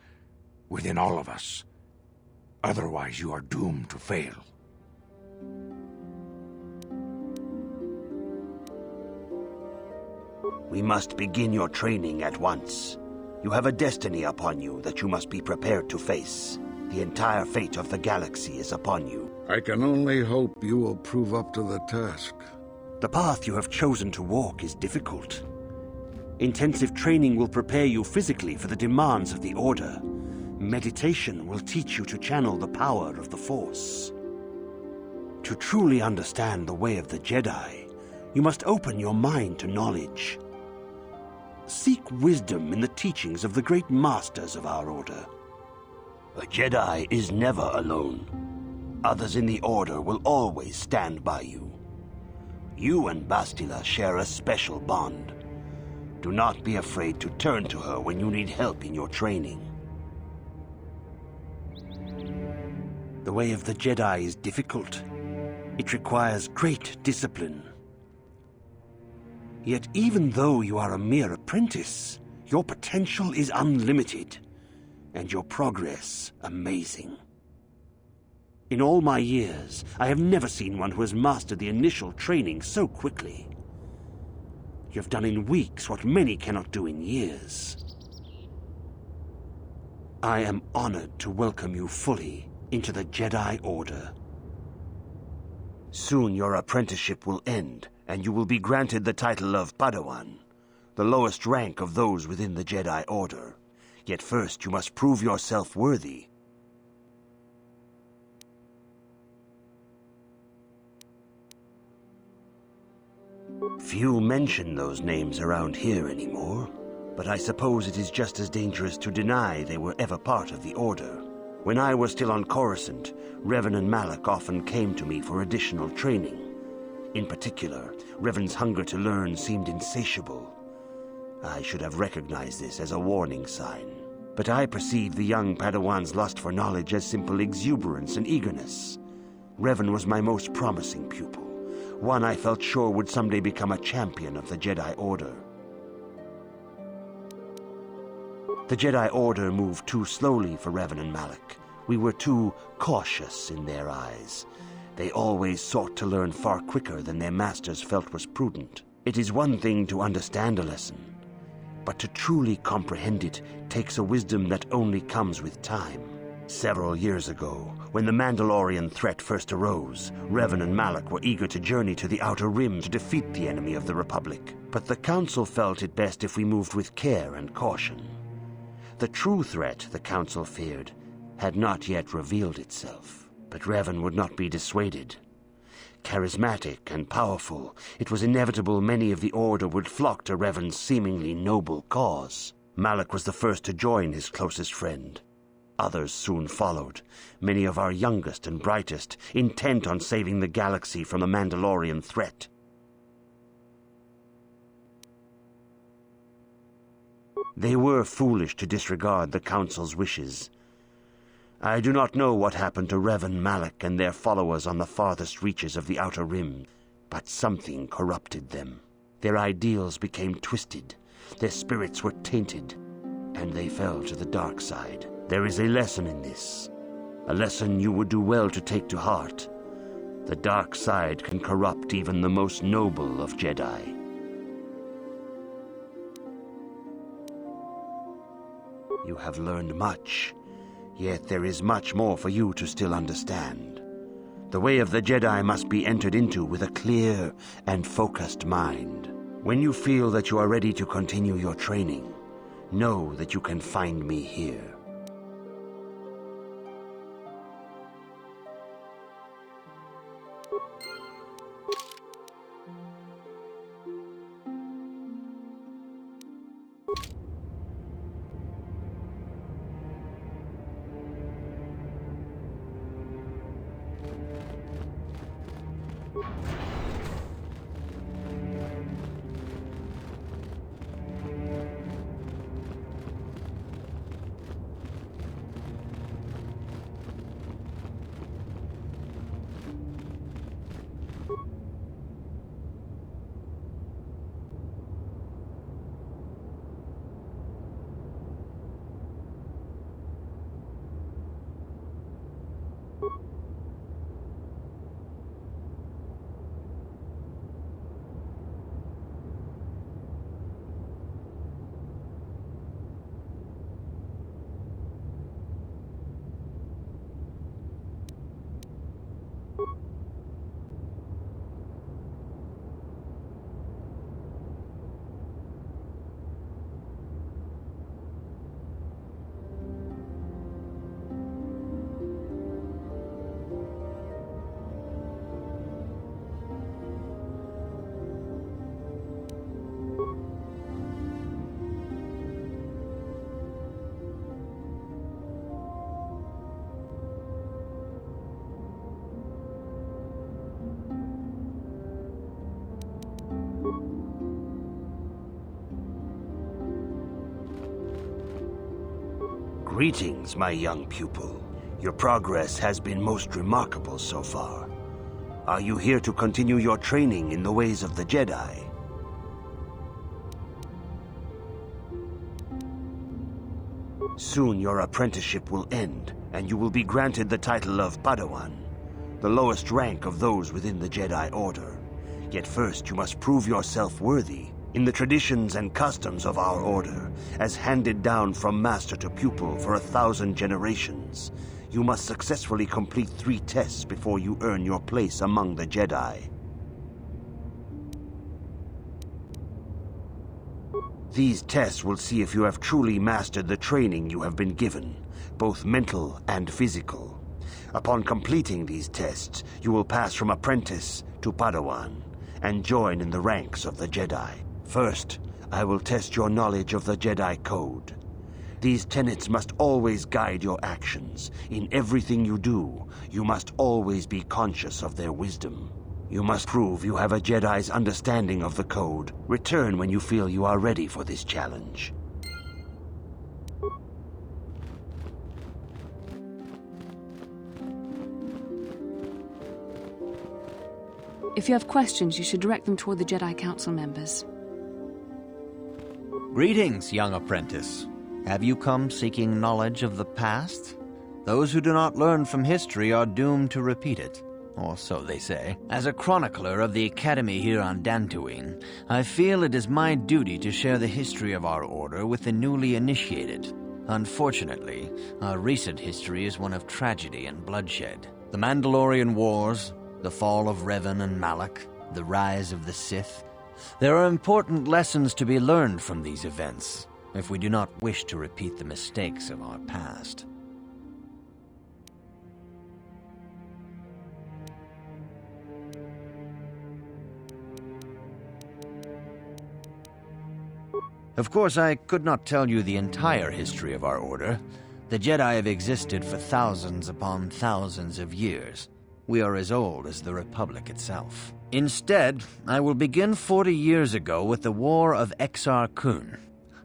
[SPEAKER 6] within all of us. Otherwise, you are doomed to fail.
[SPEAKER 15] We must begin your training at once. You have a destiny upon you that you must be prepared to face. The entire fate of the galaxy is upon you.
[SPEAKER 14] I can only hope you will prove up to the task.
[SPEAKER 15] The path you have chosen to walk is difficult. Intensive training will prepare you physically for the demands of the Order. Meditation will teach you to channel the power of the Force. To truly understand the way of the Jedi, you must open your mind to knowledge. Seek wisdom in the teachings of the great masters of our Order. A Jedi is never alone. Others in the Order will always stand by you. You and Bastila share a special bond. Do not be afraid to turn to her when you need help in your training. The way of the Jedi is difficult. It requires great discipline. Yet even though you are a mere apprentice, your potential is unlimited, and your progress amazing. In all my years, I have never seen one who has mastered the initial training so quickly. You have done in weeks what many cannot do in years. I am honored to welcome you fully into the Jedi Order. Soon your apprenticeship will end, and you will be granted the title of Padawan, the lowest rank of those within the Jedi Order. Yet first you must prove yourself worthy. Few mention those names around here anymore, but I suppose it is just as dangerous to deny they were ever part of the Order. When I was still on Coruscant, Revan and Malak often came to me for additional training. In particular, Revan's hunger to learn seemed insatiable. I should have recognized this as a warning sign. But I perceived the young Padawan's lust for knowledge as simple exuberance and eagerness. Revan was my most promising pupil, one I felt sure would someday become a champion of the Jedi Order. The Jedi Order moved too slowly for Revan and Malak. We were too cautious in their eyes. They always sought to learn far quicker than their masters felt was prudent. It is one thing to understand a lesson, but to truly comprehend it takes a wisdom that only comes with time. Several years ago, when the Mandalorian threat first arose, Revan and Malak were eager to journey to the Outer Rim to defeat the enemy of the Republic. But the Council felt it best if we moved with care and caution. The true threat, the Council feared, had not yet revealed itself, but Revan would not be dissuaded. Charismatic and powerful, it was inevitable many of the Order would flock to Revan's seemingly noble cause. Malak was the first to join his closest friend. Others soon followed, many of our youngest and brightest, intent on saving the galaxy from the Mandalorian threat. They were foolish to disregard the Council's wishes. I do not know what happened to Revan, Malak, and their followers on the farthest reaches of the Outer Rim, but something corrupted them. Their ideals became twisted, their spirits were tainted, and they fell to the dark side. There is a lesson in this, a lesson you would do well to take to heart. The dark side can corrupt even the most noble of Jedi. You have learned much. Yet there is much more for you to still understand. The way of the Jedi must be entered into with a clear and focused mind. When you feel that you are ready to continue your training, know that you can find me here. Greetings, my young pupil. Your progress has been most remarkable so far. Are you here to continue your training in the ways of the Jedi? Soon your apprenticeship will end, and you will be granted the title of Padawan, the lowest rank of those within the Jedi Order. Yet first you must prove yourself worthy in the traditions and customs of our order, as handed down from master to pupil for 1,000 generations. You must successfully complete 3 tests before you earn your place among the Jedi. These tests will see if you have truly mastered the training you have been given, both mental and physical. Upon completing these tests, you will pass from apprentice to Padawan, and join in the ranks of the Jedi. First, I will test your knowledge of the Jedi Code. These tenets must always guide your actions. In everything you do, you must always be conscious of their wisdom. You must prove you have a Jedi's understanding of the Code. Return when you feel you are ready for this challenge.
[SPEAKER 12] If you have questions, you should direct them toward the Jedi Council members.
[SPEAKER 18] Greetings, young apprentice. Have you come seeking knowledge of the past? Those who do not learn from history are doomed to repeat it, or so they say. As a chronicler of the Academy here on Dantooine, I feel it is my duty to share the history of our order with the newly initiated. Unfortunately, our recent history is one of tragedy and bloodshed. The Mandalorian Wars, the fall of Revan and Malak, the rise of the Sith. There are important lessons to be learned from these events, if we do not wish to repeat the mistakes of our past. Of course, I could not tell you the entire history of our order. The Jedi have existed for thousands upon thousands of years. We are as old as the Republic itself. Instead, I will begin 40 years ago with the War of Exar Kun.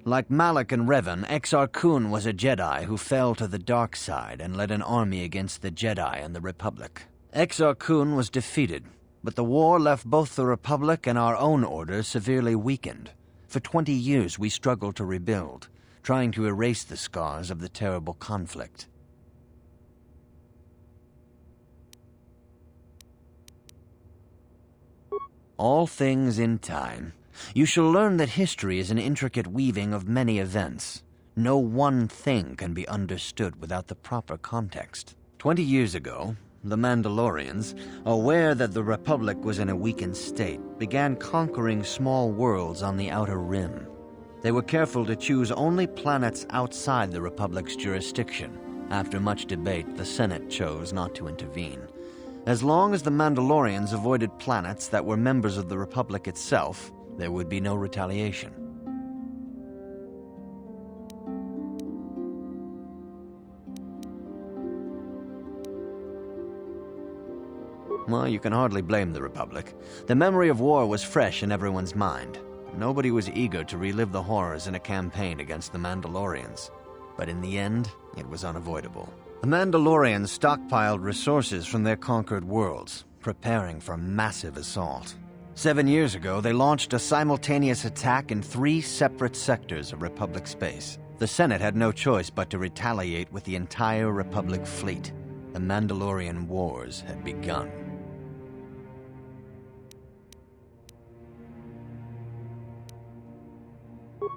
[SPEAKER 18] Like Malak and Revan, Exar Kun was a Jedi who fell to the dark side and led an army against the Jedi and the Republic. Exar Kun was defeated, but the war left both the Republic and our own order severely weakened. For 20 years we struggled to rebuild, trying to erase the scars of the terrible conflict. All things in time. You shall learn that history is an intricate weaving of many events. No one thing can be understood without the proper context. 20 years ago, the Mandalorians, aware that the Republic was in a weakened state, began conquering small worlds on the Outer Rim. They were careful to choose only planets outside the Republic's jurisdiction. After much debate, the Senate chose not to intervene. As long as the Mandalorians avoided planets that were members of the Republic itself, there would be no retaliation. Well, you can hardly blame the Republic. The memory of war was fresh in everyone's mind. Nobody was eager to relive the horrors in a campaign against the Mandalorians. But in the end, it was unavoidable. The Mandalorians stockpiled resources from their conquered worlds, preparing for a massive assault. 7 years ago, they launched a simultaneous attack in 3 separate sectors of Republic space. The Senate had no choice but to retaliate with the entire Republic fleet. The Mandalorian Wars had begun.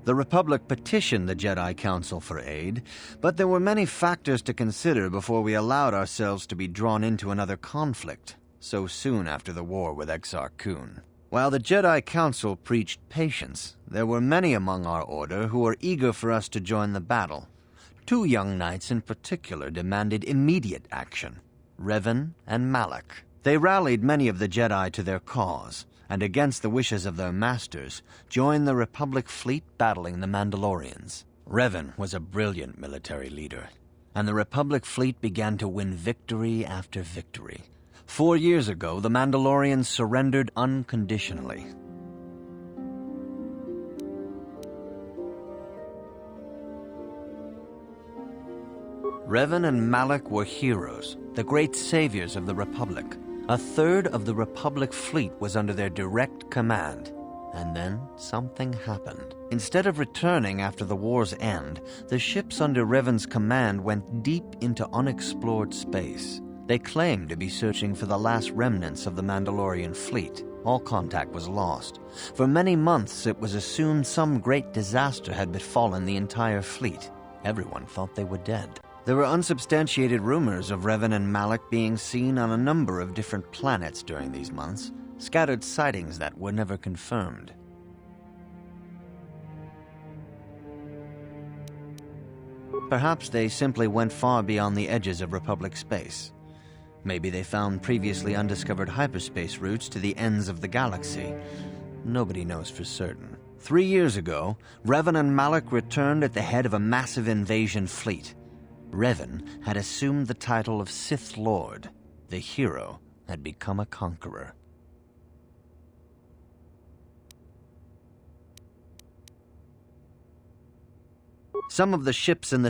[SPEAKER 18] The Republic petitioned the Jedi Council for aid, but there were many factors to consider before we allowed ourselves to be drawn into another conflict, so soon after the war with Exar Kun. While the Jedi Council preached patience, there were many among our order who were eager for us to join the battle. 2 young knights in particular demanded immediate action, Revan and Malak. They rallied many of the Jedi to their cause, and against the wishes of their masters, joined the Republic fleet battling the Mandalorians. Revan was a brilliant military leader, and the Republic fleet began to win victory after victory. 4 years ago, the Mandalorians surrendered unconditionally. Revan and Malak were heroes, the great saviors of the Republic. 1/3 of the Republic fleet was under their direct command. And then something happened. Instead of returning after the war's end, the ships under Revan's command went deep into unexplored space. They claimed to be searching for the last remnants of the Mandalorian fleet. All contact was lost. For many months, it was assumed some great disaster had befallen the entire fleet. Everyone thought they were dead. There were unsubstantiated rumors of Revan and Malak being seen on a number of different planets during these months, scattered sightings that were never confirmed. Perhaps they simply went far beyond the edges of Republic space. Maybe they found previously undiscovered hyperspace routes to the ends of the galaxy. Nobody knows for certain. 3 years ago, Revan and Malak returned at the head of a massive invasion fleet. Revan had assumed the title of Sith Lord. The hero had become a conqueror. Some of the ships in the